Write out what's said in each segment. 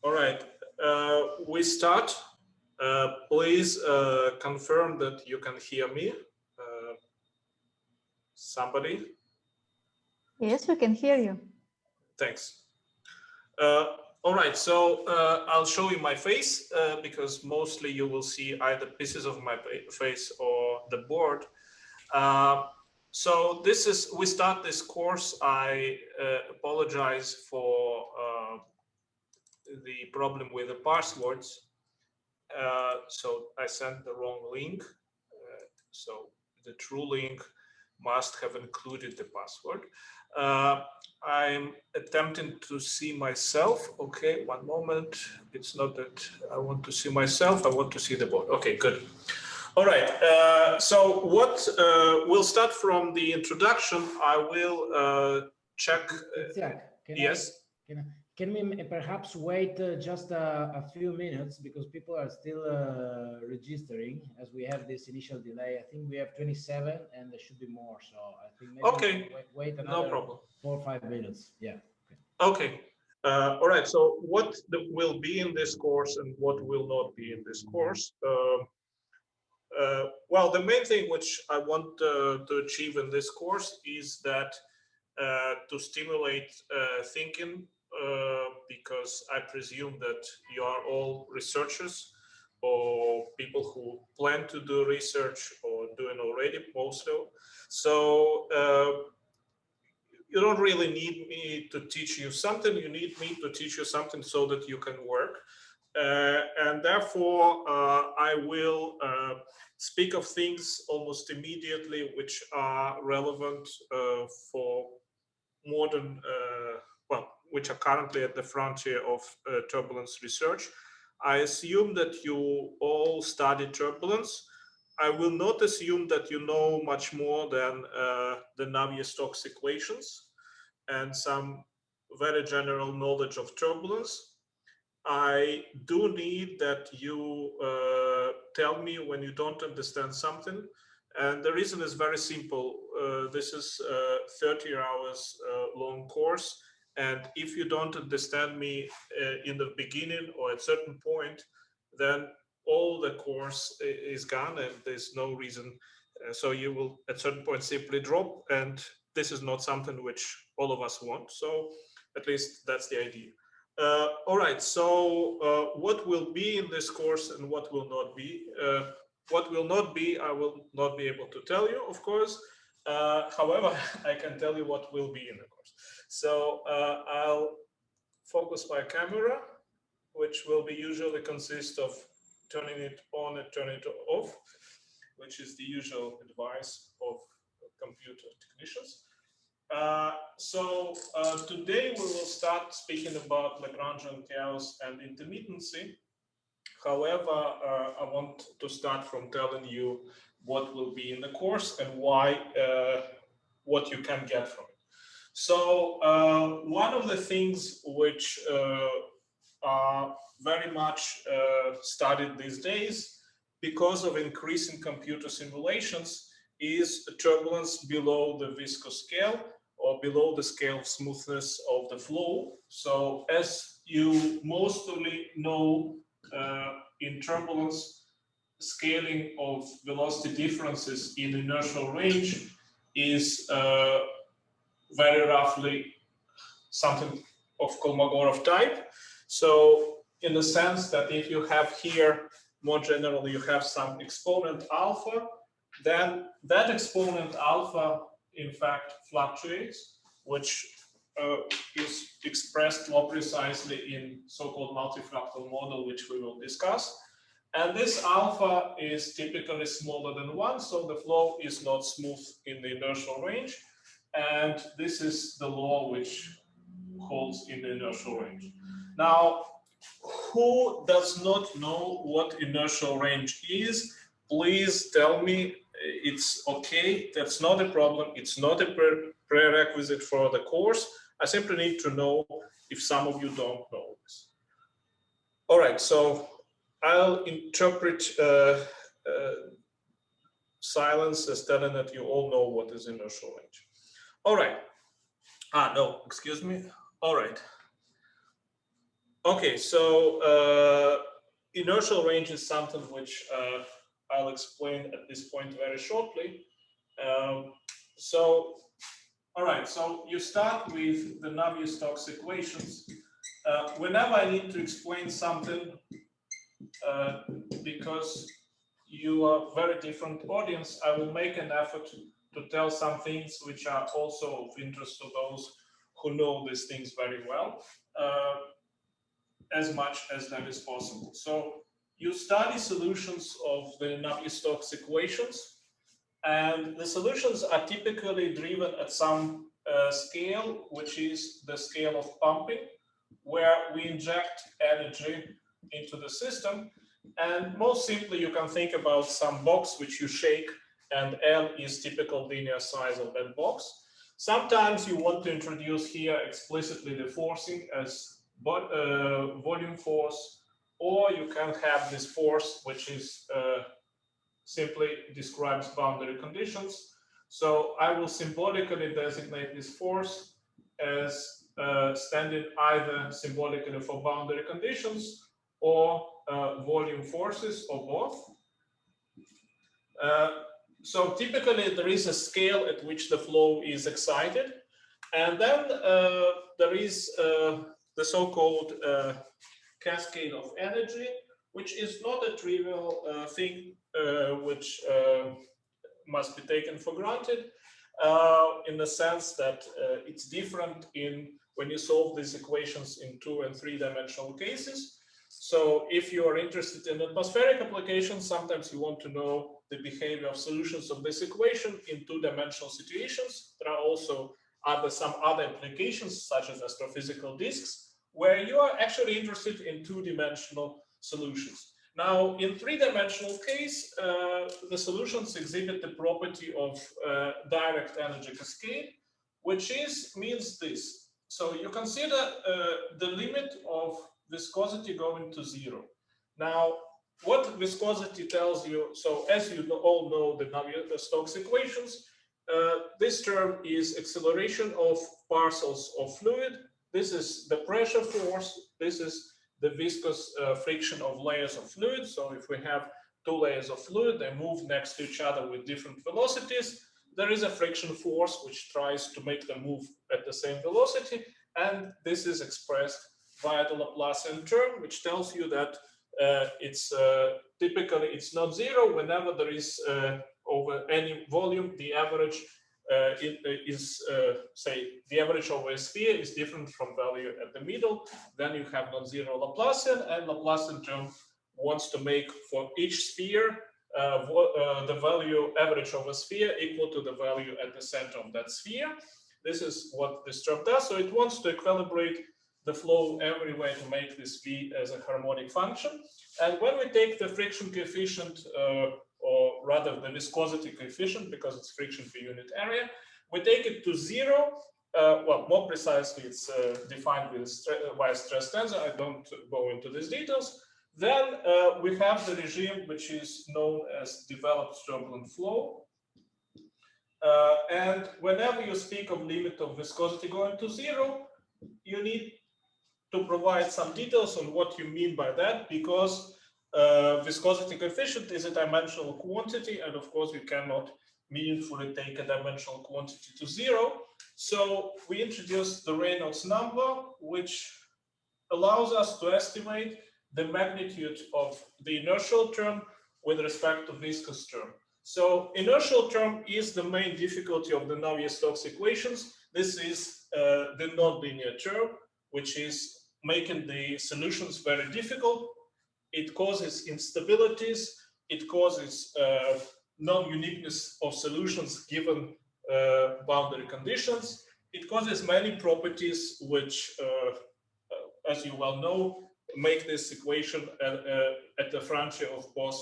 All right, we start. Please confirm that you can hear me. Somebody? Yes, we can hear you. Thanks. All right, so I'll show you my face because mostly you will see either pieces of my face or the board. So this is, we start this course. I apologize for the problem with the passwords. So I sent the wrong link. So the true link must have included the password. I'm attempting to see myself. Okay, one moment. It's not that I want to see myself. I want to see the board. Okay, good. All right. So what we'll start from the introduction. I will check. Itzhak, Yes. Can we perhaps wait just a few minutes because people are still registering as we have this initial delay. I think we have 27 and there should be more. So I think maybe okay. wait another no problem. 4 or 5 minutes. Yeah. Okay. All right. So what will be in this course and what will not be in this course? Well, the main thing which I want to achieve in this course is that to stimulate thinking, because I presume that you are all researchers or people who plan to do research or doing already most of. So you don't really need me to teach you something. You need me to teach you something so that you can work. And therefore, I will speak of things almost immediately which are relevant for modern, well, which are currently at the frontier of turbulence research. I assume that you all study turbulence. I will not assume that you know much more than the Navistox equations and some very general knowledge of turbulence. I do need that you tell me when you don't understand something. And the reason is very simple. This is a 30 hours long course. And if you don't understand me in the beginning or at a certain point, then all the course is gone and there's no reason. So you will at a certain point simply drop. And this is not something which all of us want. So at least that's the idea. All right, so what will be in this course and what will not be? What will not be, I will not be able to tell you, of course. However, I can tell you what will be in the course. So I'll focus my camera, which will be usually consist of turning it on and turning it off, which is the usual advice of computer technicians. So today we will start speaking about Lagrangian chaos and intermittency. However, I want to start from telling you what will be in the course and why, what you can get from it. So one of the things which are very much studied these days because of increasing computer simulations is turbulence below the viscous scale or below the scale of smoothness of the flow. So as you mostly know, in turbulence, scaling of velocity differences in inertial range is very roughly something of Kolmogorov type. So in the sense that if you have here, more generally, you have some exponent alpha, then that exponent alpha, in fact, fluctuates, which is expressed more precisely in so-called multifractal model, which we will discuss. And this alpha is typically smaller than 1, so the flow is not smooth in the inertial range. And this is the law which holds in the inertial range. Now, who does not know what inertial range is? Please tell me. It's okay. That's not a problem. It's not a prerequisite for the course. I simply need to know if some of you don't know this. All right, so I'll interpret silence as telling that you all know what is inertial range. All right. No, excuse me. All right. Okay, so inertial range is something which I'll explain at this point very shortly. So, all right, so you start with the Navistox equations. Whenever I need to explain something, because you are a very different audience, I will make an effort to tell some things which are also of interest to those who know these things very well, as much as that is possible. So you study solutions of the Navier-Stokes equations, and the solutions are typically driven at some scale, which is the scale of pumping, where we inject energy into the system. And most simply, you can think about some box which you shake, and L is typical linear size of that box. Sometimes you want to introduce here explicitly the forcing as volume force, or you can have this force which is simply describes boundary conditions. So I will symbolically designate this force as standing either symbolically for boundary conditions or volume forces, or both. So typically there is a scale at which the flow is excited, and then there is the so-called cascade of energy, which is not a trivial thing which must be taken for granted, in the sense that it's different in when you solve these equations in 2- and 3-dimensional cases. So if you are interested in atmospheric applications, sometimes you want to know the behavior of solutions of this equation in 2-dimensional situations. There are also some other applications, such as astrophysical disks, where you are actually interested in 2-dimensional solutions. Now, in 3-dimensional case, the solutions exhibit the property of direct energy cascade, which means this. So you consider the limit of viscosity going to 0. Now, what viscosity tells you, so as you all know the Navier-Stokes equations, this term is acceleration of parcels of fluid. This is the pressure force. This is the viscous friction of layers of fluid. So if we have 2 layers of fluid, they move next to each other with different velocities. There is a friction force which tries to make them move at the same velocity. And this is expressed via the Laplacian term, which tells you that typically it's not 0 whenever there is over any volume, the average say the average over a sphere is different from value at the middle. Then you have non-zero Laplacian, and Laplacian term wants to make for each sphere the value average of a sphere equal to the value at the center of that sphere. This is what this term does. So it wants to equilibrate the flow everywhere to make this V as a harmonic function. And when we take the friction coefficient, or rather the viscosity coefficient, because it's friction per unit area, we take it to 0. Well, more precisely, it's defined by a stress tensor. I don't go into these details. Then we have the regime which is known as developed turbulent flow. And whenever you speak of limit of viscosity going to 0, you need to provide some details on what you mean by that, because viscosity coefficient is a dimensional quantity, and of course we cannot meaningfully take a dimensional quantity to 0. So we introduce the Reynolds number, which allows us to estimate the magnitude of the inertial term with respect to viscous term. So inertial term is the main difficulty of the Navier-Stokes equations. This is the nonlinear term, which is making the solutions very difficult. It causes instabilities. It causes non-uniqueness of solutions given boundary conditions. It causes many properties which, as you well know, make this equation at the frontier of both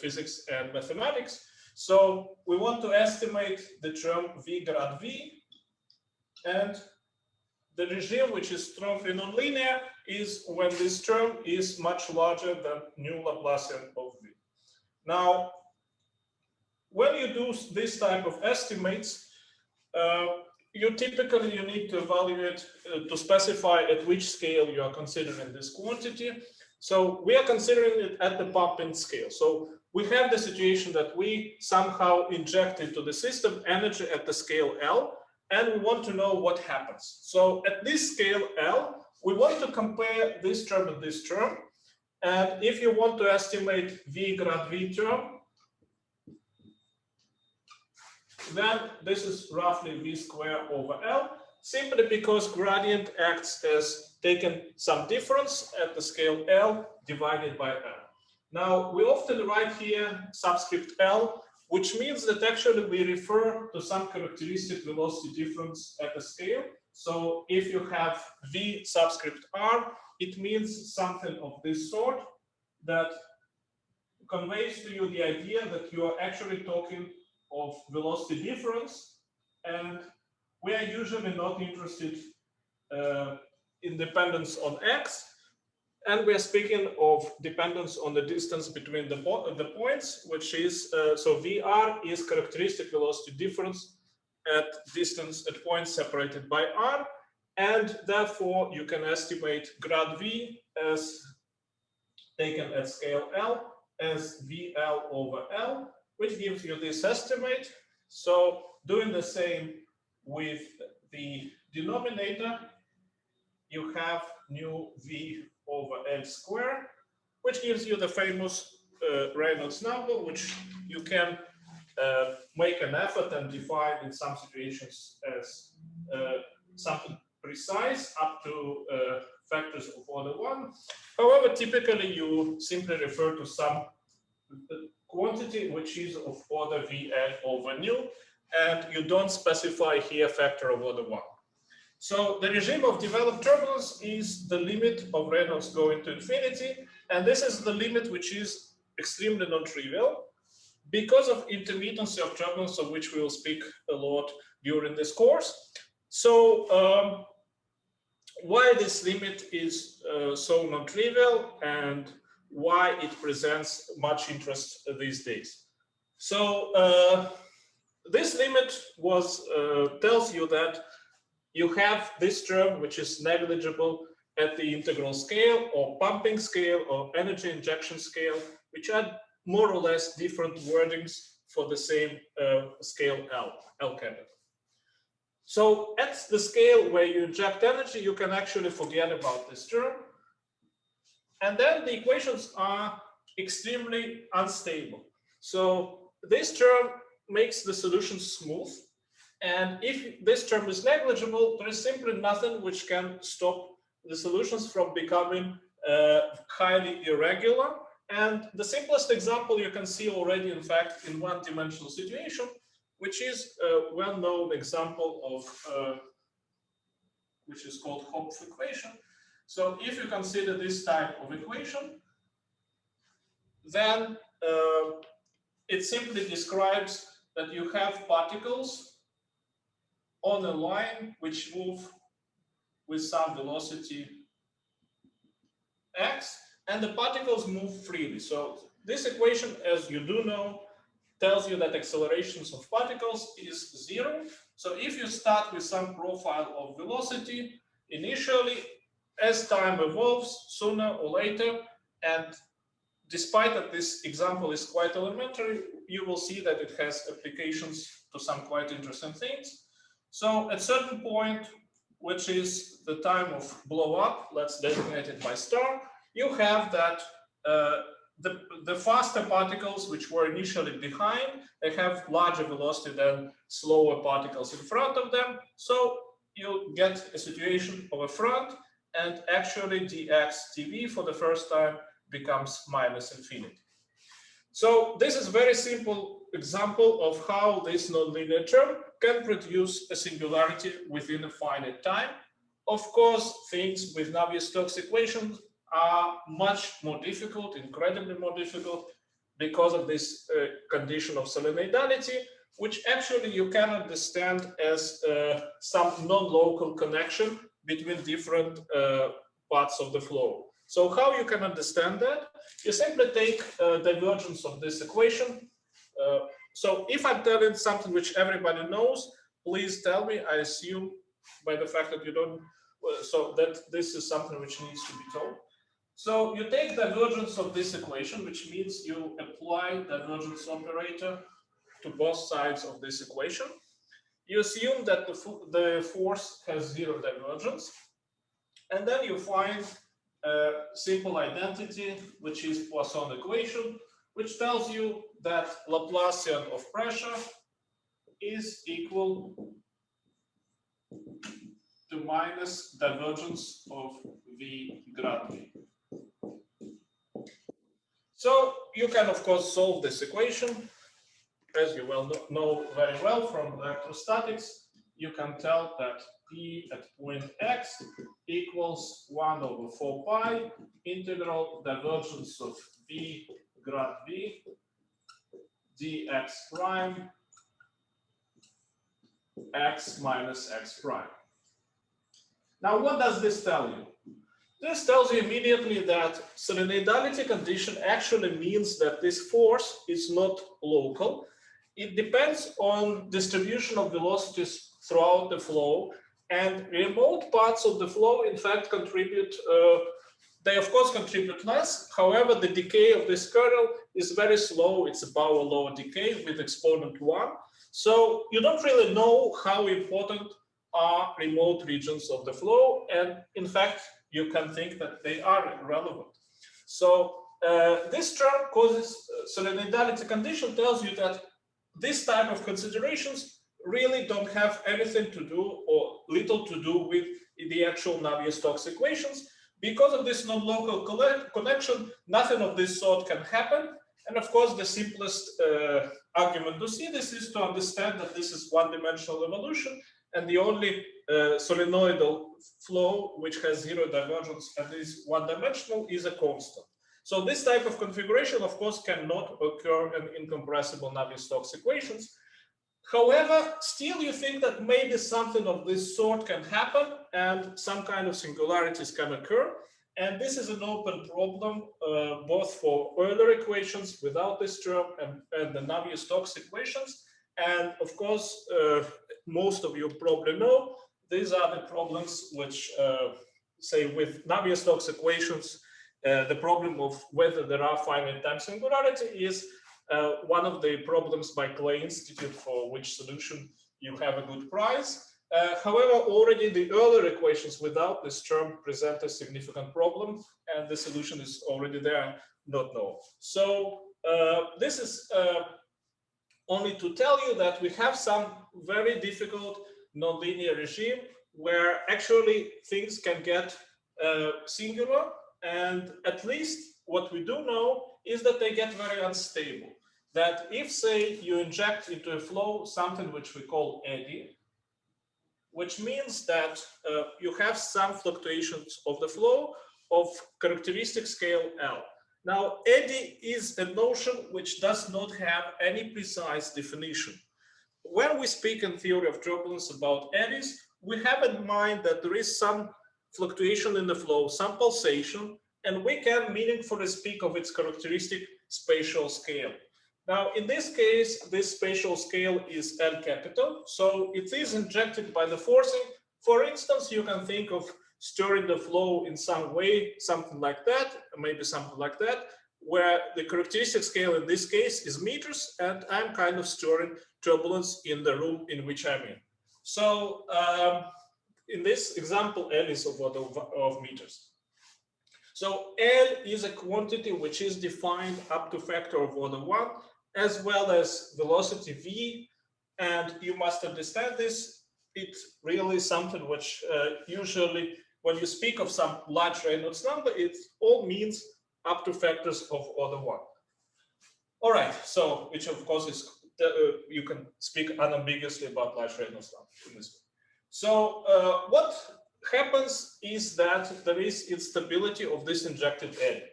physics and mathematics. So we want to estimate the term V grad V, and the regime which is strongly nonlinear is when this term is much larger than nu Laplacian of V. Now, when you do this type of estimates, you need to evaluate, to specify at which scale you are considering this quantity. So we are considering it at the pumping scale. So we have the situation that we somehow inject into the system energy at the scale L, and we want to know what happens. So at this scale L, we want to compare this term and this term. And if you want to estimate V grad V term, then this is roughly V squared over L, simply because gradient acts as taking some difference at the scale L divided by L. Now, we often write here subscript L, which means that actually we refer to some characteristic velocity difference at the scale. So if you have V subscript R, it means something of this sort that conveys to you the idea that you are actually talking of velocity difference, and we are usually not interested in dependence on x, and we are speaking of dependence on the distance between the points, which is so VR is characteristic velocity difference at distance at points separated by r, and therefore you can estimate grad V as taken at scale L as VL over L, which gives you this estimate. So doing the same with the denominator, you have nu V over L squared, which gives you the famous Reynolds number, which you can make an effort and define in some situations as something precise up to factors of order 1. However, typically you simply refer to some quantity which is of order Vn over nu, and you don't specify here factor of order 1. So the regime of developed turbulence is the limit of Reynolds going to infinity, and this is the limit which is extremely non-trivial because of intermittency of turbulence, of which we will speak a lot during this course. So why this limit is so non-trivial and why it presents much interest these days. So this limit was tells you that you have this term which is negligible at the integral scale or pumping scale or energy injection scale, which are more or less different wordings for the same scale L capital. So at the scale where you inject energy, you can actually forget about this term. And then the equations are extremely unstable. So this term makes the solution smooth. And if this term is negligible, there is simply nothing which can stop the solutions from becoming highly irregular. And the simplest example you can see already, in fact, in one-dimensional situation, which is a well-known example of which is called Hopf equation. So if you consider this type of equation, then it simply describes that you have particles on a line which move with some velocity x, and the particles move freely. So this equation, as you do know, tells you that accelerations of particles is 0. So if you start with some profile of velocity initially, as time evolves, sooner or later, and despite that this example is quite elementary, you will see that it has applications to some quite interesting things. So at a certain point, which is the time of blow up, let's designate it by star, you have that the faster particles which were initially behind, they have larger velocity than slower particles in front of them. So you get a situation of a front, and actually dx dv for the first time becomes minus infinity. So this is a very simple example of how this nonlinear term can produce a singularity within a finite time. Of course, things with Navistox equations are much more difficult, incredibly more difficult, because of this condition of solenoidality, which actually you can understand as some non-local connection between different parts of the flow. So how you can understand that? You simply take divergence of this equation. So if I'm telling something which everybody knows, please tell me. I assume by the fact that you don't, so that this is something which needs to be told. So you take divergence of this equation, which means you apply divergence operator to both sides of this equation. You assume that the force has zero divergence, and then you find a simple identity, which is Poisson equation, which tells you that Laplacian of pressure is equal to minus divergence of V grad V. So you can, of course, solve this equation. As you well know very well from electrostatics, you can tell that P at point X equals 1 over 4 pi integral divergence of V grad V dx prime x minus x prime. Now, what does this tell you? This tells you immediately that solenoidality condition actually means that this force is not local. It depends on distribution of velocities throughout the flow, and remote parts of the flow, in fact, contribute, they of course contribute less. However, the decay of this kernel is very slow. It's a power law decay with exponent 1. So you don't really know how important are remote regions of the flow. And in fact, you can think that they are relevant. So this term causes solenoidality condition tells you that this type of considerations really don't have anything to do or little to do with the actual Navier-Stokes equations. Because of this non-local connection, nothing of this sort can happen. And of course, the simplest argument to see this is to understand that this is one-dimensional evolution, and the only solenoidal flow which has zero divergence and is one-dimensional is a constant. So this type of configuration, of course, cannot occur in incompressible Navier-Stokes equations. However, still you think that maybe something of this sort can happen and some kind of singularities can occur. And this is an open problem, both for Euler equations without this term and the Navier-Stokes equations. And of course, most of you probably know, these are the problems which, say, with Navier-Stokes equations, the problem of whether there are finite time singularity is one of the problems by Clay Institute for which solution you have a good prize. However, already the Euler equations without this term present a significant problem, and the solution is already there, not known. So this is only to tell you that we have some very difficult nonlinear regime where actually things can get singular, and at least what we do know is that they get very unstable. That if, say, you inject into a flow something which we call eddy, which means that you have some fluctuations of the flow of characteristic scale L. Now, eddy is a notion which does not have any precise definition. When we speak in theory of turbulence about eddies, we have in mind that there is some fluctuation in the flow, some pulsation, and we can meaningfully speak of its characteristic spatial scale. Now, in this case, this spatial scale is L capital, so it is injected by the forcing. For instance, you can think of stirring the flow in some way, something like that, maybe something like that, where the characteristic scale in this case is meters, and I'm kind of stirring turbulence in the room in which I'm in. So in this example, L is of order of meters. So L is a quantity which is defined up to factor of order 1, as well as velocity v, and you must understand this. It's really something which usually, when you speak of some large Reynolds number, it all means up to factors of order 1. All right, so which of course is, you can speak unambiguously about large Reynolds number in this way. So what happens is that there is instability of this injected eddy.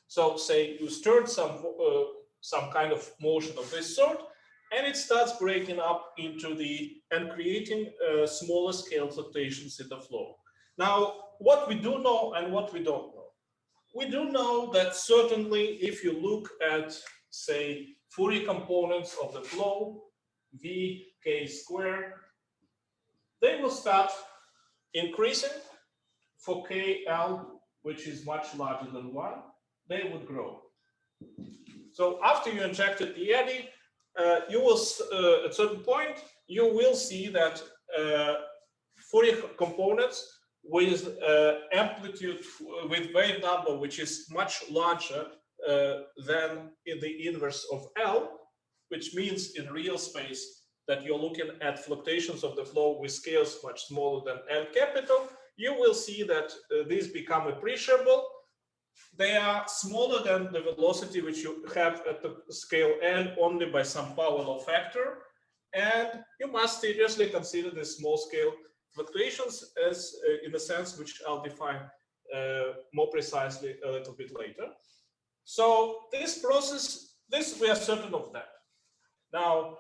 So say you stirred some kind of motion of this sort, and it starts breaking up into and creating smaller scale fluctuations in the flow. Now, what we do know and what we don't know. We do know that certainly if you look at, say, Fourier components of the flow, V k squared they will start increasing. For KL, which is much larger than 1, they would grow. So after you injected the eddy, you will, at a certain point, you will see that Fourier components with amplitude, with wave number, which is much larger than in the inverse of L, which means in real space that you're looking at fluctuations of the flow with scales much smaller than L capital, you will see that these become appreciable. They are smaller than the velocity which you have at the scale N only by some power law factor. And you must seriously consider the small scale fluctuations as in a sense which I'll define more precisely a little bit later. So this process, we are certain of that. Now,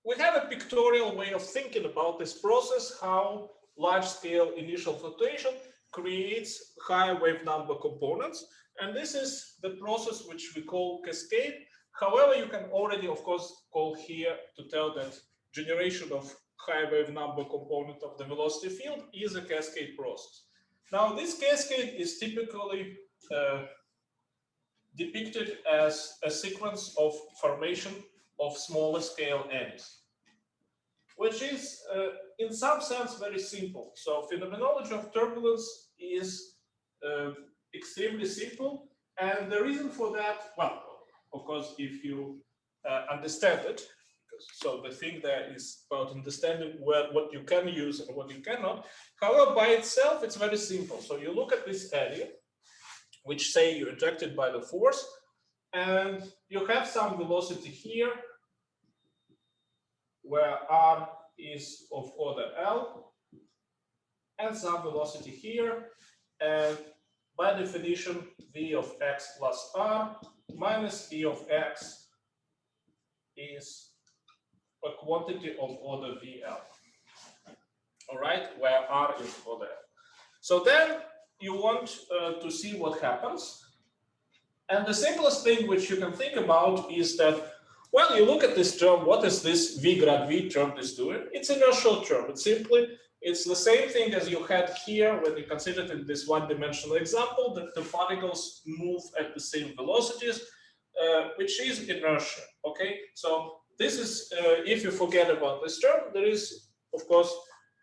we have a pictorial way of thinking about this process, how large-scale initial fluctuation creates high wave number components. And this is the process which we call cascade. However, you can already, of course, call here to tell that generation of high wave number component of the velocity field is a cascade process. Now, this cascade is typically depicted as a sequence of formation of smaller scale eddies, which is in some sense very simple. So phenomenology of turbulence is extremely simple. And the reason for that, well, of course, if you understand it, so the thing there is about understanding what you can use and what you cannot. However, by itself, it's very simple. So you look at this eddy, which say you injected by the force, and you have some velocity here, where r is of order L, and some velocity here, and by definition, v of x plus r minus v of x is a quantity of order VL. All right, where r is order L. So then you want to see what happens. And the simplest thing which you can think about is that, well, you look at this term, what is this V grad V term is doing? It's an inertial term. It's the same thing as you had here when you considered in this one-dimensional example, that the particles move at the same velocities, which is inertia, okay? So this is, if you forget about this term, there is, of course,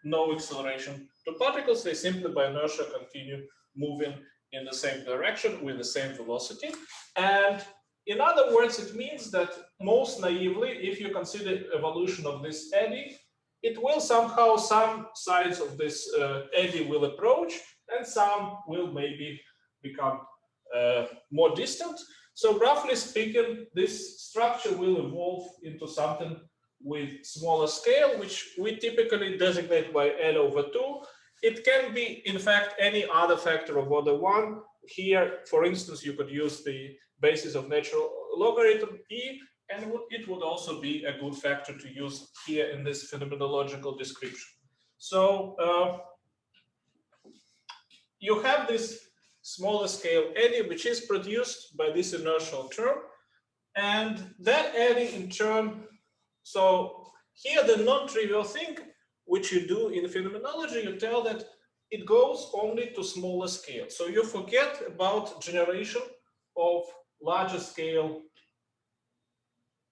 no acceleration to particles. They simply by inertia continue moving in the same direction with the same velocity. And in other words, it means that most naively, if you consider evolution of this eddy, it will somehow, some sides of this eddy will approach and some will maybe become more distant. So roughly speaking, this structure will evolve into something with smaller scale, which we typically designate by L over 2. It can be, in fact, any other factor of order 1. Here, for instance, you could use the basis of natural logarithm E, and it would also be a good factor to use here in this phenomenological description. So you have this smaller scale eddy, which is produced by this inertial term. And that eddy in turn, so here the non-trivial thing which you do in phenomenology, you tell that it goes only to smaller scale. So you forget about generation of larger scale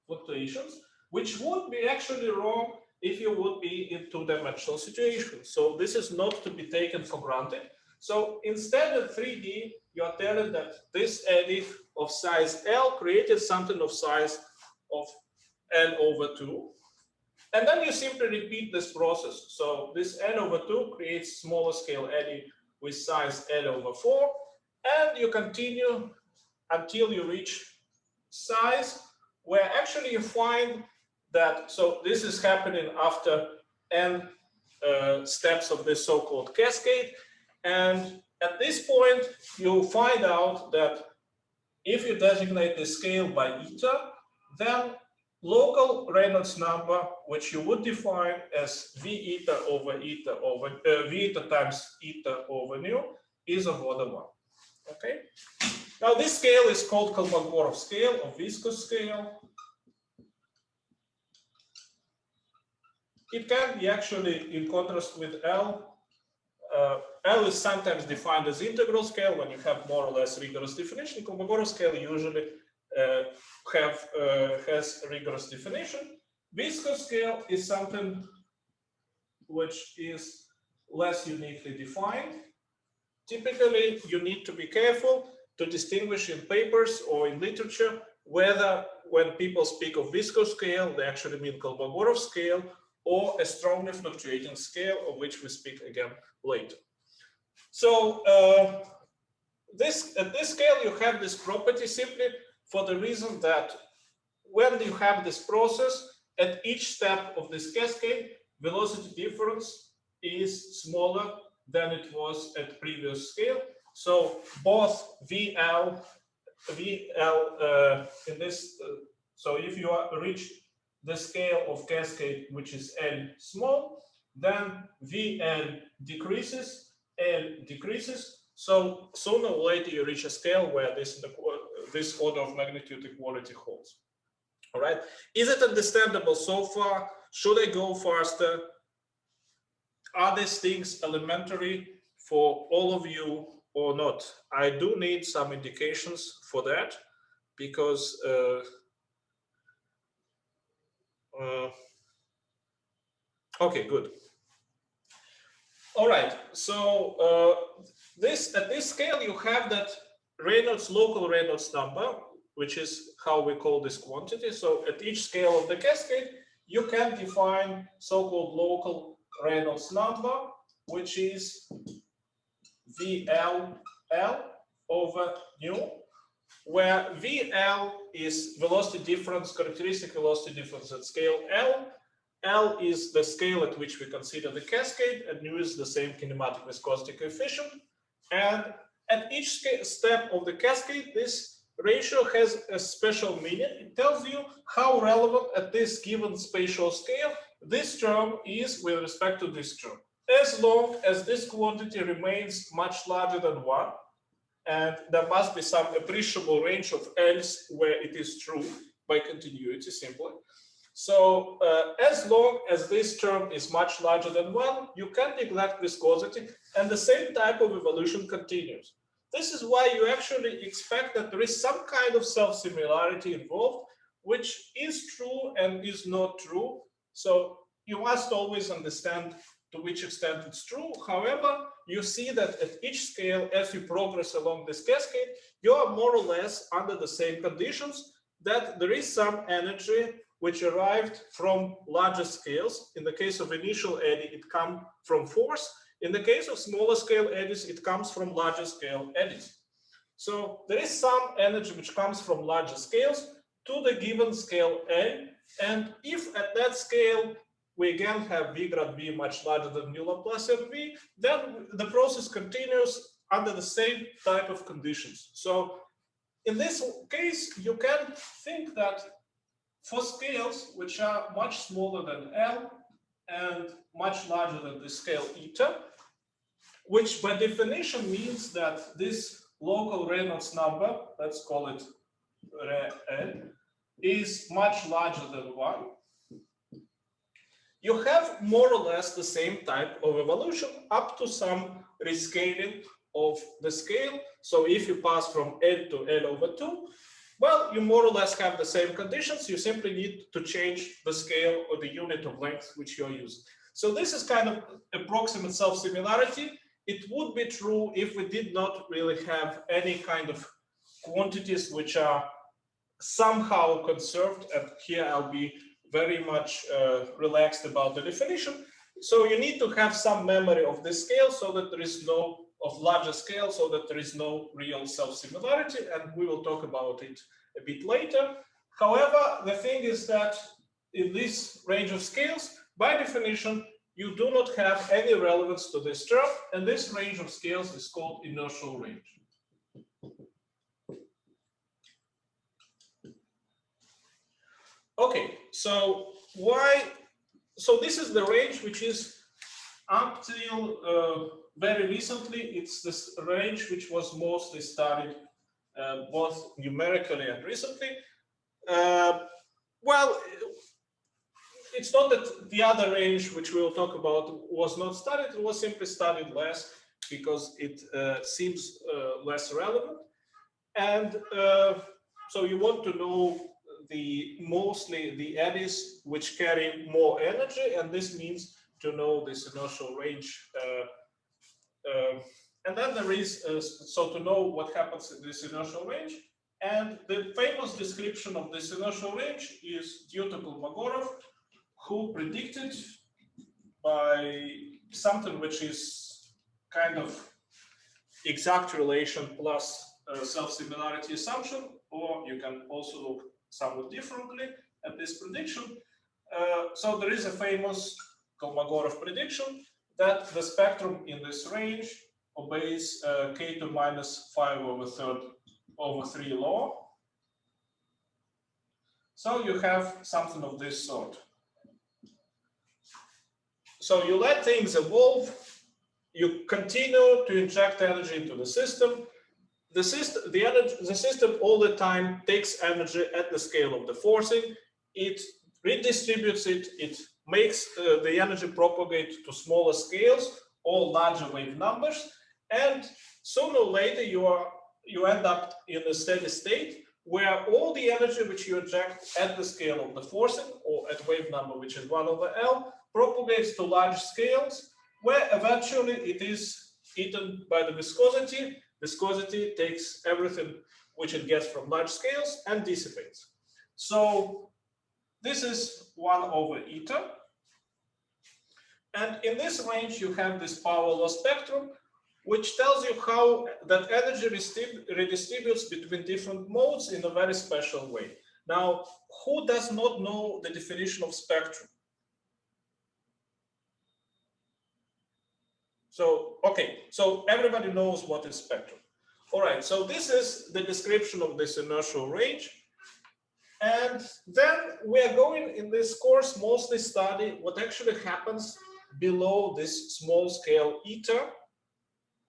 fluctuations, which would be actually wrong if you would be in two-dimensional situations. So this is not to be taken for granted. So instead of 3D, you are telling that this eddy of size L created something of size of N over 2. And then you simply repeat this process. So this N over 2 creates smaller scale eddy with size L over 4. And you continue until you reach size where actually you find that, so this is happening after N steps of this so-called cascade. And at this point, you find out that if you designate the scale by eta, then local Reynolds number, which you would define as V eta over eta over V eta times eta over nu, is of order 1. Okay. Now this scale is called Kolmogorov scale or viscous scale. it can be actually in contrast with L. L is sometimes defined as integral scale when you have more or less rigorous definition. Kolmogorov scale usually has rigorous definition. Viscous scale is something which is less uniquely defined. Typically, you need to be careful to distinguish in papers or in literature whether when people speak of viscous scale, they actually mean Kolmogorov scale or a strongly fluctuating scale, of which we speak again later. So at this scale, you have this property simply for the reason that when you have this process, at each step of this cascade, velocity difference is smaller than it was at previous scale. So both VL in this, so if you reach the scale of cascade, which is L small, then VL decreases, L decreases. So sooner or later you reach a scale where this order of magnitude equality holds. All right. Is it understandable so far? Should I go faster? Are these things elementary for all of you or not? I do need some indications for that because okay, good. All right. So at this scale, you have that local Reynolds number, which is how we call this quantity. So at each scale of the cascade, you can define so-called local Reynolds number, which is VL over nu, where VL is velocity difference, characteristic velocity difference at scale L. L is the scale at which we consider the cascade, and nu is the same kinematic viscosity coefficient. And at each step of the cascade, this ratio has a special meaning. It tells you how relevant at this given spatial scale this term is with respect to this term. As long as this quantity remains much larger than 1, and there must be some appreciable range of L's where it is true by continuity simply. So as long as this term is much larger than 1, you can neglect viscosity, and the same type of evolution continues. This is why you actually expect that there is some kind of self-similarity involved, which is true and is not true. So you must always understand to which extent it's true. However, you see that at each scale, as you progress along this cascade, you are more or less under the same conditions, that there is some energy which arrived from larger scales. In the case of initial eddy, it comes from force. In the case of smaller scale eddies, it comes from larger scale eddies. So there is some energy which comes from larger scales to the given scale L. And if at that scale, we again have V grad V much larger than nu Laplacian V, then the process continues under the same type of conditions. So in this case, you can think that for scales which are much smaller than L and much larger than the scale eta, which by definition means that this local Reynolds number, let's call it Re, is much larger than 1, you have more or less the same type of evolution up to some rescaling of the scale. So if you pass from L to L over 2, well, you more or less have the same conditions. You simply need to change the scale or the unit of length which you're using. So this is kind of approximate self-similarity. It would be true if we did not really have any kind of quantities which are somehow conserved. And here I'll be very much relaxed about the definition. So you need to have some memory of this scale so that there is no, of larger scale, so that there is no real self-similarity, and we will talk about it a bit later. However, the thing is that in this range of scales, by definition, you do not have any relevance to this term, and this range of scales is called inertial range. Okay, so so this is the range which is up till very recently. It's this range which was mostly studied both numerically and recently. Well, it's not that the other range, which we'll talk about, was not studied. It was simply studied less because it seems less relevant. And so you want to know mostly the eddies which carry more energy, and this means to know this inertial range. And then there is, so to know what happens in this inertial range. And the famous description of this inertial range is due to Kolmogorov, who predicted by something which is kind of exact relation plus self-similarity assumption, or you can also look somewhat differently at this prediction. So there is a famous Kolmogorov prediction that the spectrum in this range obeys K2 minus 5/3 law. So you have something of this sort. So you let things evolve, you continue to inject energy into the system. The system all the time takes energy at the scale of the forcing. It redistributes it. It makes the energy propagate to smaller scales or larger wave numbers. And sooner or later, you end up in a steady state where all the energy which you inject at the scale of the forcing or at wave number, which is 1/L, propagates to large scales, where eventually it is eaten by the viscosity. Viscosity takes everything which it gets from large scales and dissipates. So this is 1/eta. And in this range, you have this power law spectrum, which tells you how that energy redistributes between different modes in a very special way. Now, who does not know the definition of spectrum? So, okay, so everybody knows what is spectrum. All right, so this is the description of this inertial range. And then we are going in this course mostly study what actually happens below this small scale eta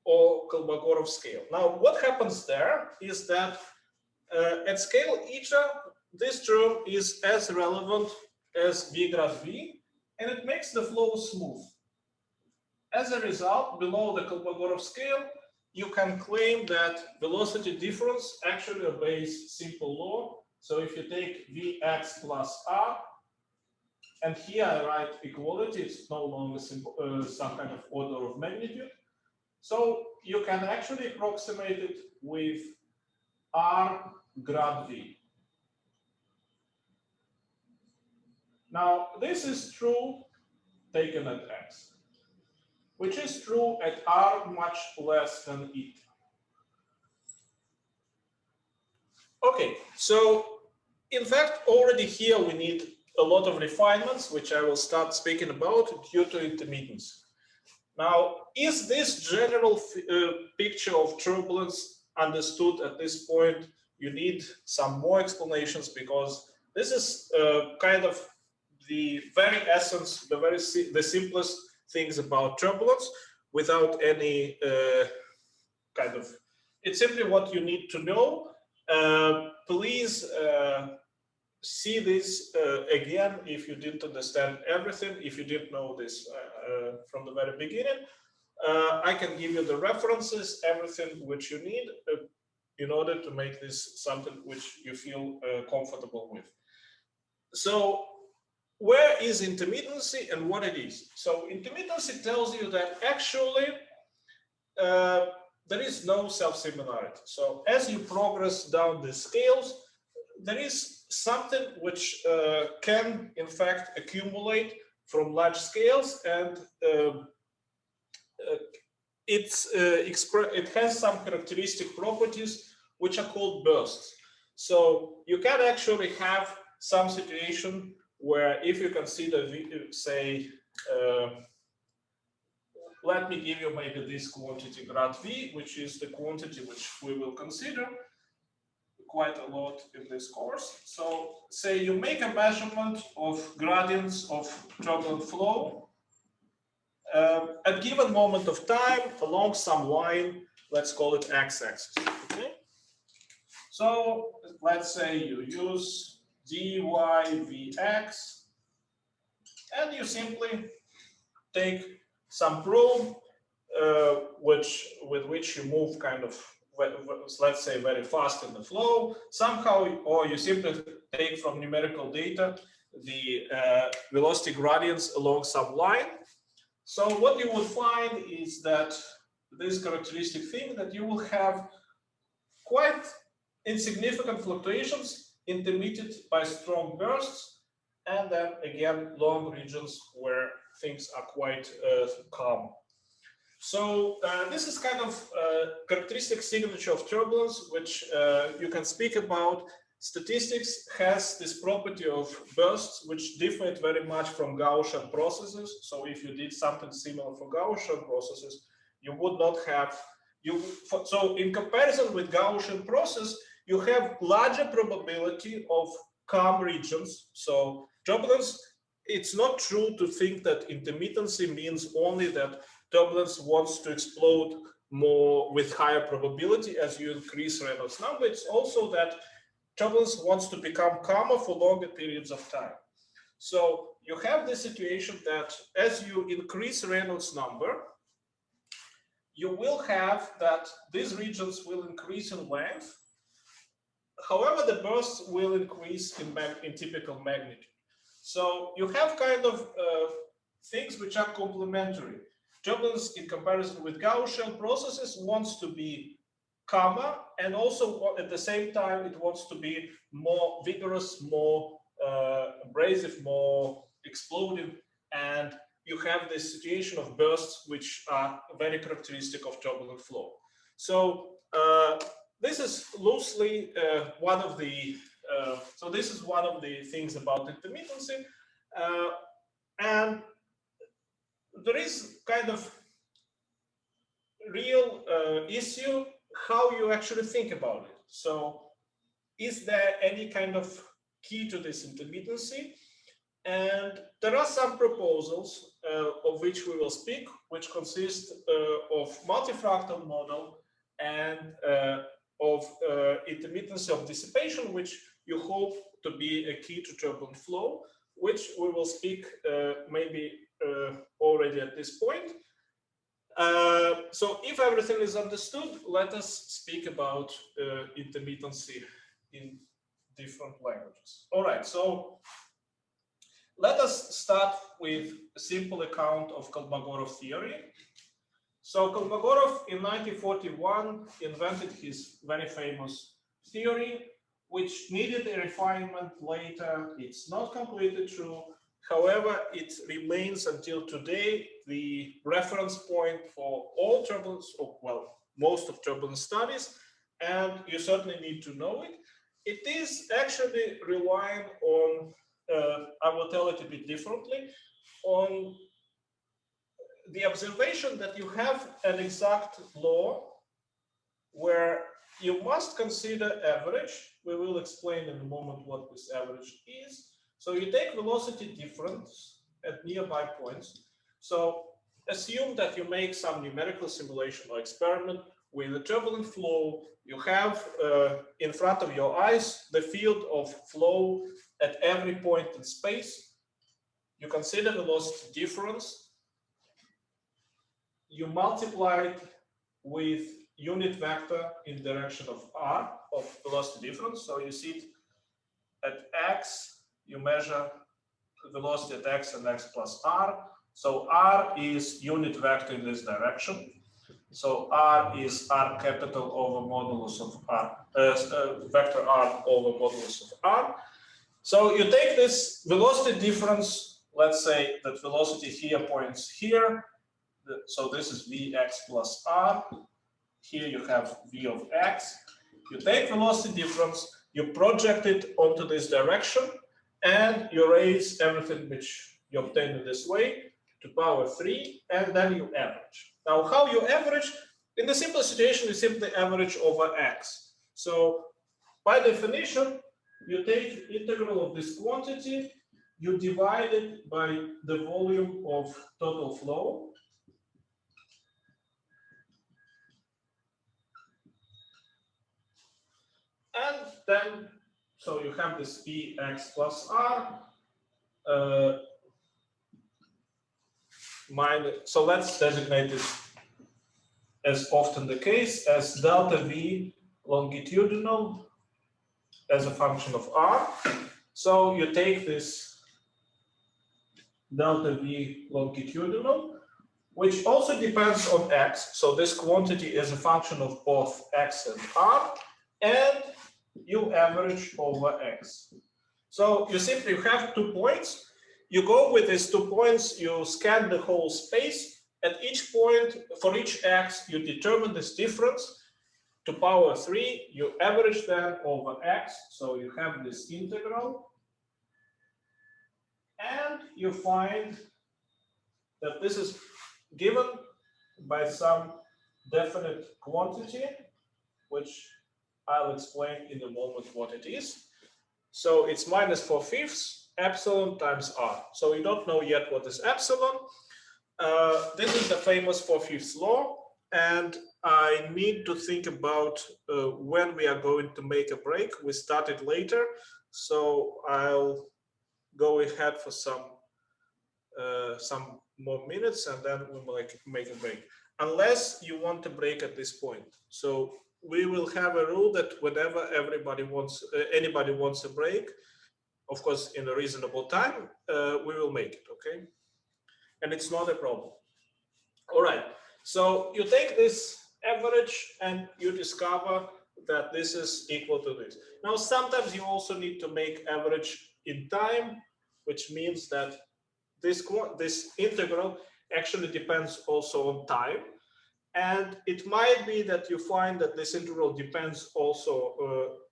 or Kolmogorov scale. Now, what happens there is that at scale eta, this term is as relevant as V grad V, and it makes the flow smooth. As a result, below the Kolmogorov scale, you can claim that velocity difference actually obeys simple law. So if you take Vx plus R, and here I write equality, it's no longer simple, some kind of order of magnitude. So you can actually approximate it with R grad V. Now, this is true taken at x, which is true at R much less than eta. Okay, so in fact, already here we need a lot of refinements, which I will start speaking about due to intermittency. Now, is this general picture of turbulence understood at this point? You need some more explanations because this is kind of the very essence, the simplest things about turbulence without any kind of, it's simply what you need to know. Please see this again if you didn't understand everything, if you didn't know this from the very beginning. I can give you the references, everything which you need in order to make this something which you feel comfortable with. So where is intermittency and what it is? So intermittency tells you that actually there is no self-similarity. So as you progress down the scales, there is something which can, in fact, accumulate from large scales, and it has some characteristic properties which are called bursts. So you can actually have some situation where if you consider, say, let me give you maybe this quantity grad V, which is the quantity which we will consider quite a lot in this course. So say you make a measurement of gradients of turbulent flow at given moment of time along some line, let's call it x-axis. Okay? So let's say you use dy vx and you simply take some probe with which you move kind of, let's say, very fast in the flow somehow, or you simply take from numerical data the velocity gradients along some line. So what you will find is that this characteristic thing that you will have quite insignificant fluctuations intermitted by strong bursts, and then again long regions where things are quite calm. So this is kind of characteristic signature of turbulence, which you can speak about. Statistics has this property of bursts, which differ very much from Gaussian processes. So if you did something similar for Gaussian processes, you would not have, so in comparison with Gaussian process, you have larger probability of calm regions. So turbulence, it's not true to think that intermittency means only that turbulence wants to explode more with higher probability as you increase Reynolds number. It's also that turbulence wants to become calmer for longer periods of time. So you have the situation that as you increase Reynolds number, you will have that these regions will increase in length. However, the bursts will increase in typical magnitude. So you have kind of things which are complementary. Turbulence, in comparison with Gaussian processes, wants to be calmer, and also at the same time it wants to be more vigorous, more abrasive, more explosive, and you have this situation of bursts which are very characteristic of turbulent flow. So this is loosely one of the things about intermittency, and there is kind of real issue how you actually think about it. So is there any kind of key to this intermittency? And there are some proposals of which we will speak, which consist of multifractal model and of intermittency of dissipation, which you hope to be a key to turbulent flow, which we will speak maybe already at this point. So if everything is understood, let us speak about intermittency in different languages. All right, so let us start with a simple account of Kolmogorov theory. So Kolmogorov in 1941 invented his very famous theory, which needed a refinement later. It's not completely true. However, it remains until today the reference point for all turbulence, or well, most of turbulence studies, and you certainly need to know it. It is actually relying on, I will tell it a bit differently, on the observation that you have an exact law where you must consider average. We will explain in a moment what this average is. So you take velocity difference at nearby points. So assume that you make some numerical simulation or experiment with a turbulent flow. You have in front of your eyes the field of flow at every point in space. You consider velocity difference. You multiply it with unit vector in direction of r of velocity difference. So you see it at x. You measure the velocity at x and x plus r. So r is unit vector in this direction. So r is r capital over modulus of r, vector r over modulus of r. So you take this velocity difference, let's say that velocity here points here. So this is vx plus r. Here you have v of x. You take velocity difference, you project it onto this direction, and you raise everything which you obtain in this way to power 3, and then you average. Now, how you average? In the simple situation, you simply average over x. So by definition, you take integral of this quantity, you divide it by the volume of total flow. And then, so you have this Vx plus r. minus, so let's designate this as often the case as delta V longitudinal as a function of R. So you take this delta V longitudinal, which also depends on X. So this quantity is a function of both X and R, and you average over X. So you simply have 2 points. You go with these 2 points, you scan the whole space. At each point, for each X, you determine this difference to power 3. You average them over X. So you have this integral. And you find that this is given by some definite quantity, which I'll explain in a moment what it is. So it's minus 4/5 epsilon times R. So we don't know yet what is epsilon. This is the famous 4/5 law, and I need to think about when we are going to make a break. We started later, so I'll go ahead for some more minutes, and then we will make a break, unless you want a break at this point. So we will have a rule that whenever anybody wants a break, of course in a reasonable time, we will make it, okay? And it's not a problem. All right, so you take this average and you discover that this is equal to this. Now sometimes you also need to make average in time, which means that this integral actually depends also on time. And it might be that you find that this integral depends also,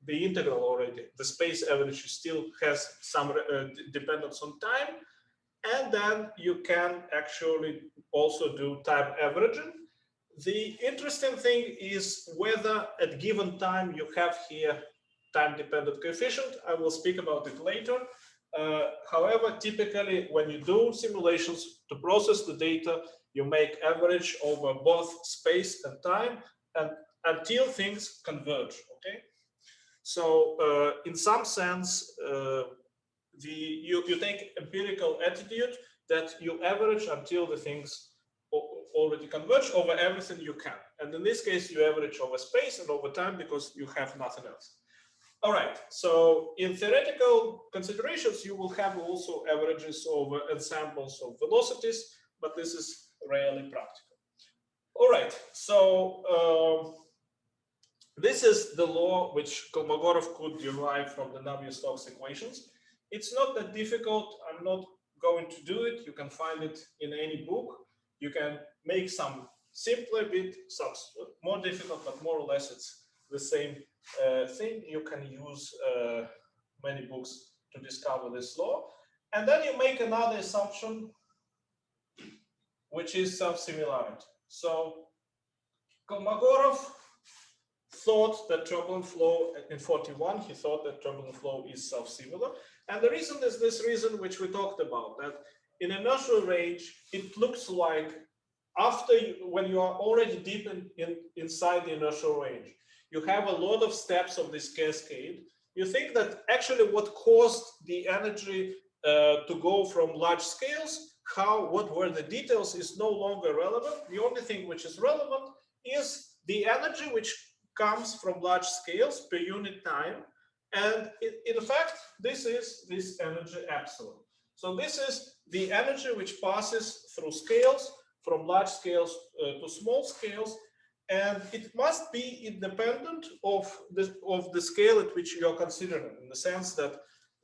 the integral already, the space average still has some dependence on time. And then you can actually also do time averaging. The interesting thing is whether at given time you have here time-dependent coefficient. I will speak about it later. However, typically when you do simulations to process the data, you make average over both space and time, and until things converge, okay? So in some sense, you take empirical attitude that you average until the things already converge over everything you can. And in this case, you average over space and over time because you have nothing else. All right, so in theoretical considerations, you will have also averages over ensembles of velocities, but this is rarely practical. All right, so this is the law which Kolmogorov could derive from the Navistox equations. It's not that difficult. I'm not going to do it. You can find it in any book. You can make some simpler bit, some more difficult, but more or less it's the same thing. You can use many books to discover this law. And then you make another assumption, which is self-similarity. So Kolmogorov thought that turbulent flow in 41, he thought that turbulent flow is self-similar. And the reason is this reason which we talked about, that in inertial range, it looks like after when you are already deep inside the inertial range, you have a lot of steps of this cascade. You think that actually what caused the energy to go from large scales, what were the details is no longer relevant. The only thing which is relevant is the energy which comes from large scales per unit time. And in fact, this is this energy epsilon. So this is the energy which passes through scales from large scales to small scales. And it must be independent of the scale at which you are considering, in the sense that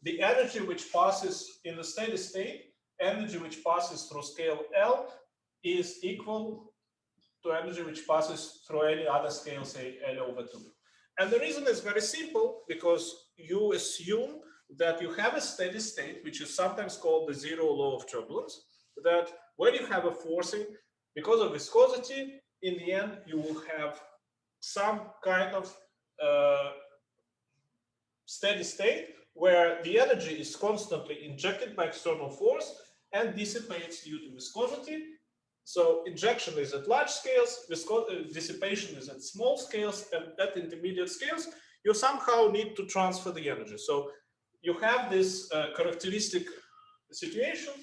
the energy which passes in the steady state, energy which passes through scale L, is equal to energy which passes through any other scale, say L over 2. And the reason is very simple, because you assume that you have a steady state, which is sometimes called the zero law of turbulence, that when you have a forcing, because of viscosity, in the end, you will have some kind of steady state where the energy is constantly injected by external force and dissipates due to viscosity. So injection is at large scales, dissipation is at small scales, and at intermediate scales, you somehow need to transfer the energy. So you have this characteristic situation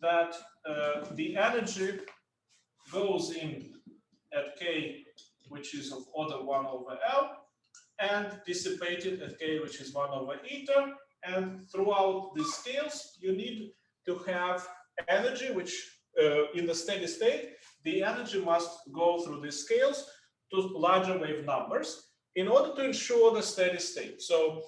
that the energy goes in at K, which is of order 1 over L, and dissipated at K, which is 1 over eta. And throughout these scales, you need to have energy, which in the steady state, the energy must go through these scales to larger wave numbers in order to ensure the steady state. So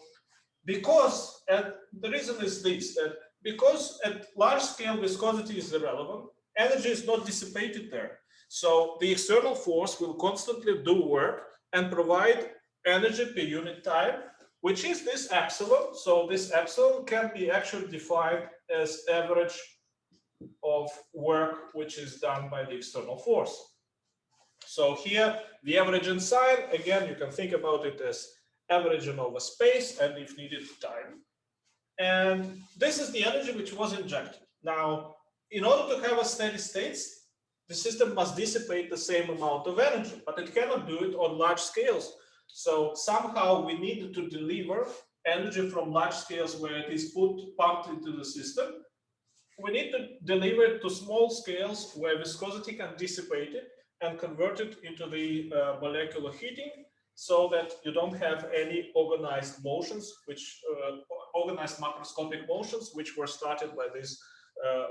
because, and the reason is this, that because at large scale viscosity is irrelevant, energy is not dissipated there. So the external force will constantly do work and provide energy per unit time, which is this epsilon. So this epsilon can be actually defined as average of work which is done by the external force. So here, the averaging sign, again, you can think about it as averaging over space and, if needed, time. And this is the energy which was injected. Now, in order to have a steady state, the system must dissipate the same amount of energy, but it cannot do it on large scales. So somehow we need to deliver energy from large scales where it is pumped into the system. We need to deliver it to small scales where viscosity can dissipate it and convert it into the molecular heating, so that you don't have any organized motions, which organized macroscopic motions, which were started by this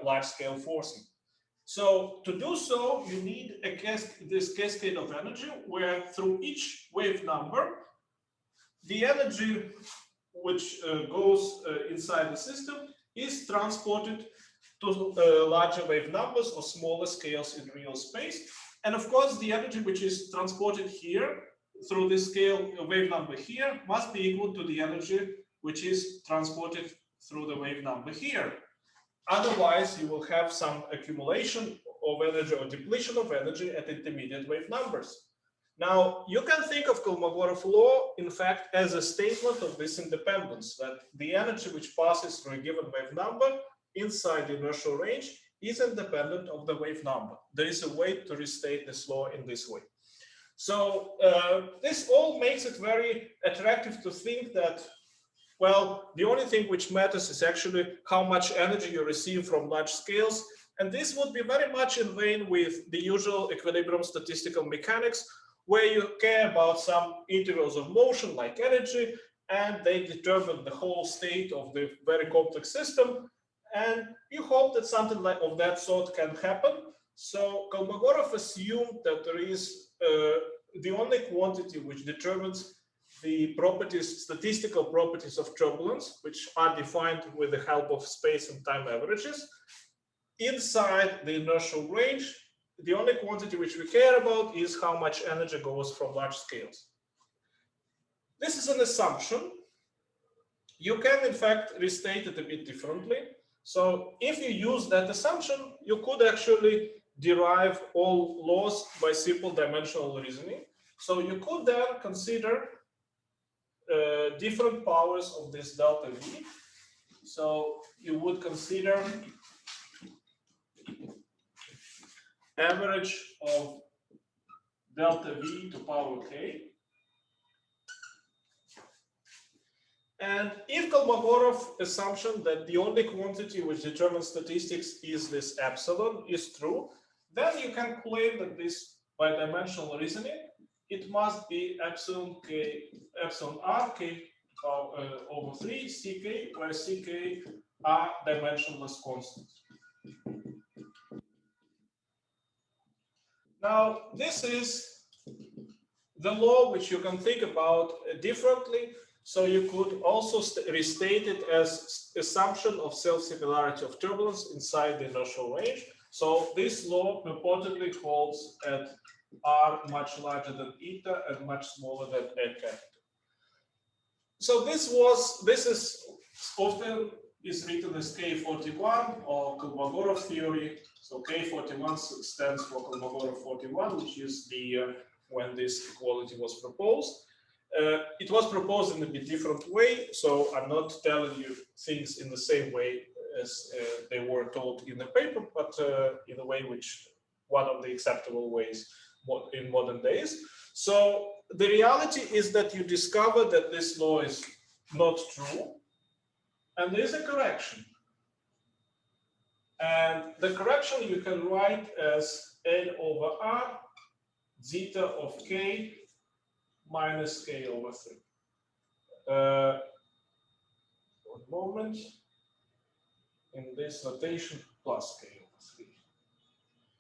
large-scale forcing. So to do so, you need this cascade of energy, where through each wave number, the energy which goes inside the system is transported to larger wave numbers or smaller scales in real space. And of course, the energy which is transported here through this scale wave number here must be equal to the energy which is transported through the wave number here. Otherwise, you will have some accumulation of energy or depletion of energy at intermediate wave numbers. Now, you can think of Kolmogorov law, in fact, as a statement of this independence, that the energy which passes through a given wave number inside the inertial range is independent of the wave number. There is a way to restate this law in this way. So this all makes it very attractive to think that, well, the only thing which matters is actually how much energy you receive from large scales. And this would be very much in vein with the usual equilibrium statistical mechanics, where you care about some integrals of motion like energy, and they determine the whole state of the very complex system. And you hope that something like of that sort can happen. So Kolmogorov assumed that there is the only quantity which determines the properties, statistical properties of turbulence, which are defined with the help of space and time averages. Inside the inertial range, the only quantity which we care about is how much energy goes from large scales. This is an assumption. You can, in fact, restate it a bit differently. So if you use that assumption, you could actually derive all laws by simple dimensional reasoning. So you could then consider different powers of this delta V. So you would consider average of delta V to power k. And if Kolmogorov assumption that the only quantity which determines statistics is this epsilon is true, then you can claim that this bidimensional reasoning, it must be epsilon k, epsilon r k over 3 ck, where ck are dimensionless constants. Now, this is the law which you can think about differently. So you could also restate it as assumption of self-similarity of turbulence inside the inertial range. So this law purportedly holds at r much larger than eta and much smaller than a capital. So this is often is written as K41 or Kolmogorov theory. So K41 stands for Kolmogorov 41, which is the when this equality was proposed. It was proposed in a bit different way, so I'm not telling you things in the same way as they were told in the paper, but in a way which one of the acceptable ways in modern days. So the reality is that you discover that this law is not true, and there is a correction. And the correction you can write as L over R zeta of K minus K over 3. One moment. In this notation, plus K over 3.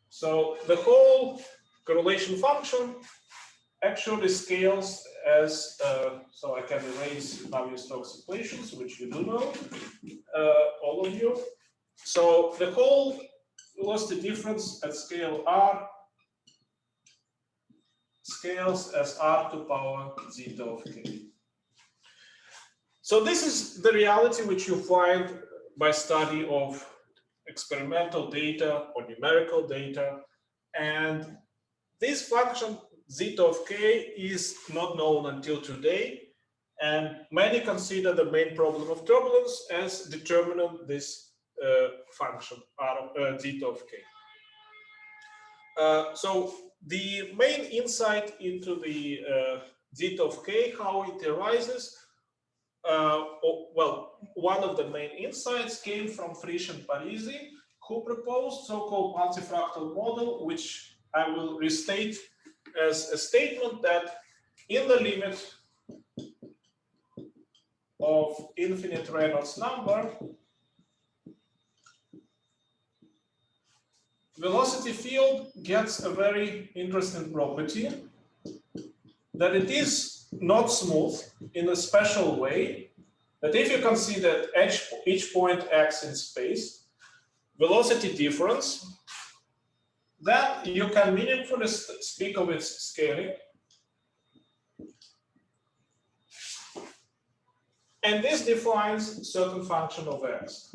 So the whole correlation function actually scales as, so I can erase Navistox equations, which you do know, all of you. So the whole velocity difference at scale R scales as R to power zeta of K. So this is the reality which you find by study of experimental data or numerical data. And this function zeta of K is not known until today. And many consider the main problem of turbulence as determining this function zeta of K. So the main insight into the zeta of K, how it arises, well, one of the main insights came from Frisch and Parisi, who proposed so-called multifractal model, which I will restate as a statement that in the limit of infinite Reynolds number, velocity field gets a very interesting property, that it is not smooth in a special way, that if you consider each point x in space, velocity difference, then you can meaningfully speak of its scaling. And this defines certain function of x.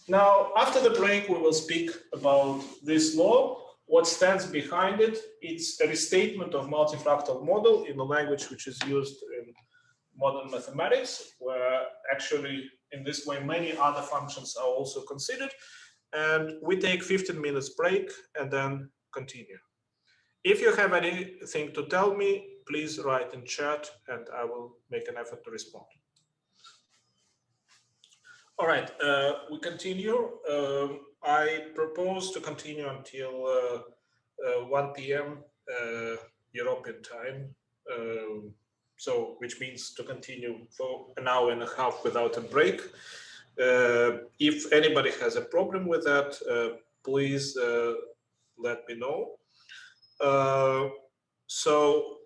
Now, after the break, we will speak about this law, what stands behind it. It's a restatement of multifractal model in a language which is used in modern mathematics, where actually in this way many other functions are also considered. And we take 15 minutes break and then continue. If you have anything to tell me, please write in chat and I will make an effort to respond. All right, we continue. I propose to continue until 1 p.m. European time. So, which means to continue for an hour and a half without a break. If anybody has a problem with that, please let me know. So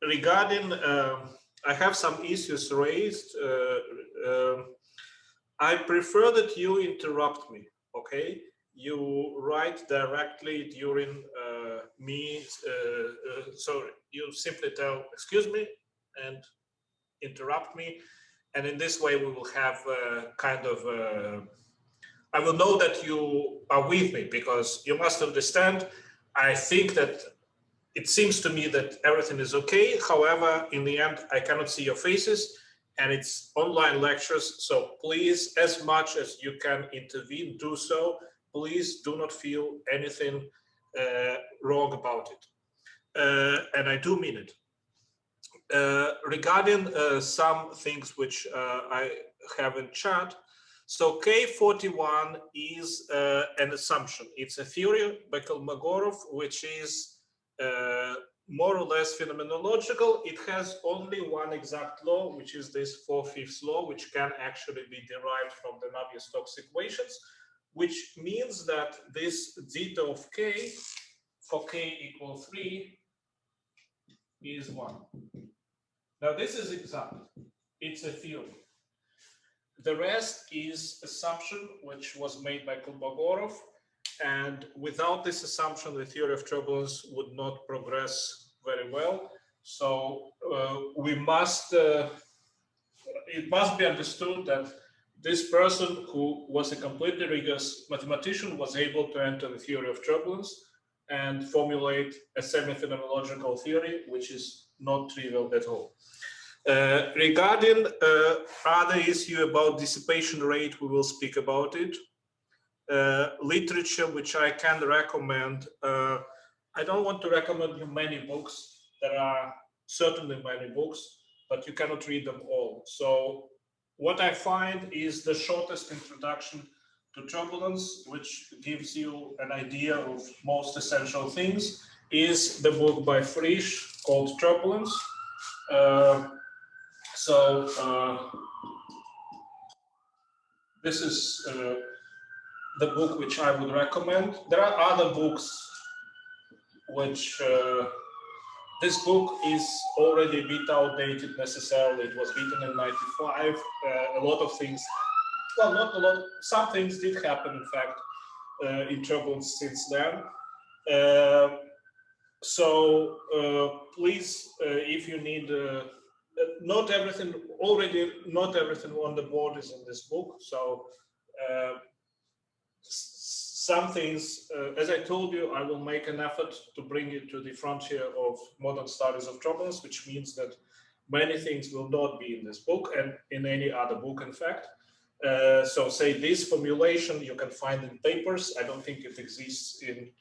regarding, I have some issues raised. I prefer that you interrupt me, okay? You write directly during me, so you simply tell, excuse me, and interrupt me. And in this way, we will have kind of, I will know that you are with me, because you must understand, I think that it seems to me that everything is okay. However, in the end, I cannot see your faces and it's online lectures. So please, as much as you can intervene, do so. Please do not feel anything wrong about it. And I do mean it. Regarding some things which I have in chat, so K41 is an assumption. It's a theory by Kolmogorov, which is more or less phenomenological. It has only one exact law, which is this 4/5 law, which can actually be derived from the Navistox equations, which means that this zeta of K for K equal 3 is 1. Now this is exact, it's a theory. The rest is assumption, which was made by Kolmogorov, and without this assumption, the theory of turbulence would not progress very well. So we must, it must be understood that this person who was a completely rigorous mathematician was able to enter the theory of turbulence and formulate a semi-phenomenological theory, which is not trivial at all. Regarding other issue about dissipation rate, we will speak about it. Literature which I can recommend. I don't want to recommend you many books. There are certainly many books, but you cannot read them all. So what I find is the shortest introduction to Turbulence, which gives you an idea of most essential things, is the book by Frisch called Turbulence. This is the book which I would recommend. There are other books which this book is already a bit outdated necessarily. It was written in '95. A lot of things, well, not a lot, some things did happen, in fact, in Turbulence since then. Please, if you need, not everything on the board is in this book. So some things, as I told you, I will make an effort to bring it to the frontier of modern studies of turbulence, which means that many things will not be in this book and in any other book, in fact. So say this formulation you can find in papers. I don't think it exists in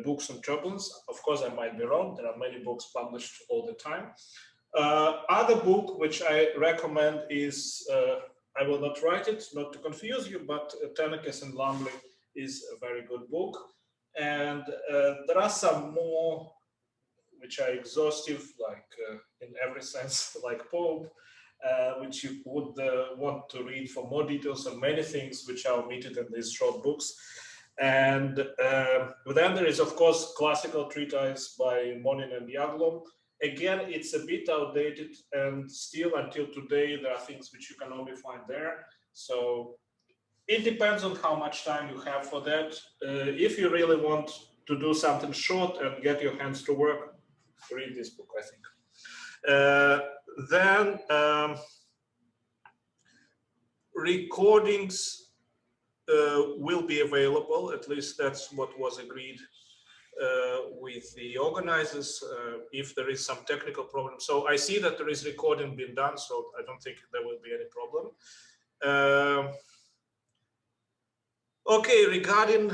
books on turbulence. Of course, I might be wrong. There are many books published all the time. Other book which I recommend is, I will not write it, not to confuse you, but Tenekes and Lumley is a very good book. And there are some more which are exhaustive, like in every sense, like Pope, which you would want to read for more details on many things which are omitted in these short books. And then there is, of course, classical treatise by Monin and Yaglom. Again, it's a bit outdated, and still until today, there are things which you can only find there. So it depends on how much time you have for that. If you really want to do something short and get your hands to work, read this book, I think. Then recordings will be available, at least that's what was agreed with the organizers, if there is some technical problem. So I see that there is recording being done, so I don't think there will be any problem. Okay, regarding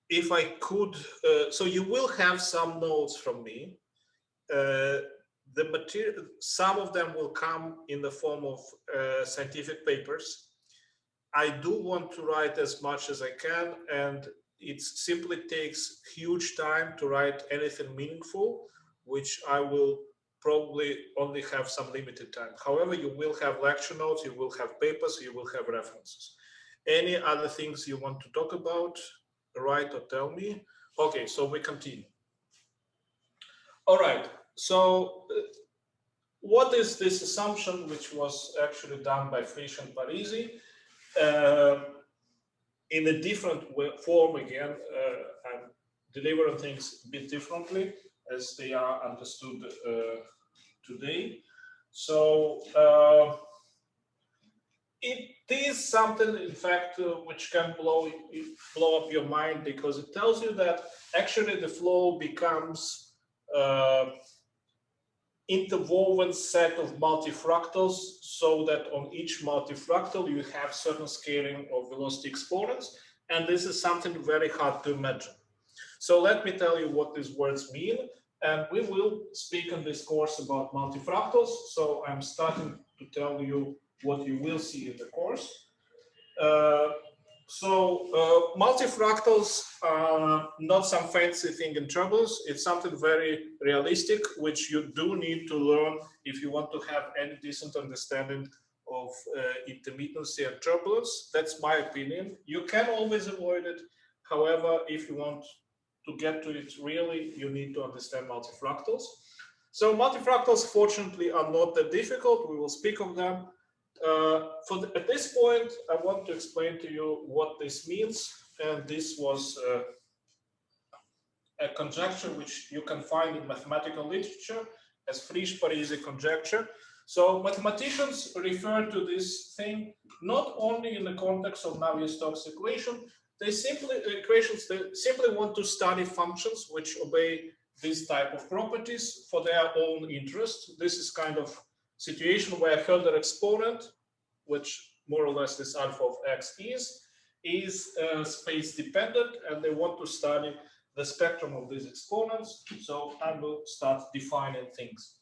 if I could, so you will have some notes from me. The material, some of them will come in the form of scientific papers. I do want to write as much as I can, and it simply takes huge time to write anything meaningful, which I will probably only have some limited time. However, you will have lecture notes, you will have papers, you will have references. Any other things you want to talk about, write or tell me. Okay, so we continue. All right, so what is this assumption, which was actually done by Frisch and Parisi? In a different form again, I'm delivering things a bit differently as they are understood today. So it is something, in fact, which can blow up your mind, because it tells you that actually the flow becomes interwoven set of multifractals, so that on each multifractal you have certain scaling of velocity exponents, and this is something very hard to imagine. So let me tell you what these words mean, and we will speak in this course about multifractals. So I'm starting to tell you what you will see in the course. Multifractals are not some fancy thing in turbulence. It's something very realistic, which you do need to learn if you want to have any decent understanding of intermittency and turbulence. That's my opinion. You can always avoid it. However, if you want to get to it really, you need to understand multifractals. So multifractals, fortunately, are not that difficult. We will speak of them. At this point, I want to explain to you what this means, and this was a conjecture which you can find in mathematical literature as Frisch-Parisi conjecture. So mathematicians refer to this thing not only in the context of Navistox equation. They simply want to study functions which obey this type of properties for their own interest. This is kind of situation where Hölder exponent, which more or less this alpha of x is space dependent, and they want to study the spectrum of these exponents. So I will start defining things.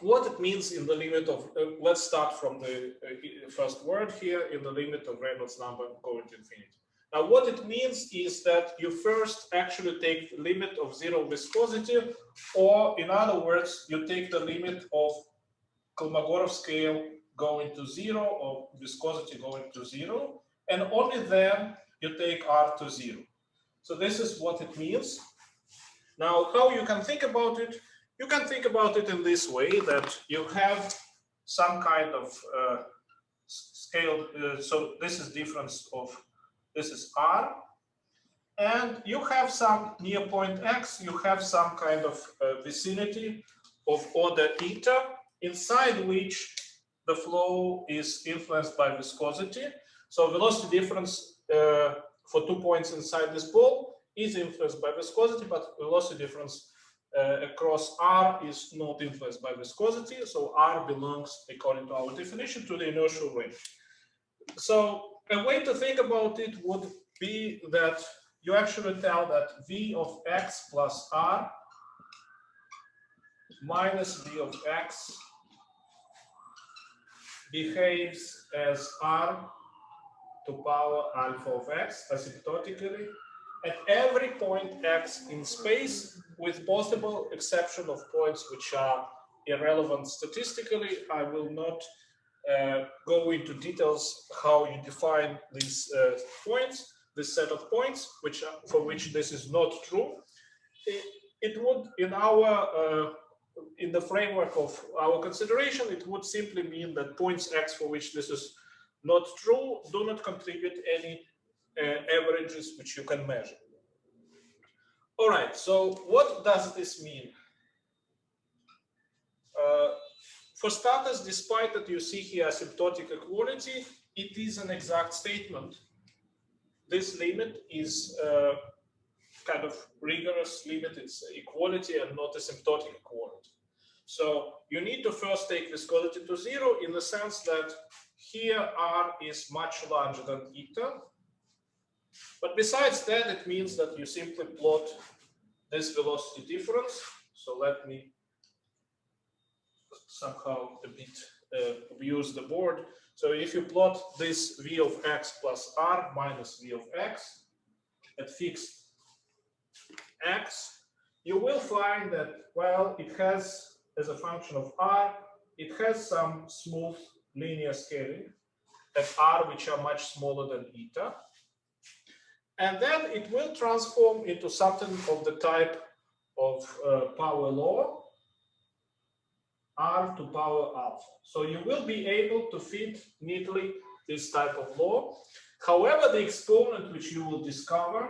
what it means in the limit of, let's start from the first word here, in the limit of Reynolds number going to infinity. Now, what it means is that you first actually take the limit of zero viscosity, or in other words, you take the limit of Kolmogorov scale going to zero or viscosity going to zero, and only then you take R to zero. So this is what it means. Now, how you can think about it? You can think about it in this way, that you have some kind of scale. So this is difference of, this is R. And you have some near point X, you have some kind of vicinity of order eta, inside which the flow is influenced by viscosity. So velocity difference for 2 points inside this ball is influenced by viscosity, but velocity difference across R is not influenced by viscosity. So R belongs, according to our definition, to the inertial range. So a way to think about it would be that you actually tell that V of X plus R minus V of X behaves as R to power alpha of X asymptotically at every point X in space, with possible exception of points which are irrelevant statistically. I will not go into details how you define these points, this set of points, which for which this is not true. It would, in the framework of our consideration, it would simply mean that points X for which this is not true do not contribute any averages which you can measure. All right, so what does this mean? For starters, despite that you see here asymptotic equality, it is an exact statement. This limit is kind of rigorous limit. It's equality and not asymptotic equality. So you need to first take viscosity to zero, in the sense that here R is much larger than eta. But besides that, it means that you simply plot this velocity difference. So let me somehow a bit use the board. So if you plot this V of X plus R minus V of X at fixed X, you will find that, well, it has, as a function of R, it has some smooth linear scaling at R, which are much smaller than eta. And then it will transform into something of the type of power law, R to power alpha. So you will be able to fit neatly this type of law. However, the exponent which you will discover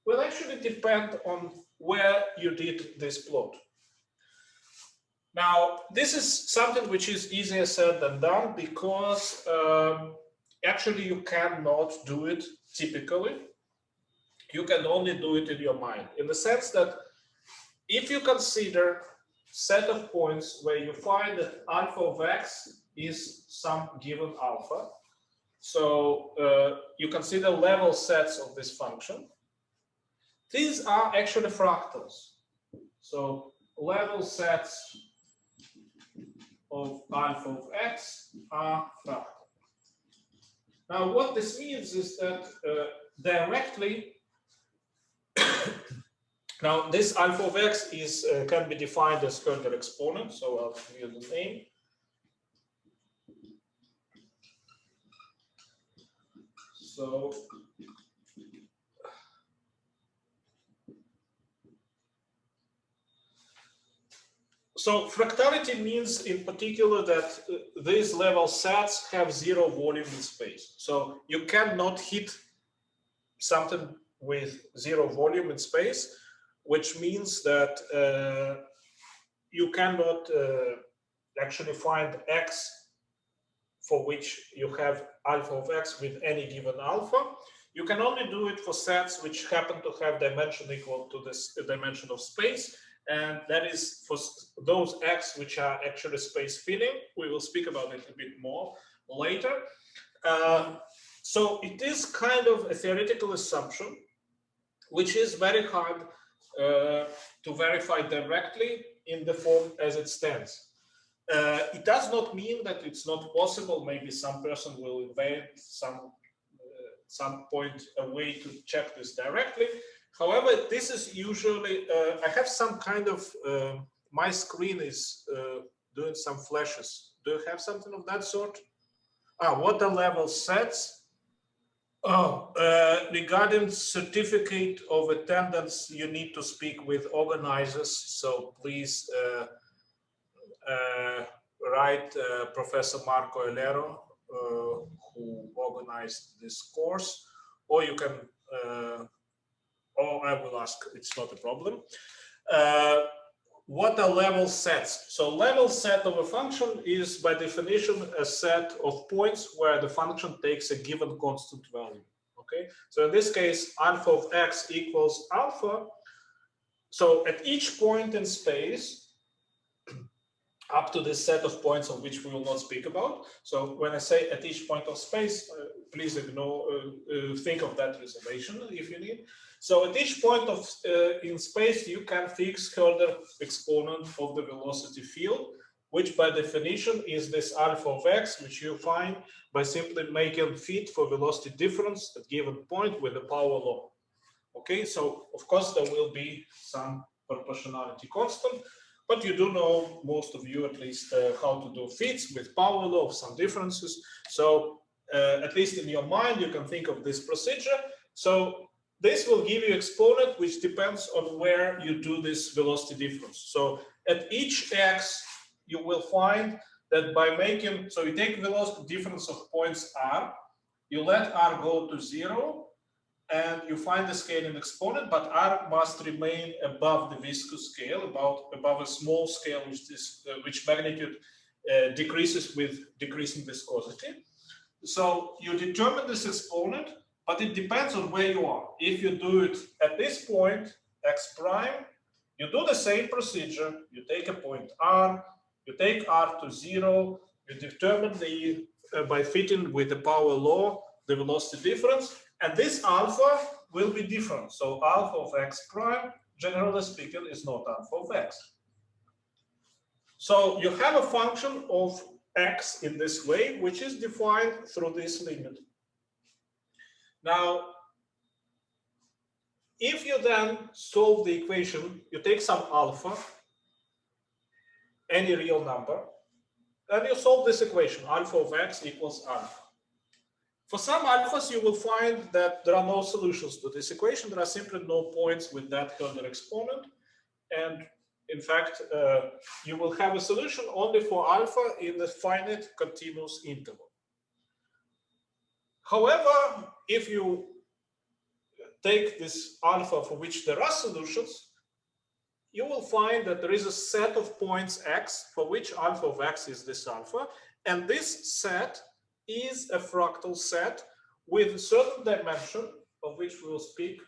will actually depend on where you did this plot. Now, this is something which is easier said than done, because actually you cannot do it typically. You can only do it in your mind, in the sense that if you consider set of points where you find that alpha of X is some given alpha, so you consider level sets of this function, these are actually fractals. So level sets of alpha of X are fractal. Now, what this means is that directly, now this alpha of X is can be defined as further exponent. So I'll give you the name. So fractality means in particular that these level sets have zero volume in space. So you cannot hit something with zero volume in space, which means that you cannot actually find X for which you have alpha of X with any given alpha. You can only do it for sets which happen to have dimension equal to this dimension of space. And that is for those X which are actually space filling. We will speak about it a bit more later. So it is kind of a theoretical assumption, which is very hard to to verify directly in the form as it stands. It does not mean that it's not possible. Maybe some person will invent some point a way to check this directly. However, this is usually, I have some kind of, my screen is doing some flashes. Do you have something of that sort? What are level sets? Oh, regarding certificate of attendance, you need to speak with organizers. So please write Professor Marco Elero, who organized this course, or you can, or I will ask, it's not a problem. What are level sets? So level set of a function is by definition a set of points where the function takes a given constant value. Okay, so in this case, alpha of x equals alpha. So at each point in space, up to this set of points of which we will not speak about. So when I say at each point of space, please ignore, think of that reservation if you need. So at each point of in space, you can fix Herder exponent of the velocity field, which by definition is this alpha of x, which you find by simply making fit for velocity difference at given point with the power law. Okay, so of course there will be some proportionality constant, but you do know, most of you at least, how to do fits with power law of some differences. So at least in your mind, you can think of this procedure. So this will give you exponent which depends on where you do this velocity difference. So at each x, you will find that by making, so you take velocity difference of points r, you let r go to 0, and you find the scaling exponent, but r must remain above the viscous scale, above a small scale, which magnitude decreases with decreasing viscosity. So you determine this exponent, but it depends on where you are. If you do it at this point, x prime, you do the same procedure. You take a point r, you take r to 0, you determine the, by fitting with the power law, the velocity difference, and this alpha will be different. So alpha of x prime, generally speaking, is not alpha of x. So you have a function of x in this way, which is defined through this limit. Now, if you then solve the equation, you take some alpha, any real number, and you solve this equation, alpha of x equals alpha. For some alphas, you will find that there are no solutions to this equation. There are simply no points with that Herder exponent. And in fact, you will have a solution only for alpha in the finite continuous interval. However, if you take this alpha for which there are solutions, you will find that there is a set of points x for which alpha of x is this alpha. And this set is a fractal set with a certain dimension of which we will speak,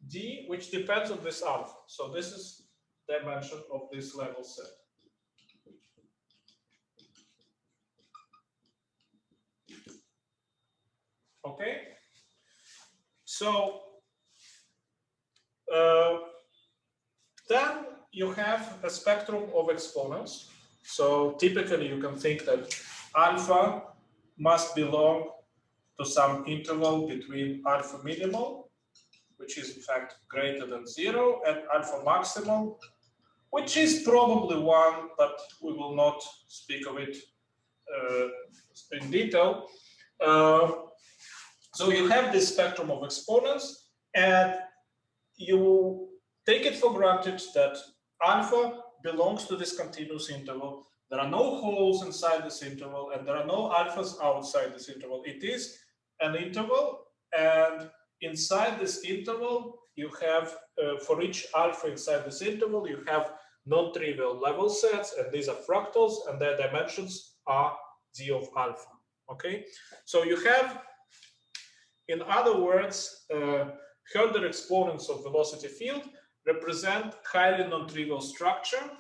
d, which depends on this alpha. So this is dimension of this level set. Okay, so then you have a spectrum of exponents. So typically you can think that alpha must belong to some interval between alpha minimal, which is in fact greater than 0, and alpha maximal, which is probably 1, but we will not speak of it in detail. So you have this spectrum of exponents, and you take it for granted that alpha belongs to this continuous interval. There are no holes inside this interval, and there are no alphas outside this interval. It is an interval, and inside this interval, you have, for each alpha inside this interval, you have non-trivial level sets, and these are fractals, and their dimensions are d of alpha. Okay, so you have, in other words, Herder exponents of velocity field represent highly non-trivial structure,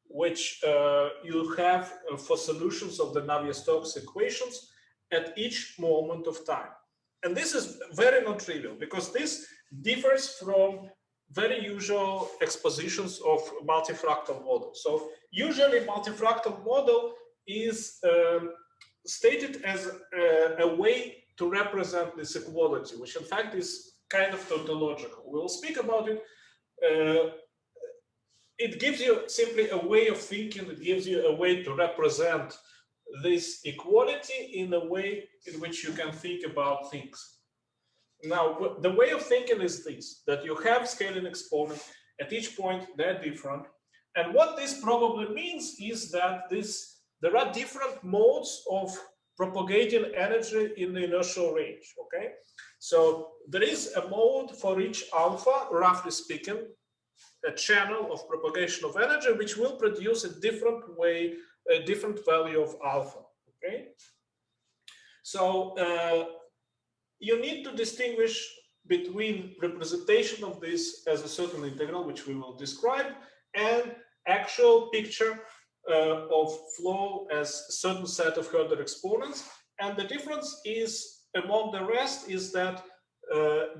which you have for solutions of the Navistox equations at each moment of time. And this is very non-trivial because this differs from very usual expositions of multifractal model. So usually multifractal model is stated as a way to represent this equality, which in fact is kind of tautological. We'll speak about it. It gives you simply a way of thinking. It gives you a way to represent this equality in a way in which you can think about things. Now, the way of thinking is this, that you have scaling exponents. At each point, they're different. And what this probably means is that there are different modes of propagating energy in the inertial range, okay? So there is a mode for each alpha, roughly speaking, a channel of propagation of energy, which will produce a different way, a different value of alpha, okay? So you need to distinguish between representation of this as a certain integral, which we will describe, and actual picture of flow as a certain set of Herder exponents. And the difference is, among the rest, is that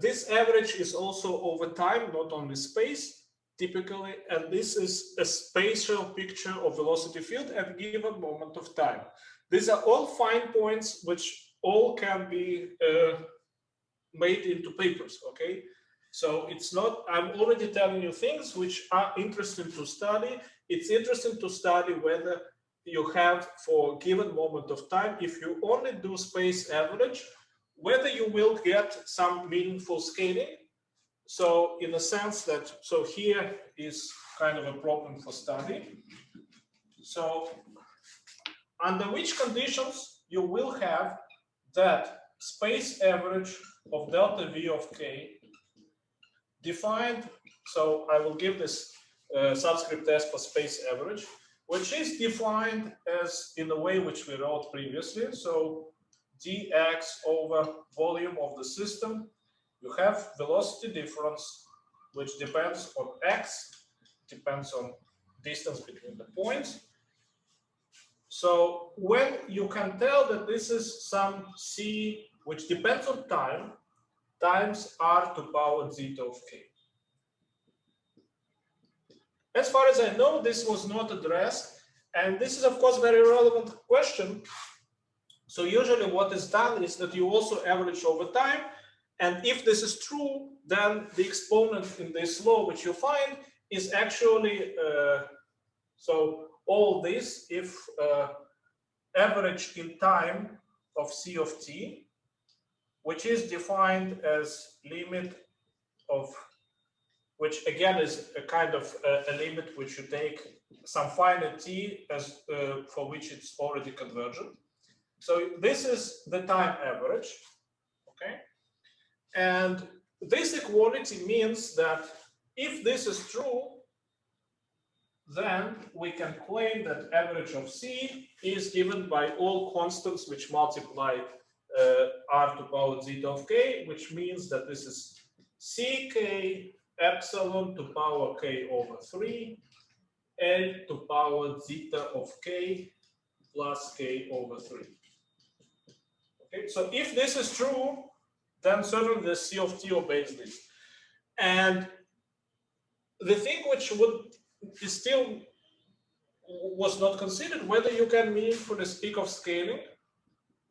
this average is also over time, not only space, typically, and this is a spatial picture of velocity field at a given moment of time. These are all fine points which all can be made into papers, okay? So it's not, I'm already telling you things which are interesting to study. It's interesting to study whether you have, for a given moment of time, if you only do space average, whether you will get some meaningful scaling. So in a sense that, so here is kind of a problem for study. So under which conditions you will have that space average of delta V of k defined, so I will give this subscript S for space average, which is defined as in the way which we wrote previously. So dx over volume of the system, you have velocity difference, which depends on x, depends on distance between the points. So when you can tell that this is some c, which depends on time, times r to power zeta of k. As far as I know, this was not addressed, and this is of course very relevant question. So usually what is done is that you also average over time, and if this is true, then the exponent in this law which you find is actually so all this if average in time of c of t, which is defined as limit of, which again is a kind of a limit which you take some finite t as for which it's already convergent. So this is the time average, okay? And this equality means that if this is true, then we can claim that average of c is given by all constants which multiply r to power zeta of k, which means that this is ck epsilon to power k over 3 L to power zeta of k plus k over 3. Okay, so if this is true, then certainly the c of t obeys this. And the thing which is still was not considered, whether you can meaningfully speak of scaling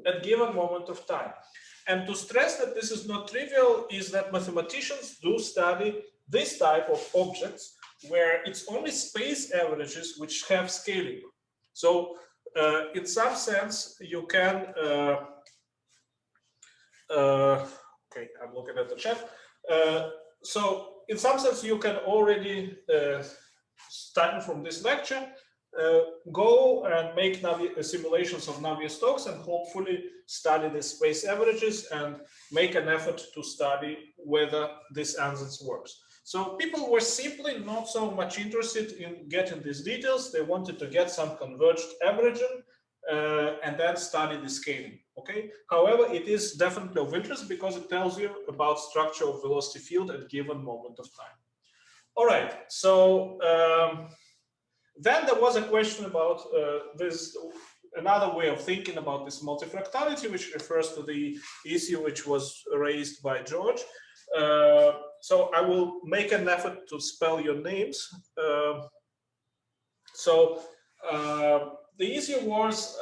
at given moment of time. And to stress that this is not trivial is that mathematicians do study this type of objects where it's only space averages which have scaling. So in some sense, you can, okay, I'm looking at the chat. So in some sense, you can already, starting from this lecture, go and make simulations of Navistox and hopefully study the space averages and make an effort to study whether this ansatz works. So people were simply not so much interested in getting these details. They wanted to get some converged averaging and then study the scaling. Okay. However, it is definitely of interest because it tells you about structure of velocity field at given moment of time. All right. So then there was a question about this, another way of thinking about this multifractality, which refers to the issue which was raised by George. So I will make an effort to spell your names. The issue was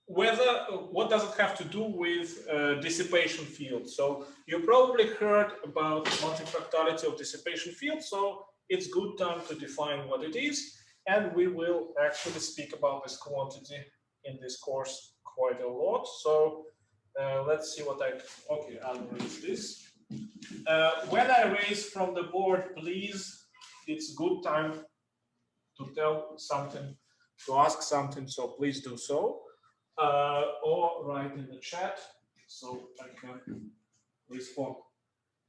what does it have to do with dissipation field? So you probably heard about multifractality of dissipation field. So it's good time to define what it is. And we will actually speak about this quantity in this course quite a lot. So let's see what okay, I'll raise this. When I raise from the board, please, it's good time to tell something, to ask something, so please do so. Or write in the chat so I can respond.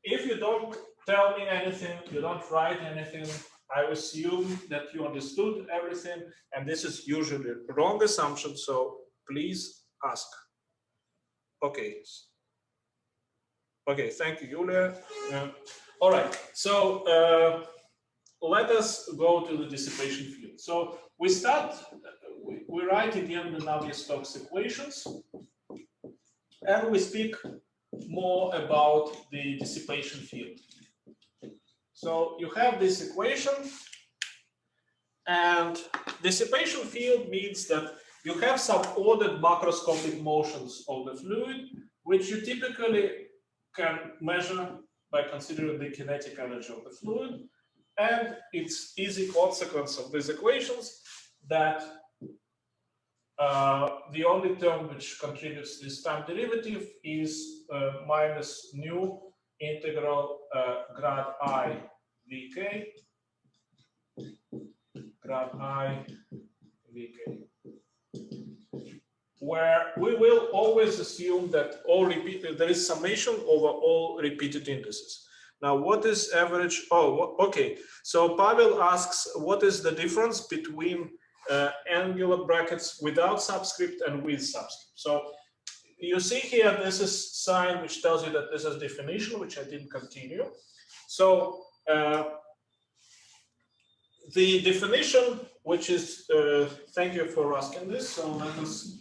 If you don't tell me anything, you don't write anything, I assume that you understood everything, and this is usually a wrong assumption, so please ask. Okay. Okay, thank you, Julia. All right, so let us go to the dissipation field. So we start, we write again the Navistox equations, and we speak more about the dissipation field. So you have this equation, and dissipation field means that you have some ordered macroscopic motions of the fluid, which you typically can measure by considering the kinetic energy of the fluid. And it's easy consequence of these equations that the only term which contributes this time derivative is minus nu integral grad I vk, grad I vk, where we will always assume that all repeated, there is summation over all repeated indices. Now, what is average? Oh, okay. So Pavel asks, what is the difference between angular brackets without subscript and with subscript? So you see here, this is sign which tells you that this is definition, which I didn't continue. So the definition, which is, thank you for asking this. So let us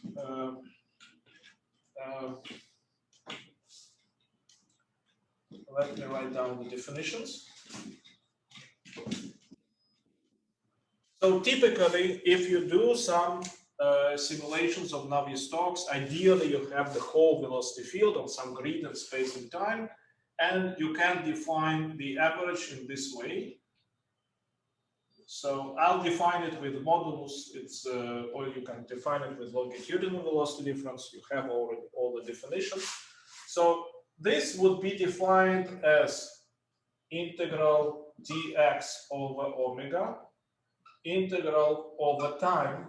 let me write down the definitions. So typically, if you do some simulations of Navistox, ideally you have the whole velocity field on some grid and space and time, and you can define the average in this way. So I'll define it with modulus. It's or you can define it with longitudinal velocity difference. You have already all the definitions. So this would be defined as integral dx over omega, integral over time,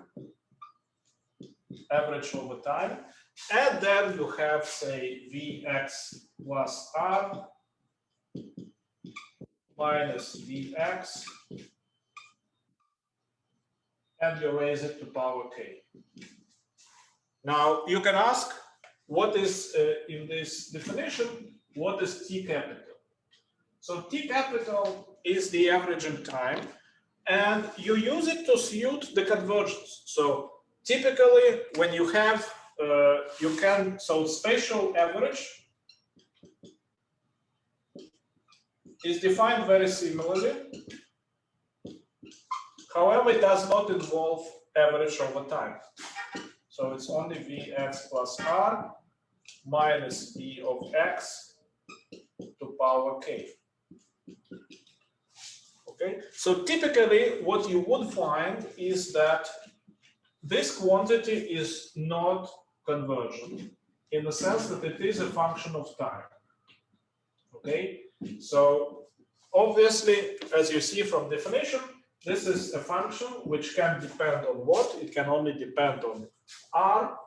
average over time, and then you have, say, Vx plus R minus Vx, and you raise it to power k. Now, you can ask, what is, in this definition, what is T capital? So T capital is the average in time, and you use it to suit the convergence. So typically, when you have, you can, so spatial average is defined very similarly. However, it does not involve average over time. So it's only Vx plus R minus V of x to power k. Okay, so typically what you would find is that this quantity is not convergent in the sense that it is a function of time. Okay, so obviously, as you see from definition, this is a function which can depend on what? It can only depend on R,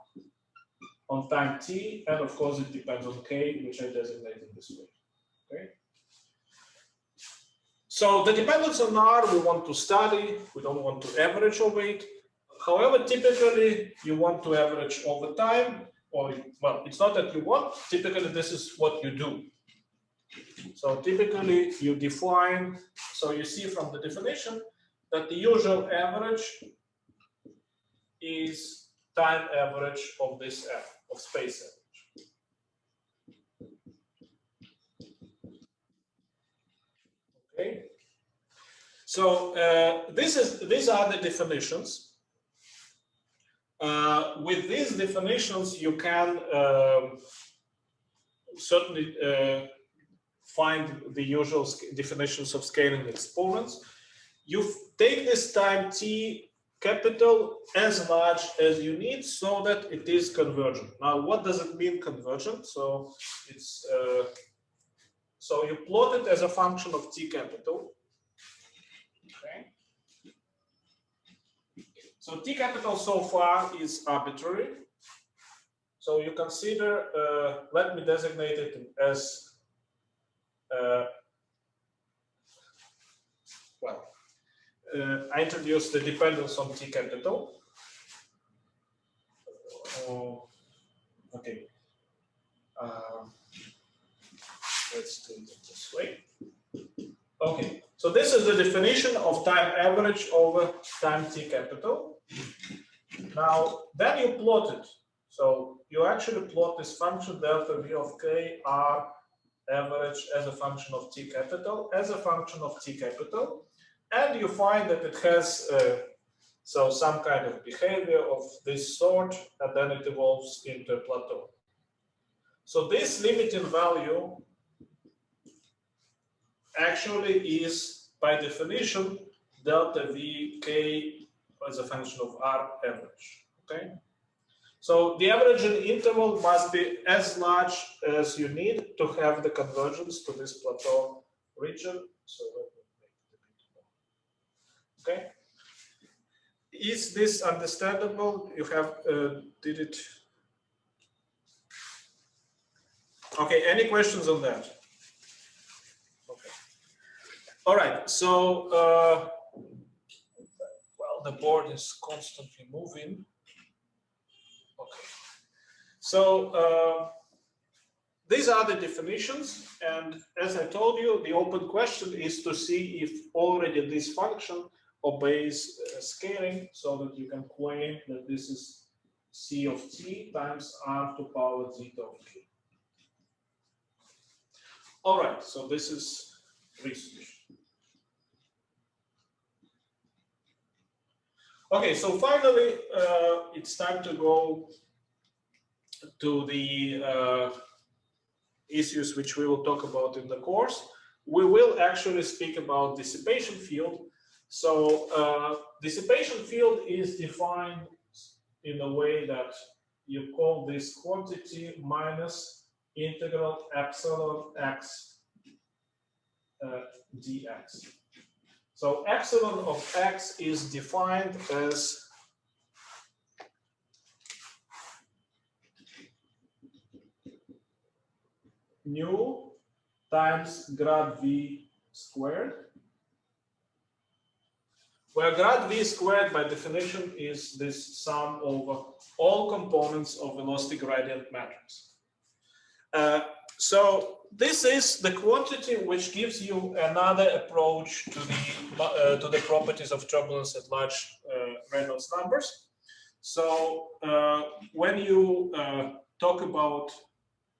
on time t, and of course it depends on k, which I designated this way. Okay. So the dependence on R we want to study. We don't want to average over it. However, typically you want to average over time, or well, it's not that you want. Typically, this is what you do. So typically you define. So you see from the definition that the usual average is time average of this F, of space average. Okay. So these are the definitions. With these definitions, you can certainly find the usual definitions of scaling exponents. You take this time t capital as large as you need so that it is convergent. Now, what does it mean convergent? So it's so you plot it as a function of t capital. Okay. So t capital so far is arbitrary. So you consider, let me designate it as, I introduced the dependence on t capital. Okay. Let's do it this way. Okay, so this is the definition of time average over time t capital. Now, then you plot it. So you actually plot this function delta v of k r average as a function of t capital, as a function of t capital, and you find that it has so some kind of behavior of this sort, and then it evolves into a plateau. So this limiting value actually is, by definition, delta v k as a function of r average. Okay. So the averaging interval must be as large as you need to have the convergence to this plateau region. So let me make it a bit more. Okay. Is this understandable? You have did it? Okay. Any questions on that? Okay. All right. So well, the board is constantly moving. Okay. So these are the definitions, and as I told you, the open question is to see if already this function obeys scaling, so that you can claim that this is c of t times r to power zeta of k. All right, so this is research. Okay, so finally, it's time to go to the issues which we will talk about in the course. We will actually speak about dissipation field. So dissipation field is defined in a way that you call this quantity minus integral epsilon x dx. So epsilon of x is defined as nu times grad v squared, where grad v squared by definition is this sum over all components of velocity gradient matrix. So this is the quantity which gives you another approach to the properties of turbulence at large Reynolds numbers. So when you talk about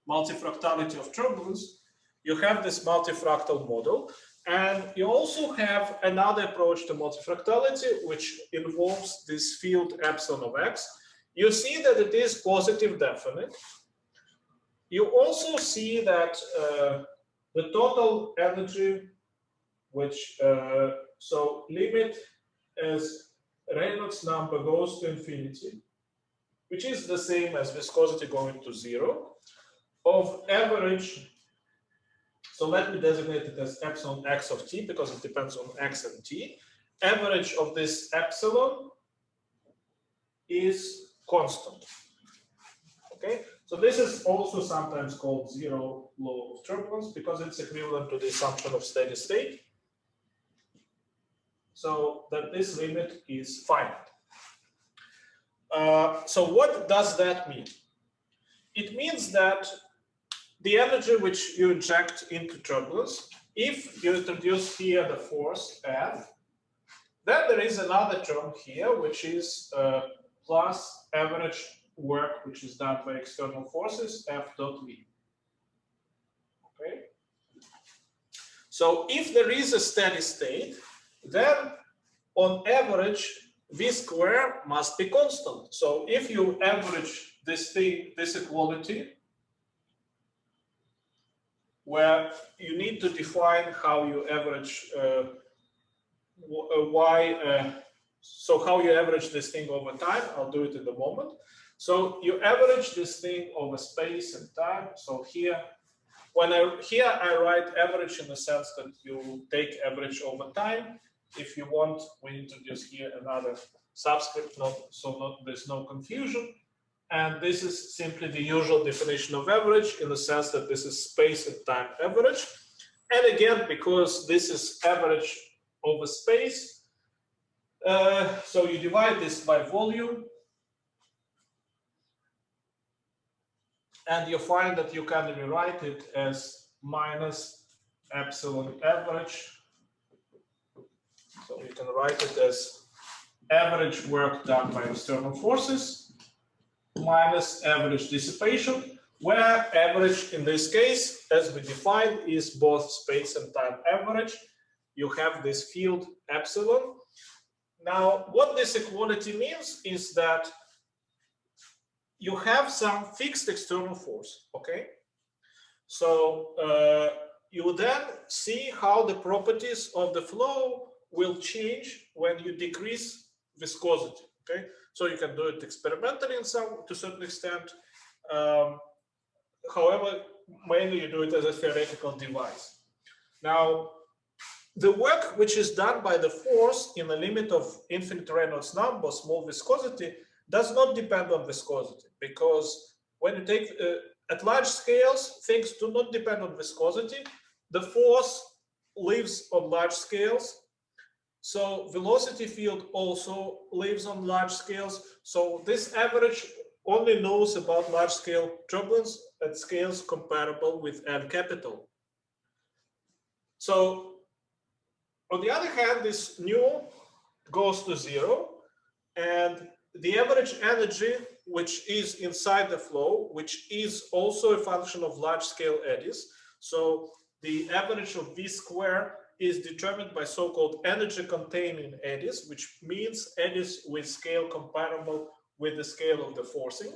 multifractality of turbulence, you have this multifractal model, and you also have another approach to multifractality, which involves this field epsilon of x. You see that it is positive definite. You also see that the total energy, which so limit as Reynolds number goes to infinity, which is the same as viscosity going to 0, of average. So let me designate it as epsilon x of t because it depends on x and t. Average of this epsilon is constant. Okay, so this is also sometimes called zero law of turbulence because it's equivalent to the assumption of steady state. So that this limit is finite. So what does that mean? It means that the energy which you inject into turbulence, if you introduce here the force F, then there is another term here, which is plus average work which is done by external forces, F dot V. Okay. So if there is a steady state, then on average, V square must be constant. So if you average this thing, this equality, where you need to define how you average so how you average this thing over time, I'll do it in a moment. So you average this thing over space and time. So here, I write average in the sense that you take average over time. If you want, we introduce here another subscript, there's no confusion. And this is simply the usual definition of average in the sense that this is space and time average. And again, because this is average over space, so you divide this by volume, and you find that you can rewrite it as minus epsilon average. So you can write it as average work done by external forces minus average dissipation, where average in this case, as we defined, is both space and time average. You have this field epsilon. Now, what this equality means is that you have some fixed external force, okay? So you then see how the properties of the flow will change when you decrease viscosity, okay? So you can do it experimentally to a certain extent. However, mainly you do it as a theoretical device. Now, the work which is done by the force in the limit of infinite Reynolds number, small viscosity, does not depend on viscosity, because when you take at large scales, things do not depend on viscosity. The force lives on large scales. So velocity field also lives on large scales. So this average only knows about large scale turbulence at scales comparable with N capital. So on the other hand, this nu goes to 0, and the average energy, which is inside the flow, which is also a function of large scale eddies. So the average of V square is determined by so-called energy containing eddies, which means eddies with scale comparable with the scale of the forcing.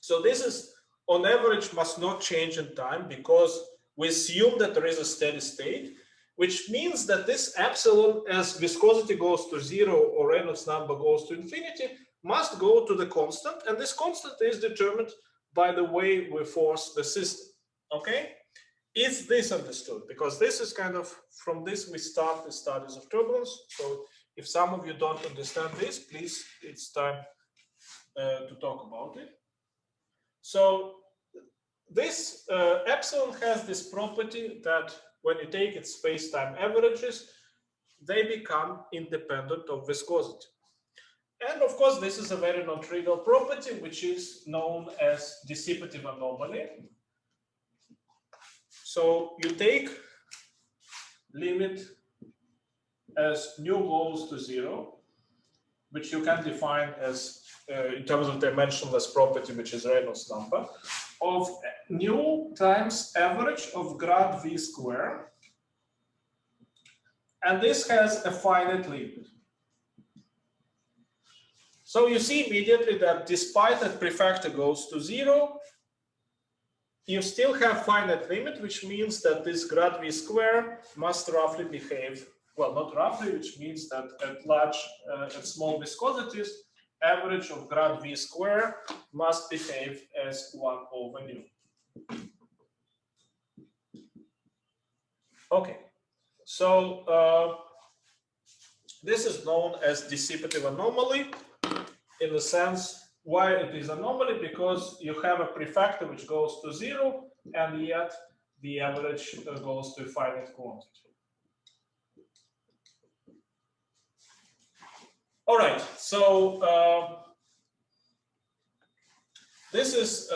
So this is on average must not change in time, because we assume that there is a steady state, which means that this epsilon, as viscosity goes to 0 or Reynolds number goes to infinity, must go to the constant, and this constant is determined by the way we force the system, okay? Is this understood? Because this is kind of, from this we start the studies of turbulence. So if some of you don't understand this, please, it's time to talk about it. So this epsilon has this property that when you take its space-time averages, they become independent of viscosity. And of course, this is a very non-trivial property, which is known as dissipative anomaly. So you take limit as nu goes to 0, which you can define as, in terms of dimensionless property, which is Reynolds number, of nu times average of grad V square. And this has a finite limit. So you see immediately that despite that prefactor goes to 0, you still have finite limit, which means that this grad V square must roughly behave, well, not roughly, which means that at large, at small viscosities, average of grad V square must behave as 1 over nu. Okay, so this is known as dissipative anomaly in the sense why it is anomaly, because you have a prefactor which goes to 0, and yet the average goes to a finite quantity. All right, so this is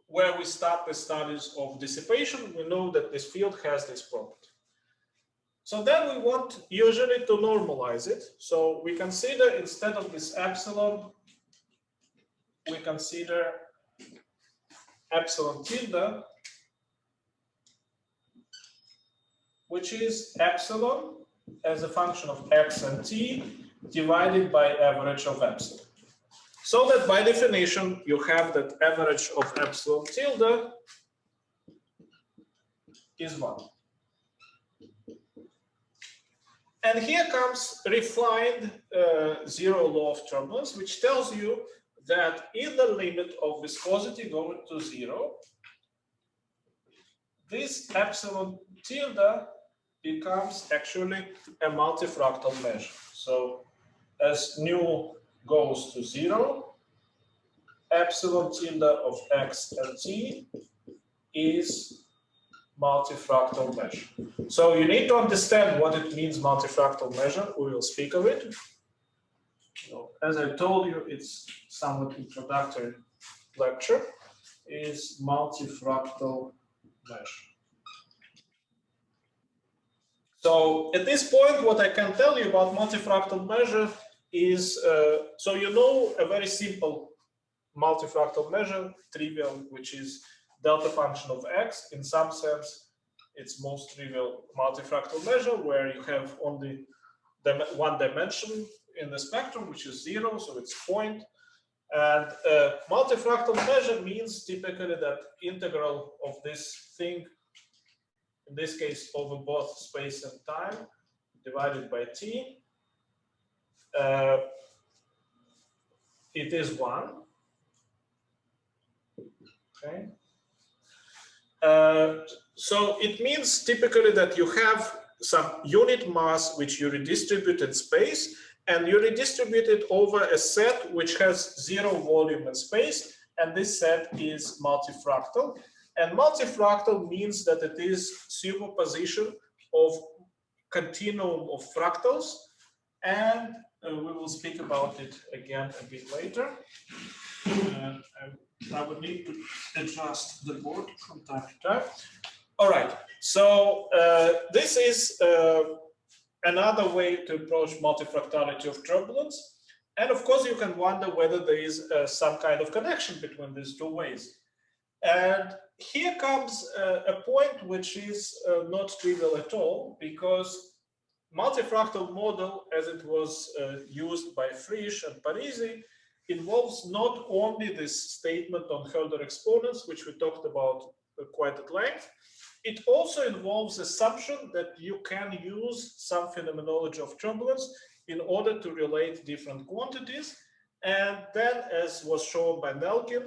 where we start the studies of dissipation. We know that this field has this property. So then we want usually to normalize it. So we consider, instead of this epsilon, we consider epsilon tilde which is epsilon as a function of x and t divided by average of epsilon. So that by definition, you have that average of epsilon tilde is 1. And here comes refined zero law of turbulence, which tells you that in the limit of viscosity going to 0, this epsilon tilde becomes actually a multifractal measure. So as nu goes to 0, epsilon tilde of x and t is multifractal measure. So you need to understand what it means, multifractal measure. We will speak of it. So, as I told you, it's somewhat introductory lecture, is multifractal measure. So at this point, what I can tell you about multifractal measure is, so you know a very simple multifractal measure, trivial, which is delta function of x. In some sense, it's most trivial multifractal measure where you have only one dimension in the spectrum, which is 0, so it's point. And multifractal measure means typically that integral of this thing, in this case over both space and time, divided by t, it is 1. Okay. So it means typically that you have some unit mass which you redistribute in space, and you redistribute it over a set which has 0 volume in space, and this set is multifractal. And multifractal means that it is superposition of continuum of fractals, and we will speak about it again a bit later. I would need to adjust the board from time to time. All right, so this is another way to approach multifractality of turbulence. And of course, you can wonder whether there is some kind of connection between these two ways. And here comes a point which is not trivial at all, because multifractal model, as it was used by Frisch and Parisi, involves not only this statement on Hölder exponents, which we talked about quite at length, it also involves assumption that you can use some phenomenology of turbulence in order to relate different quantities. And then, as was shown by Nelkin,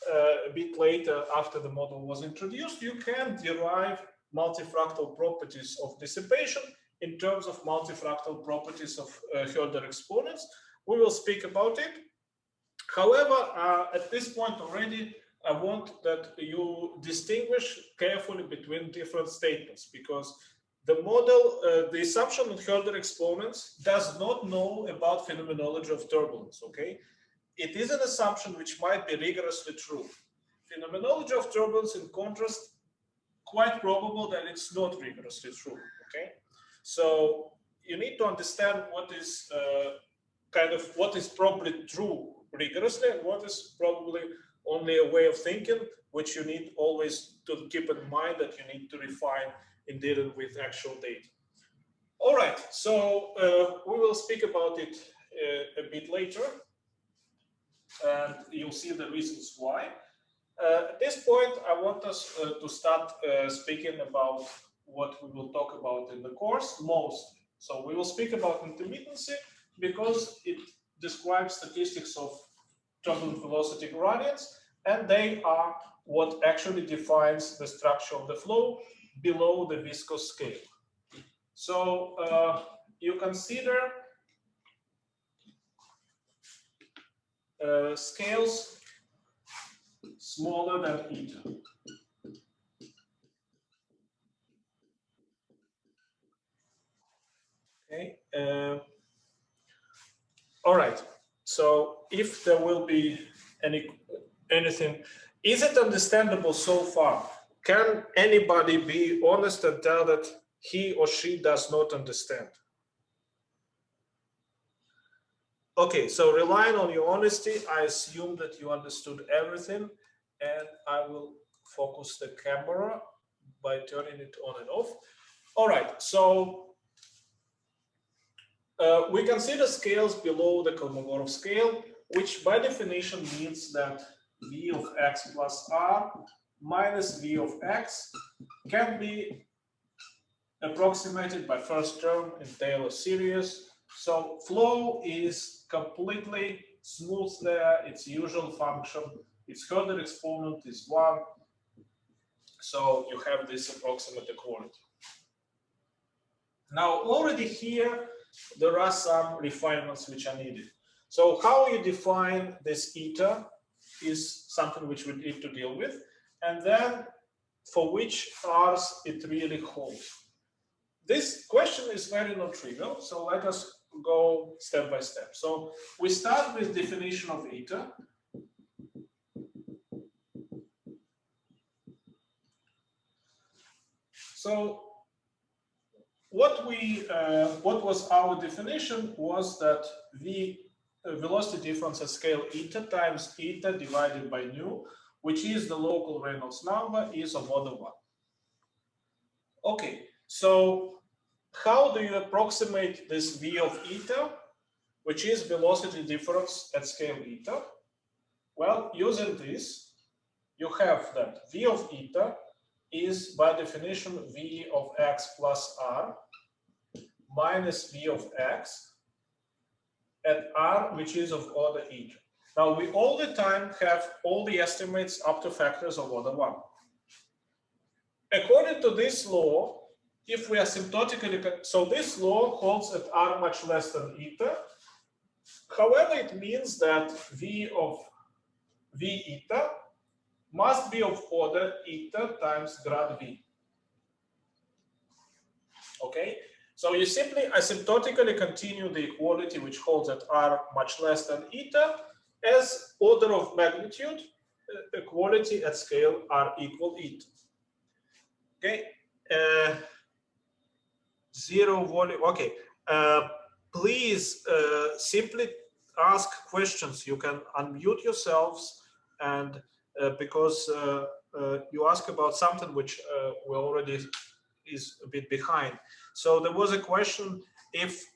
a bit later after the model was introduced, you can derive multifractal properties of dissipation in terms of multifractal properties of Hölder exponents. We will speak about it. However, at this point already, I want that you distinguish carefully between different statements, because the model, the assumption of Hölder exponents does not know about phenomenology of turbulence, okay? It is an assumption which might be rigorously true. Phenomenology of turbulence, in contrast, quite probable that it's not rigorously true, okay? So you need to understand what is what is probably true rigorously and what is probably only a way of thinking, which you need always to keep in mind that you need to refine in dealing with actual data. All right, so we will speak about it a bit later, and you'll see the reasons why. At this point, I want us to start speaking about what we will talk about in the course most. So we will speak about intermittency because it describes statistics of turbulent velocity gradients, and they are what actually defines the structure of the flow below the viscous scale. So you consider scales smaller than eta. Okay. All right. So if there will be anything, is it understandable so far? Can anybody be honest and tell that he or she does not understand? Okay, so relying on your honesty, I assume that you understood everything, and I will focus the camera by turning it on and off. All right, so we consider scales below the Kolmogorov scale, which by definition means that v of x plus r minus v of x can be approximated by first term in Taylor series. So flow is completely smooth there, its usual function, its Herder exponent is 1. So you have this approximate equality. Now already here, there are some refinements which are needed. So how you define this eta is something which we need to deal with. And then for which r's it really holds. This question is very non-trivial, so let us go step by step. So we start with definition of eta. So what was our definition was that the velocity difference at scale eta times eta divided by nu, which is the local Reynolds number, is of order 1. Okay, so how do you approximate this v of eta, which is velocity difference at scale eta? Well, using this, you have that v of eta is by definition v of x plus r minus v of x at r, which is of order eta. Now we all the time have all the estimates up to factors of order 1. According to this law, if we asymptotically, so this law holds at r much less than eta. However, it means that v of v eta must be of order eta times grad v. Okay, so you simply asymptotically continue the equality which holds at r much less than eta as order of magnitude equality at scale r equal eta. Okay, zero volume. Okay, please simply ask questions. You can unmute yourselves, and because you ask about something which we already is a bit behind. So there was a question if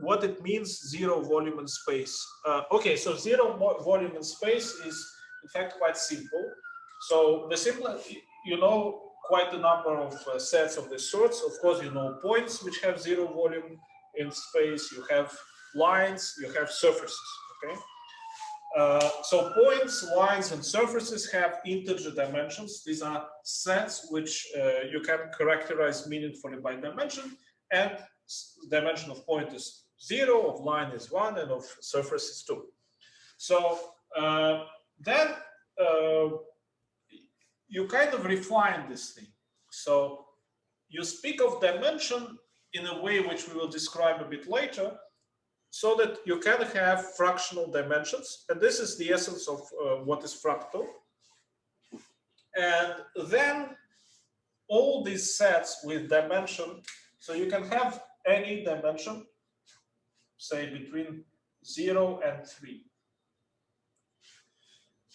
what it means zero volume in space. Okay, so zero volume in space is in fact quite simple. So the simple, you know, quite a number of sets of this sorts. Of course, you know points which have zero volume in space. You have lines, you have surfaces. Okay. So points, lines, and surfaces have integer dimensions. These are sets which you can characterize meaningfully by dimension, and dimension of point is 0, of line is 1, and of surface is 2. So then you kind of refine this thing. So you speak of dimension in a way which we will describe a bit later, so that you can have fractional dimensions, and this is the essence of what is fractal. And then all these sets with dimension, so you can have any dimension, say between 0 and 3.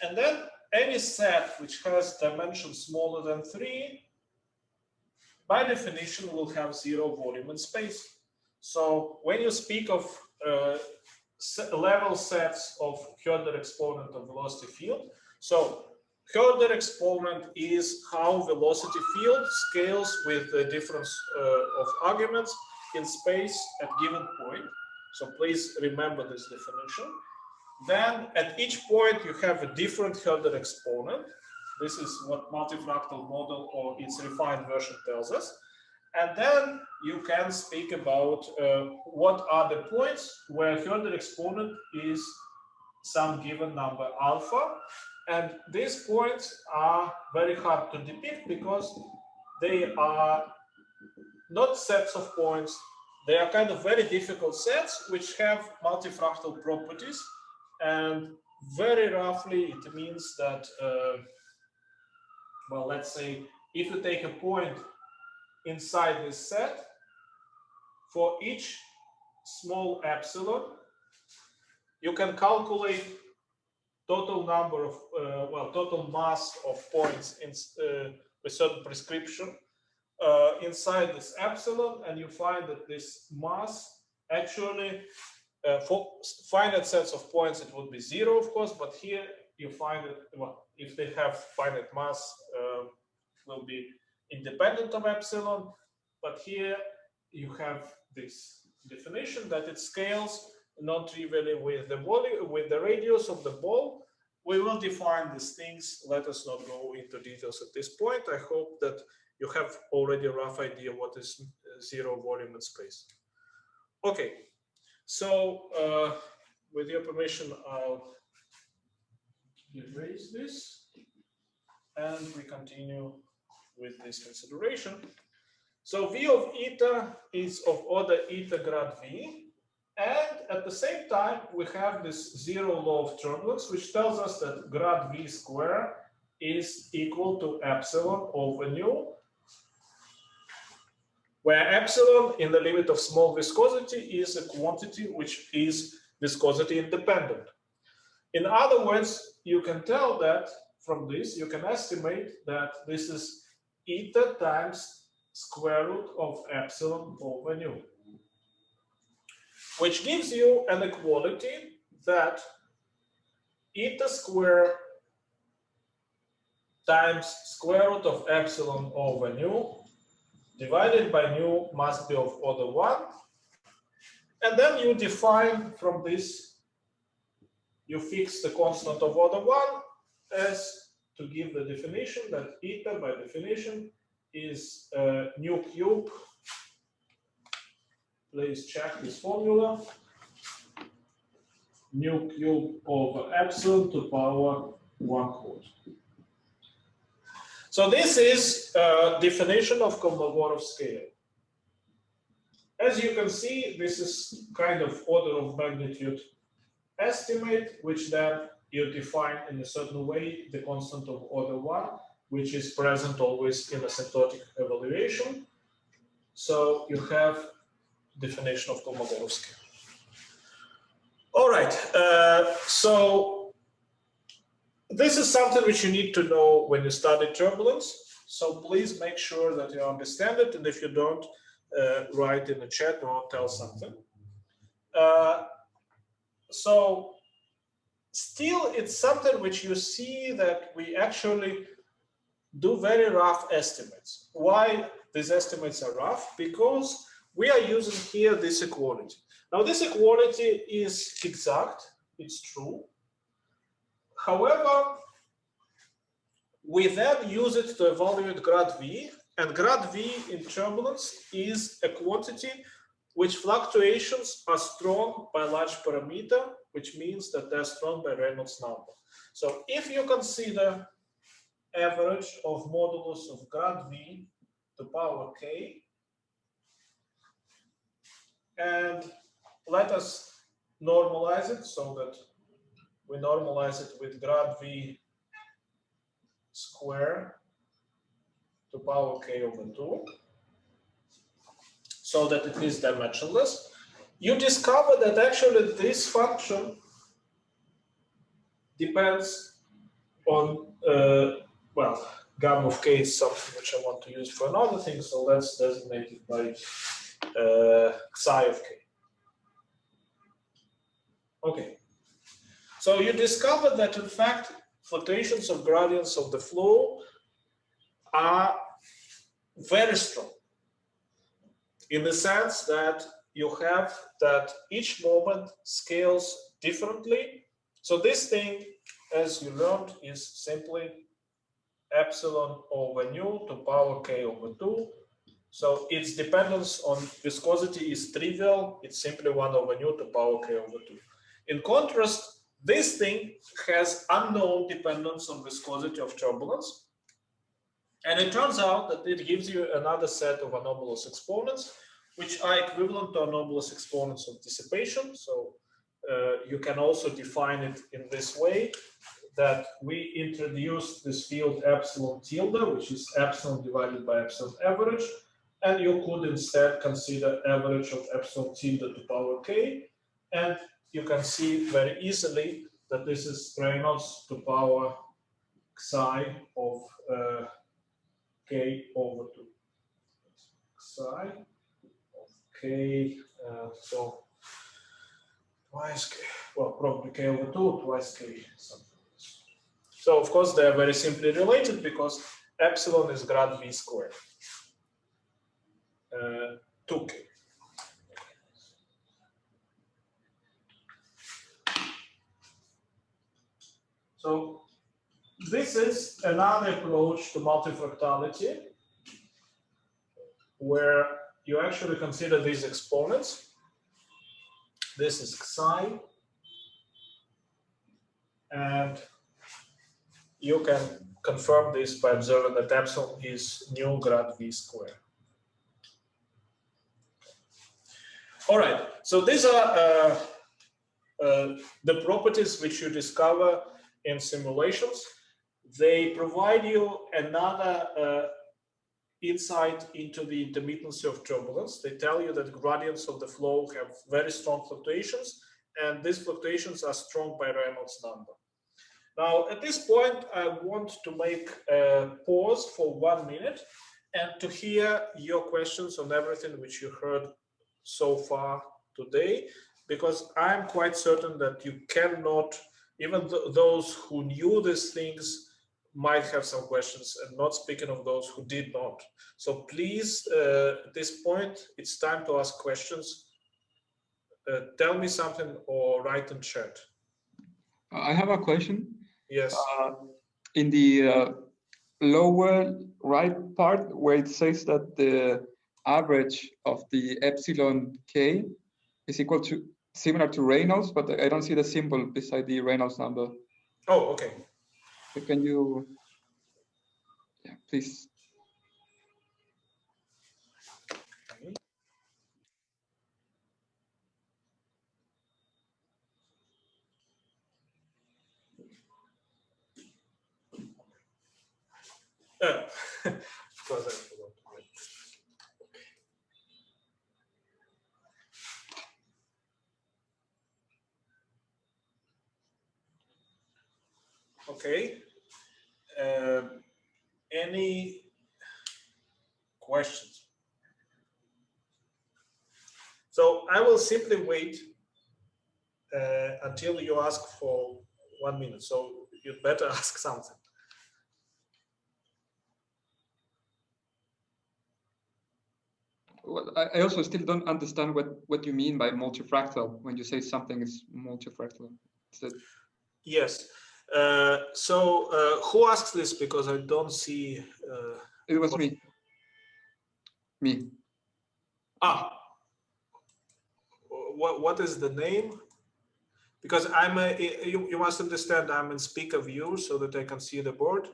And then any set which has dimension smaller than 3, by definition, will have 0 volume in space. So when you speak of level sets of Herder exponent of velocity field, so Herder exponent is how velocity field scales with the difference of arguments in space at given point. So please remember this definition. Then at each point you have a different Herder exponent. This is what multifractal model or its refined version tells us. And then you can speak about what are the points where Herder exponent is some given number alpha. And these points are very hard to depict because they are not sets of points. They are kind of very difficult sets which have multifractal properties. And very roughly, it means that, well, let's say if you take a point inside this set, for each small epsilon, you can calculate total number of, well, total mass of points in a certain prescription inside this epsilon, and you find that this mass actually, for finite sets of points, it would be 0, of course, but here you find that, well, if they have finite mass, will be independent of epsilon, but here you have this definition that it scales non-trivially with the volume, with the radius of the ball. We will define these things. Let us not go into details at this point. I hope that you have already a rough idea what is zero volume and space. Okay, so with your permission, I'll erase this and we continue with this consideration. So V of eta is of order eta grad V, and at the same time we have this zero law of turbulence, which tells us that grad V square is equal to epsilon over nu, where epsilon in the limit of small viscosity is a quantity which is viscosity independent. In other words, you can tell that from this, you can estimate that this is eta times square root of epsilon over nu, which gives you an equality that eta square times square root of epsilon over nu divided by nu must be of order 1. And then you define from this, you fix the constant of order 1 as to give the definition that eta by definition is nu cube. Please check this formula. Nu cube over epsilon to power 1/4. So this is a definition of Kolmogorov scale. As you can see, this is kind of order of magnitude estimate, which then you define in a certain way the constant of order 1, which is present always in asymptotic evaluation. So you have definition of Kolmogorov scale. All right, so this is something which you need to know when you study turbulence. So please make sure that you understand it, and if you don't, write in the chat or tell something. So still, it's something which you see that we actually do very rough estimates. Why these estimates are rough? Because we are using here this equality. Now, this equality is exact, it's true. However, we then use it to evaluate grad V, and grad V in turbulence is a quantity which fluctuations are strong by large parameter, which means that they're strong by Reynolds number. So if you consider average of modulus of grad V to power k, and let us normalize it so that we normalize it with grad V square to power k over 2, so that it is dimensionless. You discover that actually this function depends on, well, gamma of k is something which I want to use for another thing, so let's designate it by psi of k. Okay, so you discover that in fact fluctuations of gradients of the flow are very strong, in the sense that you have that each moment scales differently. So this thing, as you learned, is simply epsilon over nu to power k over 2. So its dependence on viscosity is trivial. It's simply 1 over nu to power k over 2. In contrast, this thing has unknown dependence on viscosity of turbulence. And it turns out that it gives you another set of anomalous exponents, which are equivalent to anomalous exponents of dissipation. So you can also define it in this way, that we introduce this field epsilon tilde, which is epsilon divided by epsilon average. And you could instead consider average of epsilon tilde to power k. And you can see very easily that this is Reynolds to power psi of k over 2. psi of k, so twice k, well, probably k over 2, twice k, something like this. So of course they are very simply related because epsilon is grad v squared, 2k. So this is another approach to multifractality where you actually consider these exponents. This is psi, and you can confirm this by observing that epsilon is nu grad v squared. All right, so these are the properties which you discover in simulations. They provide you another insight into the intermittency of turbulence. They tell you that gradients of the flow have very strong fluctuations, and these fluctuations are strong by Reynolds number. Now, at this point, I want to make a pause for 1 minute and to hear your questions on everything which you heard so far today, because I'm quite certain that you cannot, even those who knew these things might have some questions, and not speaking of those who did not. So please, at this point, it's time to ask questions. Tell me something or write in chat. I have a question. Yes. In the lower right part where it says that the average of the epsilon k is equal to similar to Reynolds, but I don't see the symbol beside the Reynolds number. Oh, okay. So can you, yeah, please. Of course, I forgot to write. Okay. Any questions? So I will simply wait until you ask for 1 minute. So you'd better ask something. Well, I also still don't understand what you mean by multifractal when you say something is multifractal. Yes. Who asks this? Because I don't see. It was me. Me. Ah. What is the name? Because I'm you must understand I'm in speaker view so that I can see the board.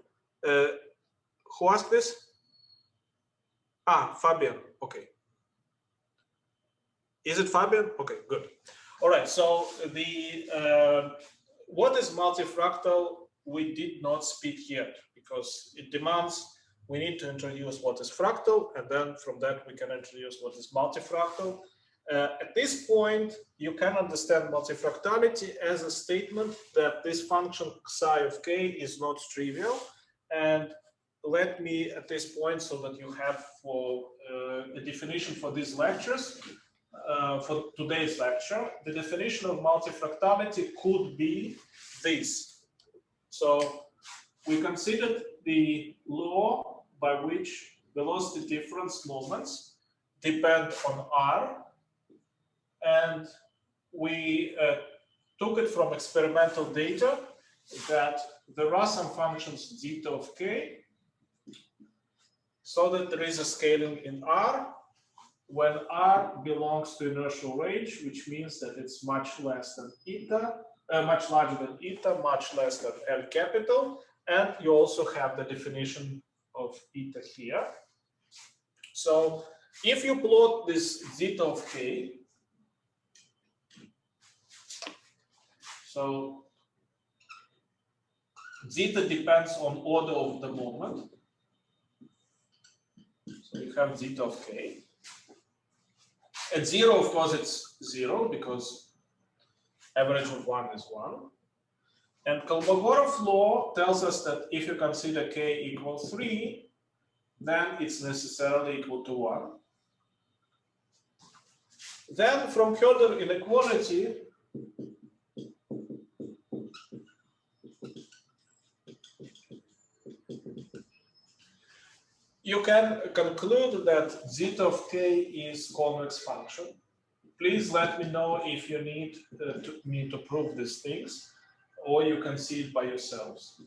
Who asked this? Ah, Fabian. Okay. Is it Fabian? Okay, good. All right. So the what is multifractal? We did not speak yet because it demands we need to introduce what is fractal, and then from that we can introduce what is multifractal. At this point, you can understand multifractality as a statement that this function psi of k is not trivial. And let me, at this point, so that you have for the definition for these lectures, for today's lecture, the definition of multifractality could be this. So we considered the law by which velocity difference moments depend on r, and we took it from experimental data that there are some functions zeta of k, so that there is a scaling in r when r belongs to inertial range, which means that it's much less than eta, much larger than eta, much less than L capital, and you also have the definition of eta here. So if you plot this zeta of k, so zeta depends on order of the moment. So you have zeta of k. At 0, of course, it's 0 because average of 1 is 1. And Kolmogorov law tells us that if you consider k equal 3, then it's necessarily equal to 1. Then from Herder inequality, you can conclude that zeta of k is convex function. Please let me know if you need me to prove these things, or you can see it by yourselves.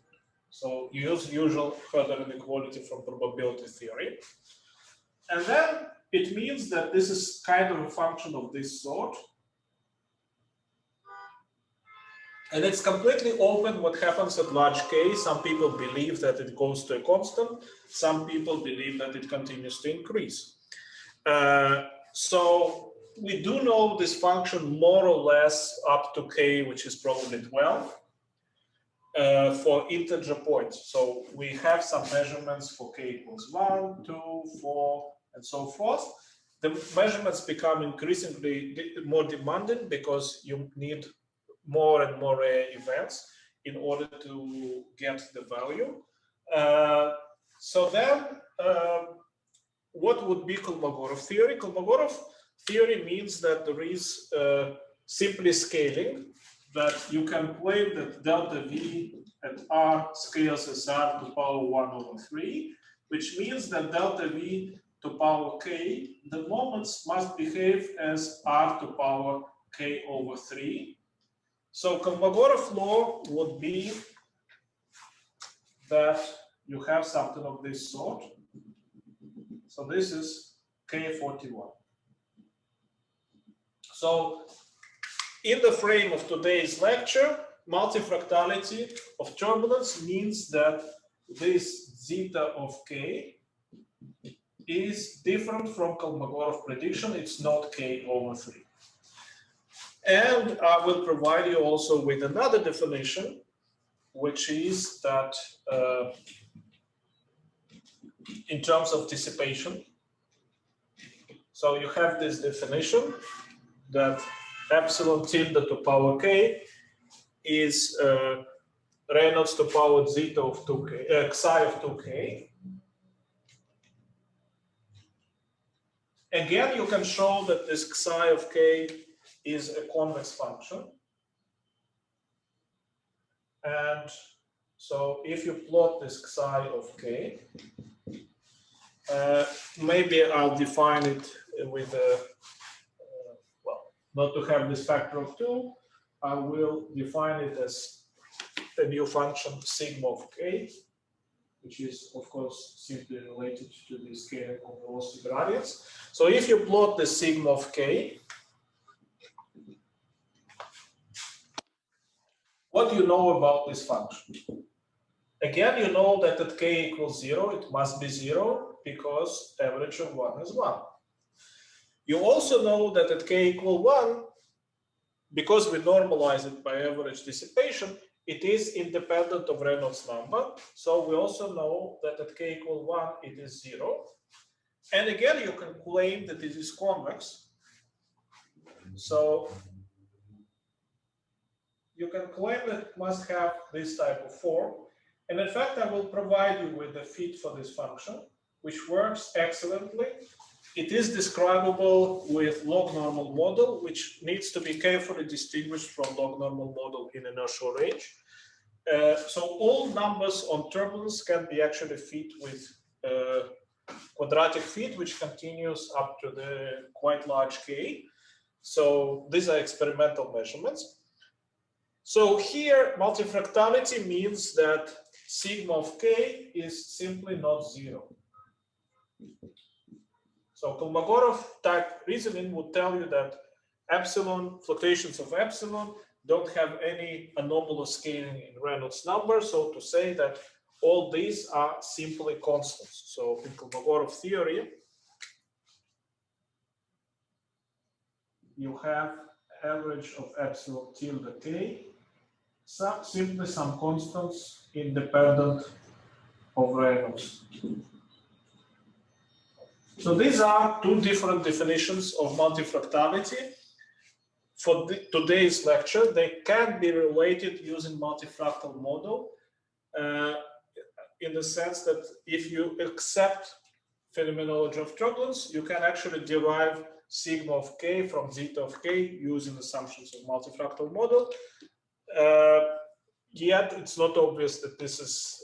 So use usual Herder inequality from probability theory. And then it means that this is kind of a function of this sort. And it's completely open what happens at large k. Some people believe that it goes to a constant. Some people believe that it continues to increase. So we do know this function more or less up to k, which is probably 12, for integer points. So we have some measurements for k equals 1, 2, 4, and so forth. The measurements become increasingly more demanding because you need more and more events in order to get the value. So then, what would be Kolmogorov theory? Kolmogorov theory means that there is simply scaling, that you can claim that delta V at R scales as R to power 1 over 3, which means that delta V to power K, the moments must behave as R to power K over 3. So Kolmogorov law would be that you have something of this sort. So this is K41. So in the frame of today's lecture, multifractality of turbulence means that this zeta of K is different from Kolmogorov prediction. It's not K over 3. And I will provide you also with another definition, which is that in terms of dissipation. So you have this definition that epsilon tilde to power k is Reynolds to power zeta of 2k, psi of 2k. Again, you can show that this psi of k is a convex function. And so if you plot this psi of k, maybe I'll define it with a, well, not to have this factor of 2, I will define it as a new function sigma of k, which is, of course, simply related to the scaling of velocity gradients. So if you plot the sigma of k, what do you know about this function? Again, you know that at k equals 0, it must be 0 because average of 1 is 1. You also know that at k equal 1, because we normalize it by average dissipation, it is independent of Reynolds number. So we also know that at k equal 1, it is 0. And again, you can claim that it is convex. So you can claim that it must have this type of form. And in fact, I will provide you with a fit for this function, which works excellently. It is describable with log normal model, which needs to be carefully distinguished from log normal model in inertial range. So all numbers on turbulence can be actually fit with quadratic fit, which continues up to the quite large k. So these are experimental measurements. So here, multifractality means that sigma of k is simply not 0. So Kolmogorov type reasoning would tell you that epsilon, fluctuations of epsilon don't have any anomalous scaling in Reynolds number. So to say that all these are simply constants. So in Kolmogorov theory, you have average of epsilon tilde k, simply some constants independent of Reynolds. So these are two different definitions of multifractality. For today's lecture, they can be related using multifractal model in the sense that if you accept phenomenology of turbulence, you can actually derive sigma of k from zeta of k using assumptions of multifractal model. Yet it's not obvious that this is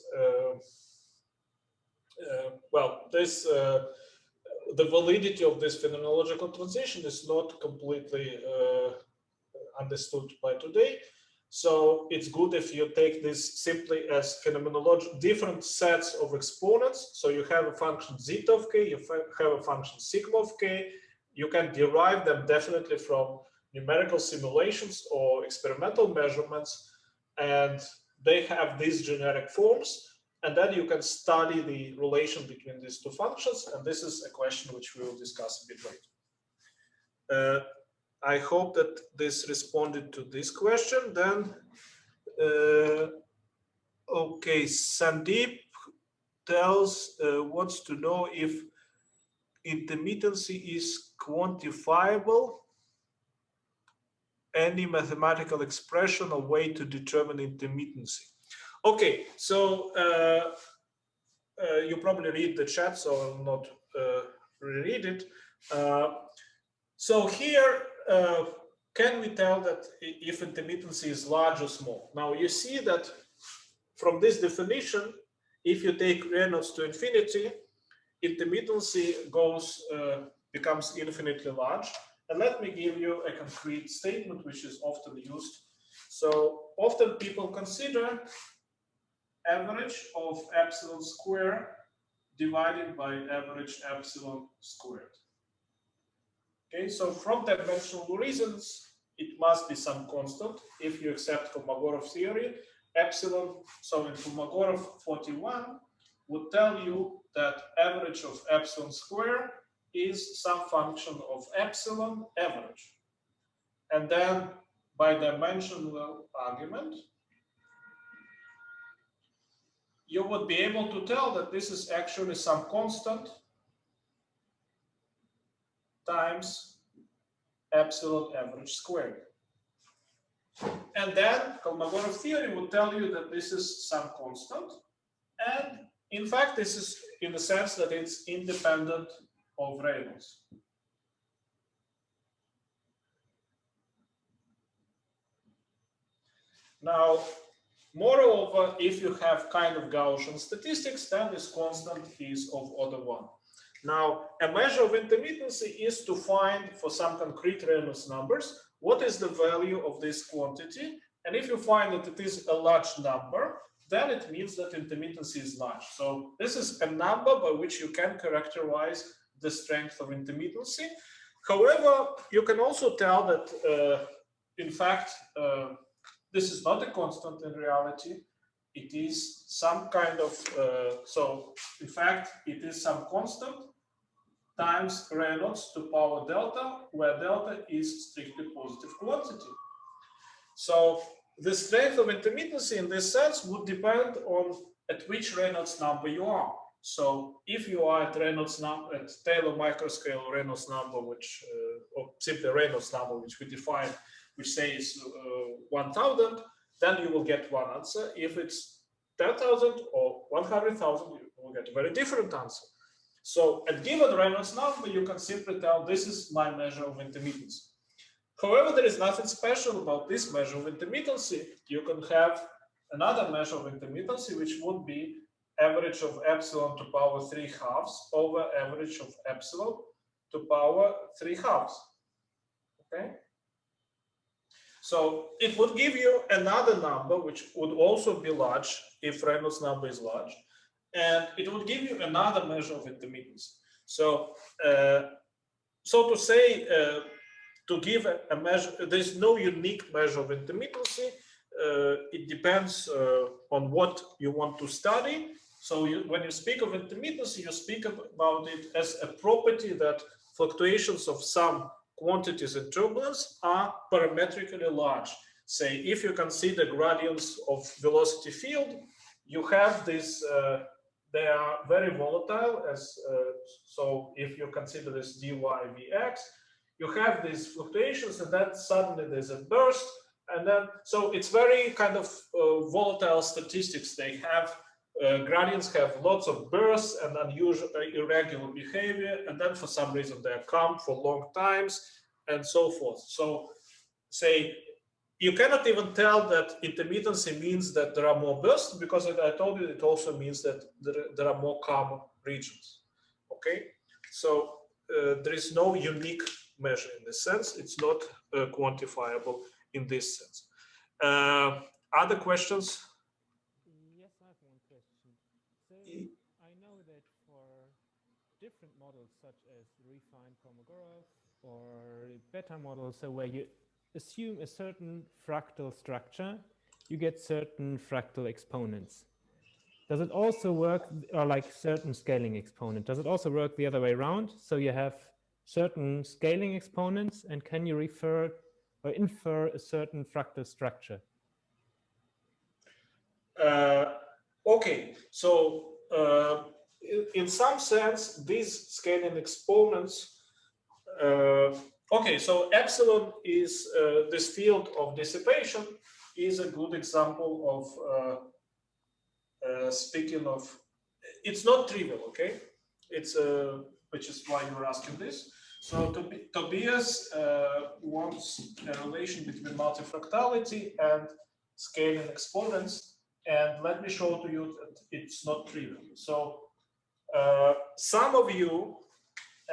the validity of this phenomenological transition is not completely understood by today. So it's good if you take this simply as different sets of exponents. So you have a function zeta of k, you have a function sigma of k. You can derive them definitely from numerical simulations or experimental measurements, and they have these generic forms. And then you can study the relation between these two functions. And this is a question which we will discuss a bit later. I hope that this responded to this question. Then, okay, Sandeep wants to know if intermittency is quantifiable, any mathematical expression or way to determine intermittency. Okay, so you probably read the chat, so I will not reread it. So here, can we tell that if intermittency is large or small? Now you see that from this definition, if you take Reynolds to infinity, intermittency becomes infinitely large. And let me give you a concrete statement which is often used. So often people consider average of epsilon square divided by average epsilon squared. Okay, so from dimensional reasons, it must be some constant. If you accept Kolmogorov theory, epsilon, so in Kolmogorov 41 would tell you that average of epsilon square is some function of epsilon average. And then by dimensional argument, you would be able to tell that this is actually some constant times epsilon average squared. And then Kolmogorov theory would tell you that this is some constant. And in fact, this is in the sense that it's independent of Reynolds. Now, moreover, if you have kind of Gaussian statistics, then this constant is of order 1. Now, a measure of intermittency is to find for some concrete Reynolds numbers what is the value of this quantity. And if you find that it is a large number, then it means that intermittency is large. So this is a number by which you can characterize the strength of intermittency. However, you can also tell that, in fact, this is not a constant in reality. It is some kind of, so in fact, it is some constant times Reynolds to power delta, where delta is strictly positive quantity. So the strength of intermittency in this sense would depend on at which Reynolds number you are. So if you are at Reynolds number, at Taylor microscale Reynolds number, which, or simply Reynolds number, which we define, which says 1000, then you will get one answer. If it's 10,000 or 100,000, you will get a very different answer. So at given Reynolds number, you can simply tell this is my measure of intermittency. However, there is nothing special about this measure of intermittency. You can have another measure of intermittency, which would be average of epsilon to power 3/2 over average of epsilon to power 3/2. Okay. So it would give you another number, which would also be large if Reynolds number is large. And it would give you another measure of intermittency. So, so to say, to give a measure, there's no unique measure of intermittency. It depends on what you want to study. So when you speak of intermittency, you speak about it as a property that fluctuations of some quantities in turbulence are parametrically large. Say, if you consider gradients of velocity field, you have this, they are very volatile. So if you consider this dy vx, you have these fluctuations, and then suddenly there's a burst, and then so it's very kind of volatile statistics. They have gradients have lots of bursts and unusual irregular behavior, and then for some reason they are calm for long times and so forth. So say you cannot even tell that intermittency means that there are more bursts, because I told you it also means that there are more calm regions. Okay, so there is no unique measure in this sense. It's not quantifiable in this sense. Other questions? Yes, I have one question. So I know that for different models such as refined Kolmogorov or beta models, so where you assume a certain fractal structure, you get certain fractal exponents. Does it also work, or like certain scaling exponent, does it also work the other way around? So you have certain scaling exponents, and can you refer or infer a certain fractal structure? Okay, so in some sense, these scaling exponents, okay, so epsilon is this field of dissipation is a good example of speaking of, it's not trivial, okay? It's which is why you're asking this. So Tobias wants a relation between multifractality and scaling exponents. And let me show to you that it's not trivial. So some of you,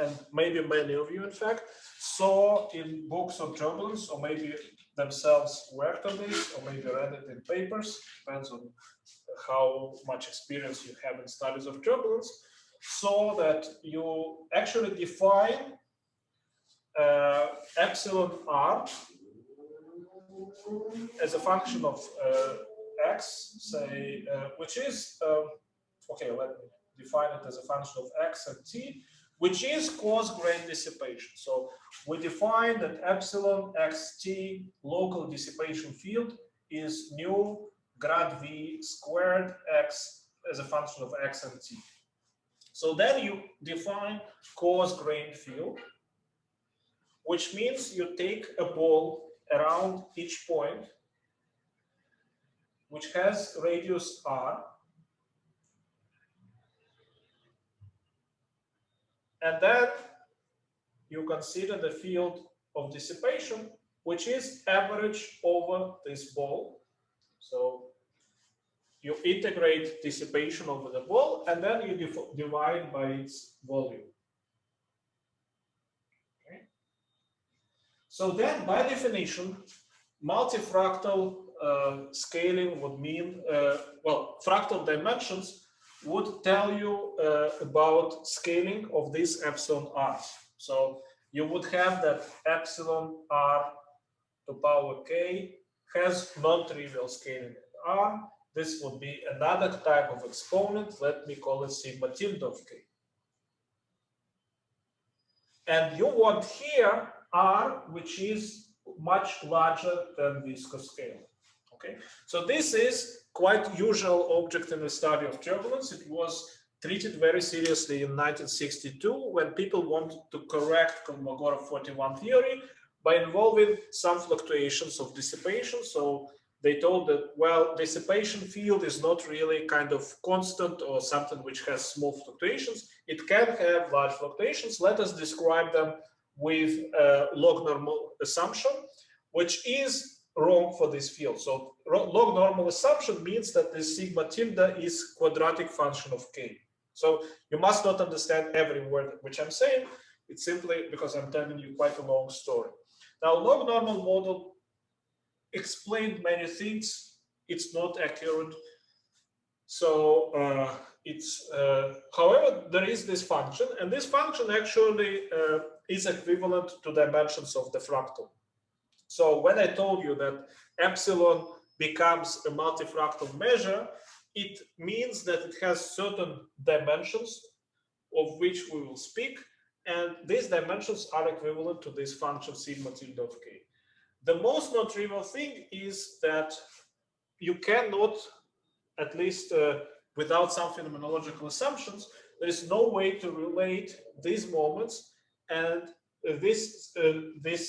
and maybe many of you in fact, saw in books on turbulence, or maybe themselves worked on this, or maybe read it in papers, depends on how much experience you have in studies of turbulence, saw that you actually define epsilon r as a function of x, say, which is, okay, let me define it as a function of x and t, which is coarse-grained dissipation. So we define that epsilon xt local dissipation field is nu grad v squared x as a function of x and t. So then you define coarse-grained field, which means you take a ball around each point, which has radius r, and then you consider the field of dissipation, which is average over this ball. So you integrate dissipation over the ball, and then you divide by its volume. Okay. So then, by definition, multifractal scaling would mean, well, fractal dimensions would tell you about scaling of these epsilon r's. So you would have that epsilon r to power k has non-trivial scaling at r. This would be another type of exponent. Let me call it sigma tilde of k. And you want here r, which is much larger than viscous scale. Okay, so this is quite usual object in the study of turbulence. It was treated very seriously in 1962 when people wanted to correct Kolmogorov 41 theory by involving some fluctuations of dissipation. So they told that, well, dissipation field is not really kind of constant or something which has small fluctuations. It can have large fluctuations. Let us describe them with a log normal assumption, which is wrong for this field. So log normal assumption means that this sigma tilde is quadratic function of k. So you must not understand every word which I'm saying. It's simply because I'm telling you quite a long story. Now, log normal model explained many things. It's not accurate. So however, there is this function, and this function actually is equivalent to dimensions of the fractal. So when I told you that epsilon becomes a multifractal measure, it means that it has certain dimensions of which we will speak, and these dimensions are equivalent to this function sigma tilde of k. The most non-trivial thing is that you cannot, at least without some phenomenological assumptions, there is no way to relate these moments and this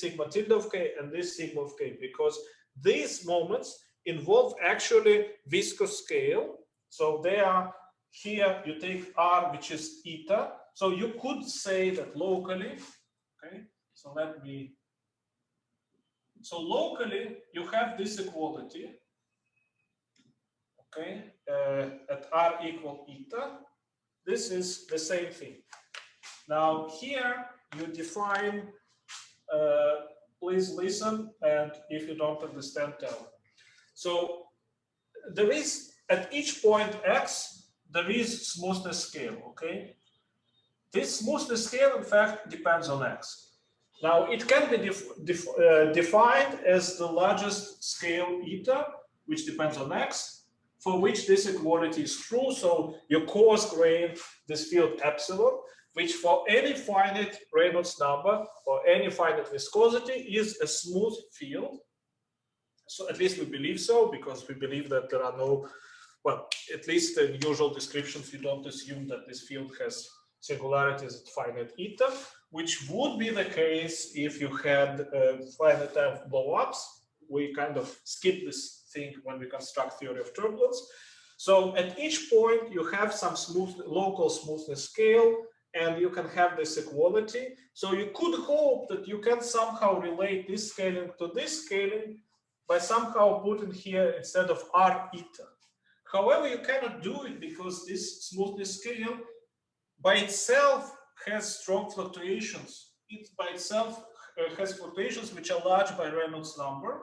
sigma tilde of k and this sigma of k, because these moments involve actually viscous scale, So they are here, you take R, which is eta. So you could say that locally, okay, so locally you have this equality, okay, at R equal eta. This is the same thing. Now here you define, please listen, and if you don't understand, tell me. So there is, at each point X, there is smoothness scale, okay? This smoothness scale, in fact, depends on X. Now, it can be defined as the largest scale eta, which depends on X, for which this equality is true. So you coarse grain this field epsilon, which for any finite Reynolds number or any finite viscosity is a smooth field. So at least we believe so, because we believe that there are no, well, at least in usual descriptions, you don't assume that this field has singularities at finite eta, which would be the case if you had finite time blow-ups. We kind of skip this thing when we construct theory of turbulence. So at each point, you have some local smoothness scale, and you can have this equality. So you could hope that you can somehow relate this scaling to this scaling by somehow putting here instead of R eta. However, you cannot do it because this smoothness scale by itself has strong fluctuations. It by itself has fluctuations which are large by Reynolds number.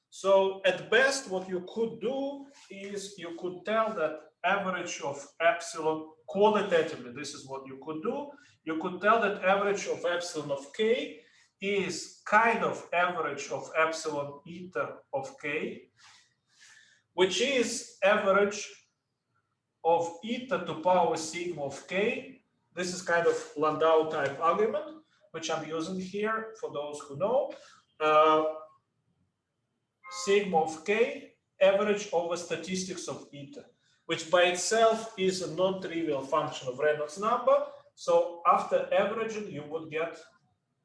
So at best, what you could do is you could tell that average of epsilon qualitatively, this is what you could do. You could tell that average of epsilon of k is kind of average of epsilon eta of k, which is average of eta to power sigma of k. This is kind of Landau type argument, which I'm using here for those who know. Sigma of k average over statistics of eta, which by itself is a non-trivial function of Reynolds number. So after averaging, you would get,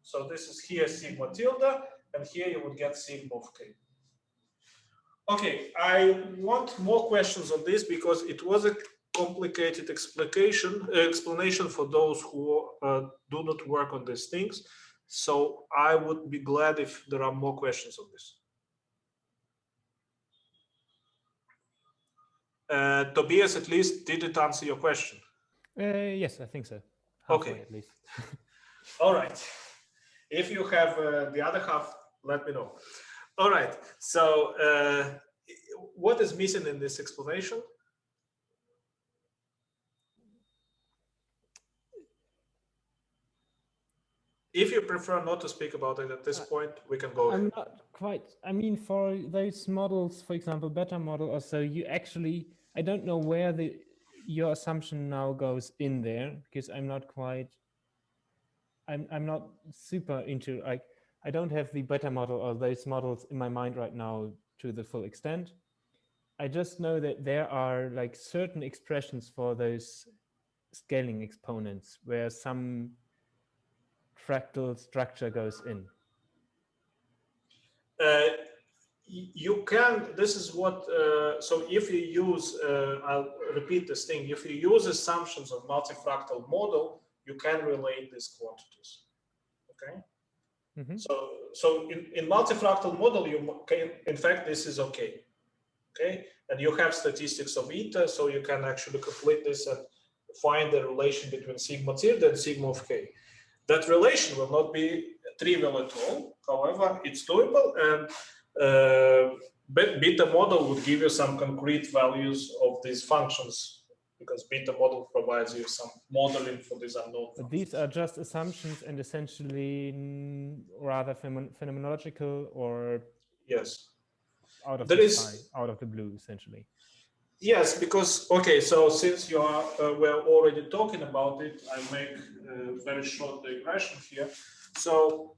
so this is here sigma tilde, and here you would get sigma of k. Okay, I want more questions on this because it was a complicated explanation for those who do not work on these things. So I would be glad if there are more questions on this. Tobias, at least, did it answer your question? Yes, I think so. Halfway, Okay. at least. All right. If you have the other half, let me know. All right. So what is missing in this explanation? If you prefer not to speak about it at this point, we can go ahead. I'm not quite, I mean, for those models, for example, beta model or so, you actually, I don't know where your assumption now goes in there, because I'm not quite, I'm not super into, like, I don't have the beta model or those models in my mind right now to the full extent. I just know that there are like certain expressions for those scaling exponents where some fractal structure goes in. You can, this is what, so if you use, I'll repeat this thing, if you use assumptions of multifractal model, you can relate these quantities, okay? Mm-hmm. So in multifractal model, you can, in fact, this is okay, okay? And you have statistics of eta, so you can actually complete this and find the relation between sigma tilde and sigma of k. That relation will not be trivial at all. However, it's doable, and beta model would give you some concrete values of these functions, because beta model provides you some modeling for these unknown functions. These are just assumptions and essentially rather phenomenological, or yes, out of the sky, out of the blue, essentially. Yes, because, okay, so since you are, we're already talking about it, I make a very short digression here. So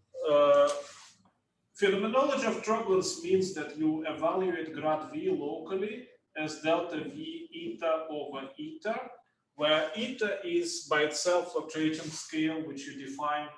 phenomenology of turbulence means that you evaluate grad V locally as delta V eta over eta, where eta is by itself fluctuating scale, which you define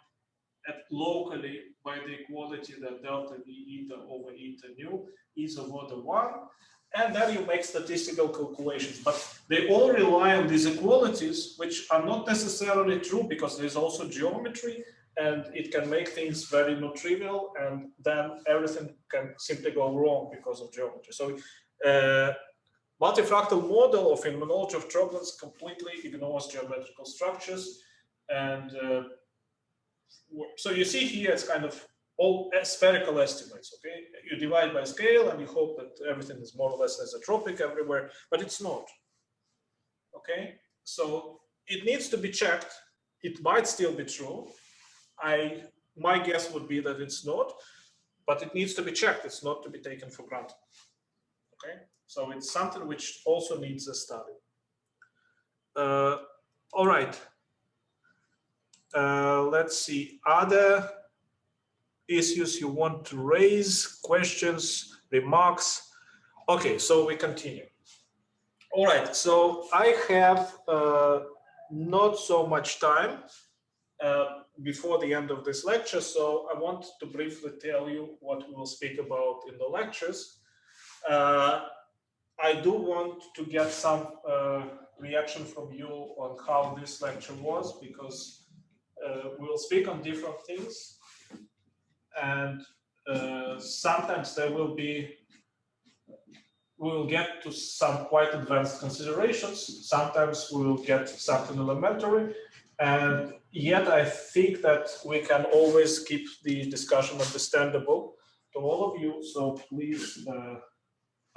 at locally by the equality that delta V eta over eta nu is of order 1. and then you make statistical calculations. But they all rely on these equalities, which are not necessarily true because there's also geometry, and it can make things very not trivial, and then everything can simply go wrong because of geometry. So multifractal model of phenomenology of turbulence completely ignores geometrical structures. And so you see here, it's kind of all spherical estimates, okay? You divide by scale and you hope that everything is more or less isotropic everywhere, but it's not, okay? So it needs to be checked. It might still be true. My guess would be that it's not, but it needs to be checked. It's not to be taken for granted, okay? So it's something which also needs a study. All right. Let's see, other issues you want to raise, questions, remarks? Okay, so we continue. All right, so I have not so much time before the end of this lecture, so I want to briefly tell you what we will speak about in the lectures. I do want to get some reaction from you on how this lecture was, because we'll speak on different things, and sometimes there will be, we will get to some quite advanced considerations. Sometimes we will get something elementary, and yet I think that we can always keep the discussion understandable to all of you. So please,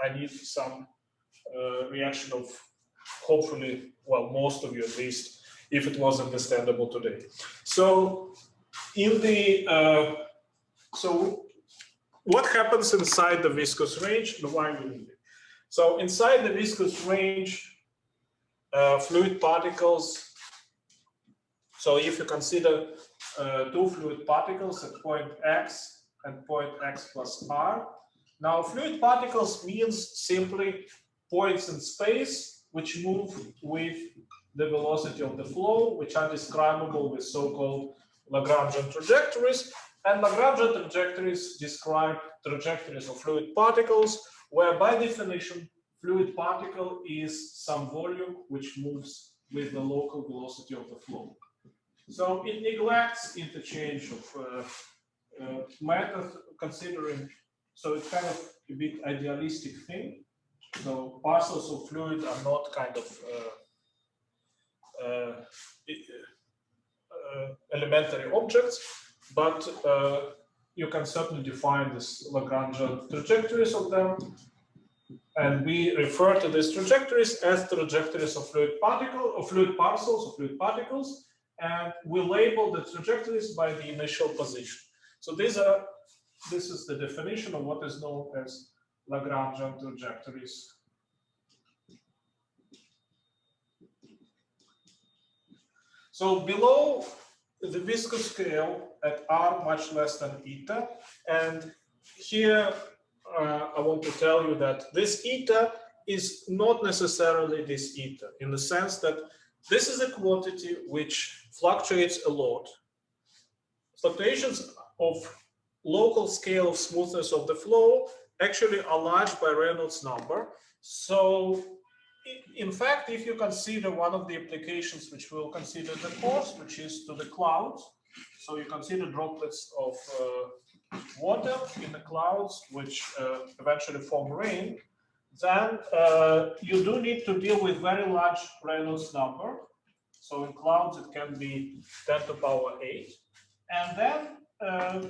I need some reaction of, hopefully, well, most of you at least, if it was understandable today. So in the so what happens inside the viscous range and why we need it? So inside the viscous range, fluid particles, so if you consider two fluid particles at point X and point X plus R, now fluid particles means simply points in space which move with the velocity of the flow, which are describable with so-called Lagrangian trajectories. And Lagrangian trajectories describe trajectories of fluid particles, where by definition, fluid particle is some volume which moves with the local velocity of the flow. So it neglects interchange of matter, considering, so it's kind of a bit idealistic thing. So parcels of fluid are not kind of elementary objects, but you can certainly define this Lagrangian trajectories of them. And we refer to these trajectories as trajectories of fluid particle, or fluid parcels, or fluid particles, and we label the trajectories by the initial position. So this is the definition of what is known as Lagrangian trajectories. So below the viscous scale at R much less than eta, and here I want to tell you that this eta is not necessarily this eta, in the sense that this is a quantity which fluctuates a lot. Fluctuations of local scale of smoothness of the flow actually are large by Reynolds number. So in fact, if you consider one of the applications which we'll consider in the course, which is to the clouds, so you consider droplets of water in the clouds, which eventually form rain, then you do need to deal with very large Reynolds number. So in clouds, it can be 10 to the power 8. And then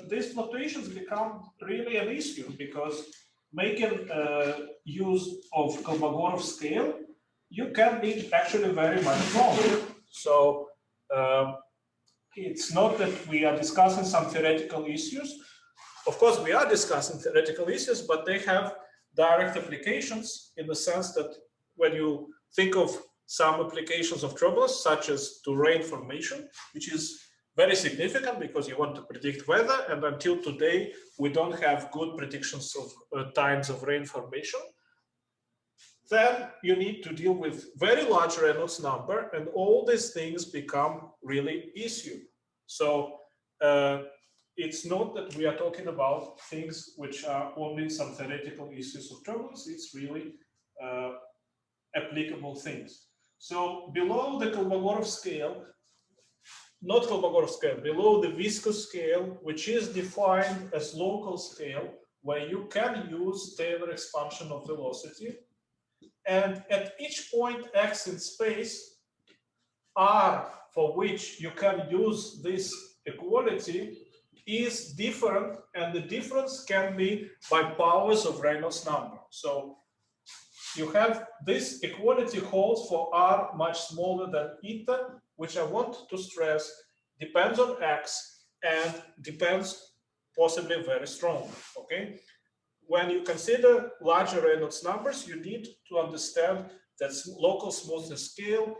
these fluctuations become really an issue, because making use of Kolmogorov scale, you can be actually very much wrong. So it's not that we are discussing some theoretical issues. Of course, we are discussing theoretical issues, but they have direct applications in the sense that when you think of some applications of turbulence, such as to rain formation, which is very significant because you want to predict weather, and until today, we don't have good predictions of times of rain formation, then you need to deal with very large Reynolds number, and all these things become really issue. So it's not that we are talking about things which are only some theoretical issues of turbulence. It's really applicable things. So below the Kolmogorov scale, not Kolmogorov scale, below the viscous scale, which is defined as local scale, where you can use Taylor expansion of velocity. And at each point x in space, r for which you can use this equality is different, and the difference can be by powers of Reynolds number. So you have this equality holds for r much smaller than eta, which I want to stress depends on x and depends possibly very strongly. Okay, when you consider larger Reynolds numbers, you need to understand that local smoothness scale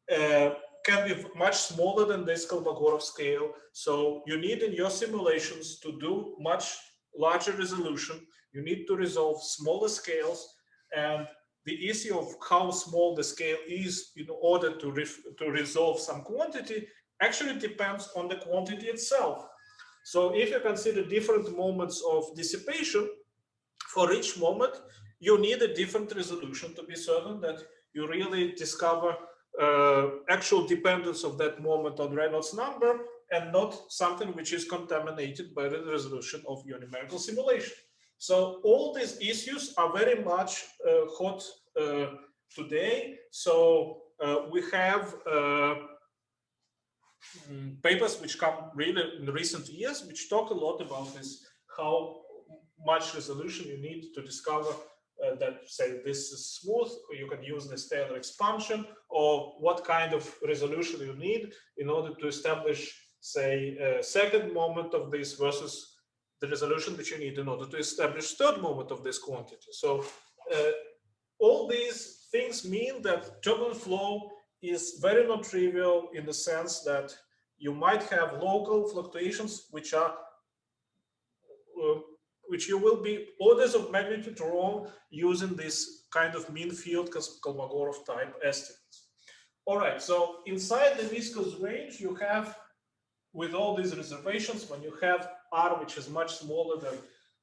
can be much smaller than this Kolmogorov scale. So you need in your simulations to do much larger resolution. You need to resolve smaller scales. And the issue of how small the scale is in order to resolve some quantity actually depends on the quantity itself. So if you consider different moments of dissipation, for each moment, you need a different resolution to be certain that you really discover actual dependence of that moment on Reynolds number and not something which is contaminated by the resolution of your numerical simulation. So all these issues are very much hot today. So we have papers which come really in recent years, which talk a lot about this, how much resolution you need to discover that, say, this is smooth, or you can use this Taylor expansion, or what kind of resolution you need in order to establish, say, a second moment of this versus the resolution that you need in order to establish third moment of this quantity. So all these things mean that turbulent flow is very non-trivial in the sense that you might have local fluctuations which are which you will be orders of magnitude wrong using this kind of mean field Kolmogorov type estimates. All right, so inside the viscous range, you have, with all these reservations, when you have R, which is much smaller than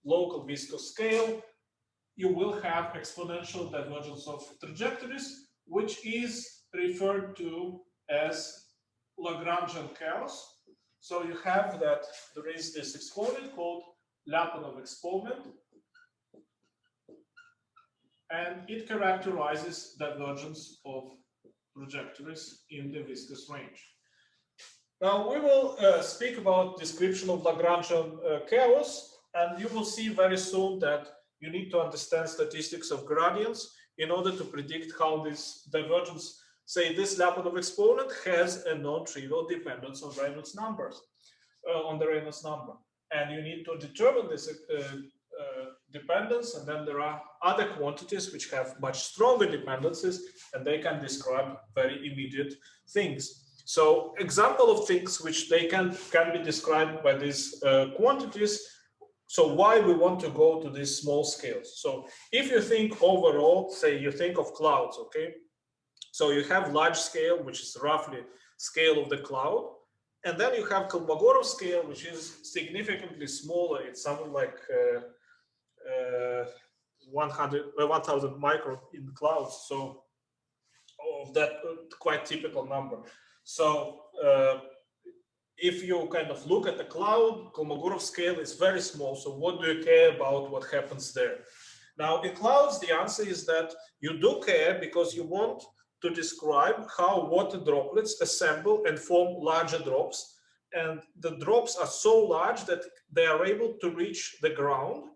local viscous scale, you will have exponential divergence of trajectories, which is referred to as Lagrangian chaos. So you have that there is this exponent called Lyapunov exponent, and it characterizes divergence of trajectories in the viscous range. Now we will speak about description of Lagrangian chaos, and you will see very soon that you need to understand statistics of gradients in order to predict how this divergence, say this Lyapunov exponent has a non-trivial dependence on Reynolds numbers, on the Reynolds number. And you need to determine this dependence, and then there are other quantities which have much stronger dependencies, and they can describe very immediate things. So example of things which they can be described by these quantities. So why we want to go to these small scales? So if you think overall, say you think of clouds, okay? So you have large scale, which is roughly scale of the cloud. And then you have Kolmogorov scale, which is significantly smaller. It's something like 1,000 micron in the clouds. So of that quite typical number. So if you kind of look at the cloud, Kolmogorov scale is very small. So what do you care about what happens there? Now in clouds, the answer is that you do care because you want to describe how water droplets assemble and form larger drops. And the drops are so large that they are able to reach the ground.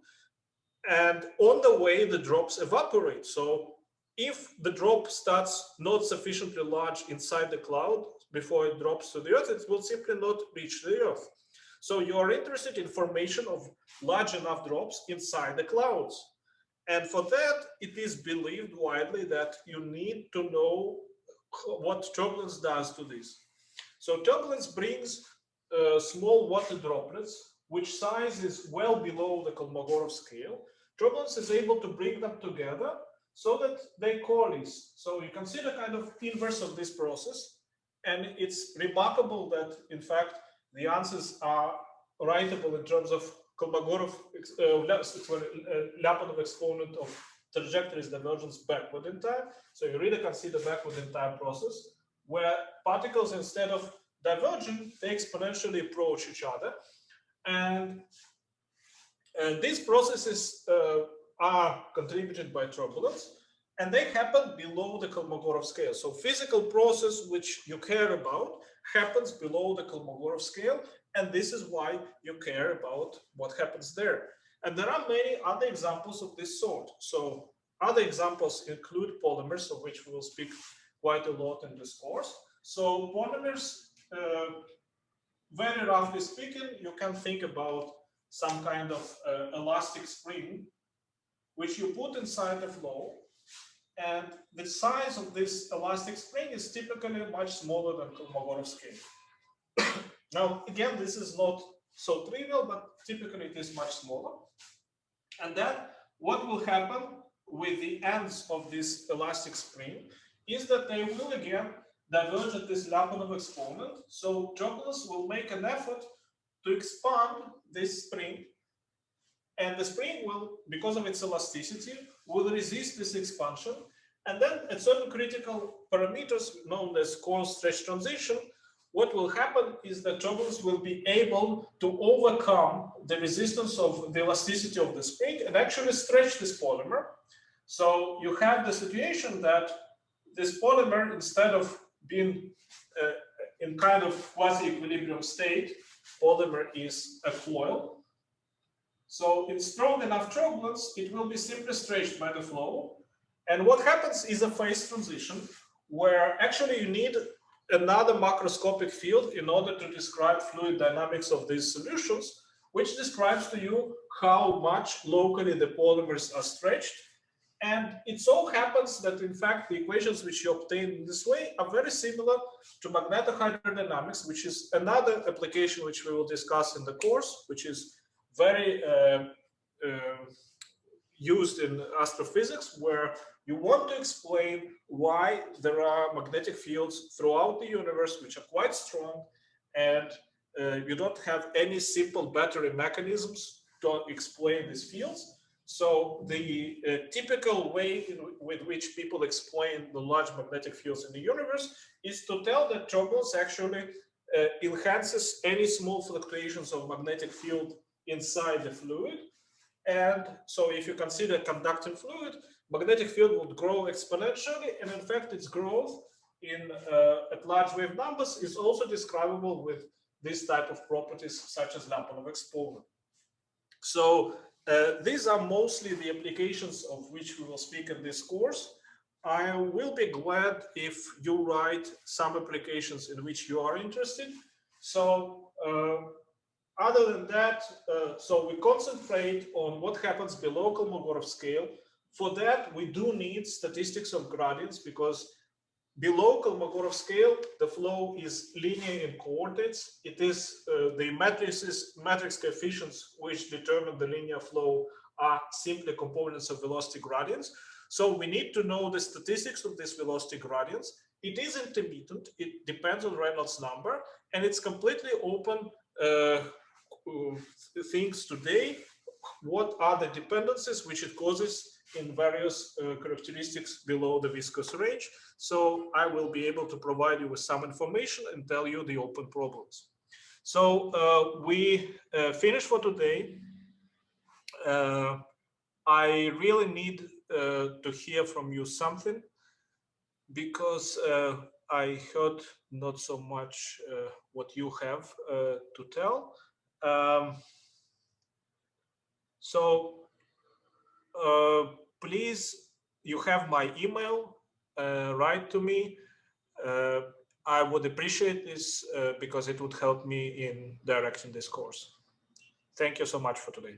And on the way, the drops evaporate. So if the drop starts not sufficiently large inside the cloud before it drops to the earth, it will simply not reach the earth. So you are interested in formation of large enough drops inside the clouds. And for that, it is believed widely that you need to know what turbulence does to this. So turbulence brings small water droplets, which size is well below the Kolmogorov scale. Turbulence is able to bring them together so that they coalesce. So you can see the kind of inverse of this process. And it's remarkable that, in fact, the answers are writable in terms of Kolmogorov, Lyapunov exponent of trajectories divergence backward in time. So you really consider backward in time process where particles, instead of diverging, they exponentially approach each other. And these processes are contributed by turbulence, and they happen below the Kolmogorov scale. So physical process which you care about happens below the Kolmogorov scale, and this is why you care about what happens there. And there are many other examples of this sort. So other examples include polymers, of which we will speak quite a lot in this course. So polymers, very roughly speaking, you can think about some kind of elastic spring, which you put inside the flow. And the size of this elastic spring is typically much smaller than Kolmogorov scale. Now, again, this is not so trivial, but typically it is much smaller. And then what will happen with the ends of this elastic spring is that they will again diverge at this Lyapunov exponent. So turbulence will make an effort to expand this spring, and the spring will, because of its elasticity, will resist this expansion. And then at certain critical parameters known as core stretch transition, what will happen is that turbulence will be able to overcome the resistance of the elasticity of the spring and actually stretch this polymer. So you have the situation that this polymer, instead of being in kind of quasi-equilibrium state, polymer is a coil. So in strong enough turbulence, it will be simply stretched by the flow. And what happens is a phase transition where actually you need another macroscopic field in order to describe fluid dynamics of these solutions, which describes to you how much locally the polymers are stretched. And it so happens that, in fact, the equations which you obtain in this way are very similar to magnetohydrodynamics, which is another application which we will discuss in the course, which is very used in astrophysics, where you want to explain why there are magnetic fields throughout the universe which are quite strong, and you don't have any simple battery mechanisms to explain these fields. So the typical way with which people explain the large magnetic fields in the universe is to tell that turbulence actually enhances any small fluctuations of magnetic field inside the fluid. And so if you consider conducting fluid, magnetic field would grow exponentially, and in fact its growth in at large wave numbers is also describable with this type of properties such as Lyapunov exponent. So these are mostly the applications of which we will speak in this course. I will be glad if you write some applications in which you are interested. So other than that, so we concentrate on what happens below Kolmogorov scale. For that, we do need statistics of gradients, because below Kolmogorov scale, the flow is linear in coordinates. It is the matrix coefficients which determine the linear flow are simply components of velocity gradients. So we need to know the statistics of these velocity gradients. It is intermittent. It depends on Reynolds number, and it's completely open things today. What are the dependencies which it causes in various characteristics below the viscous range? So I will be able to provide you with some information and tell you the open problems. So we finish for today. I really need to hear from you something, because I heard not so much what you have to tell. So please, you have my email, write to me. I would appreciate this because it would help me in directing this course. Thank you so much for today.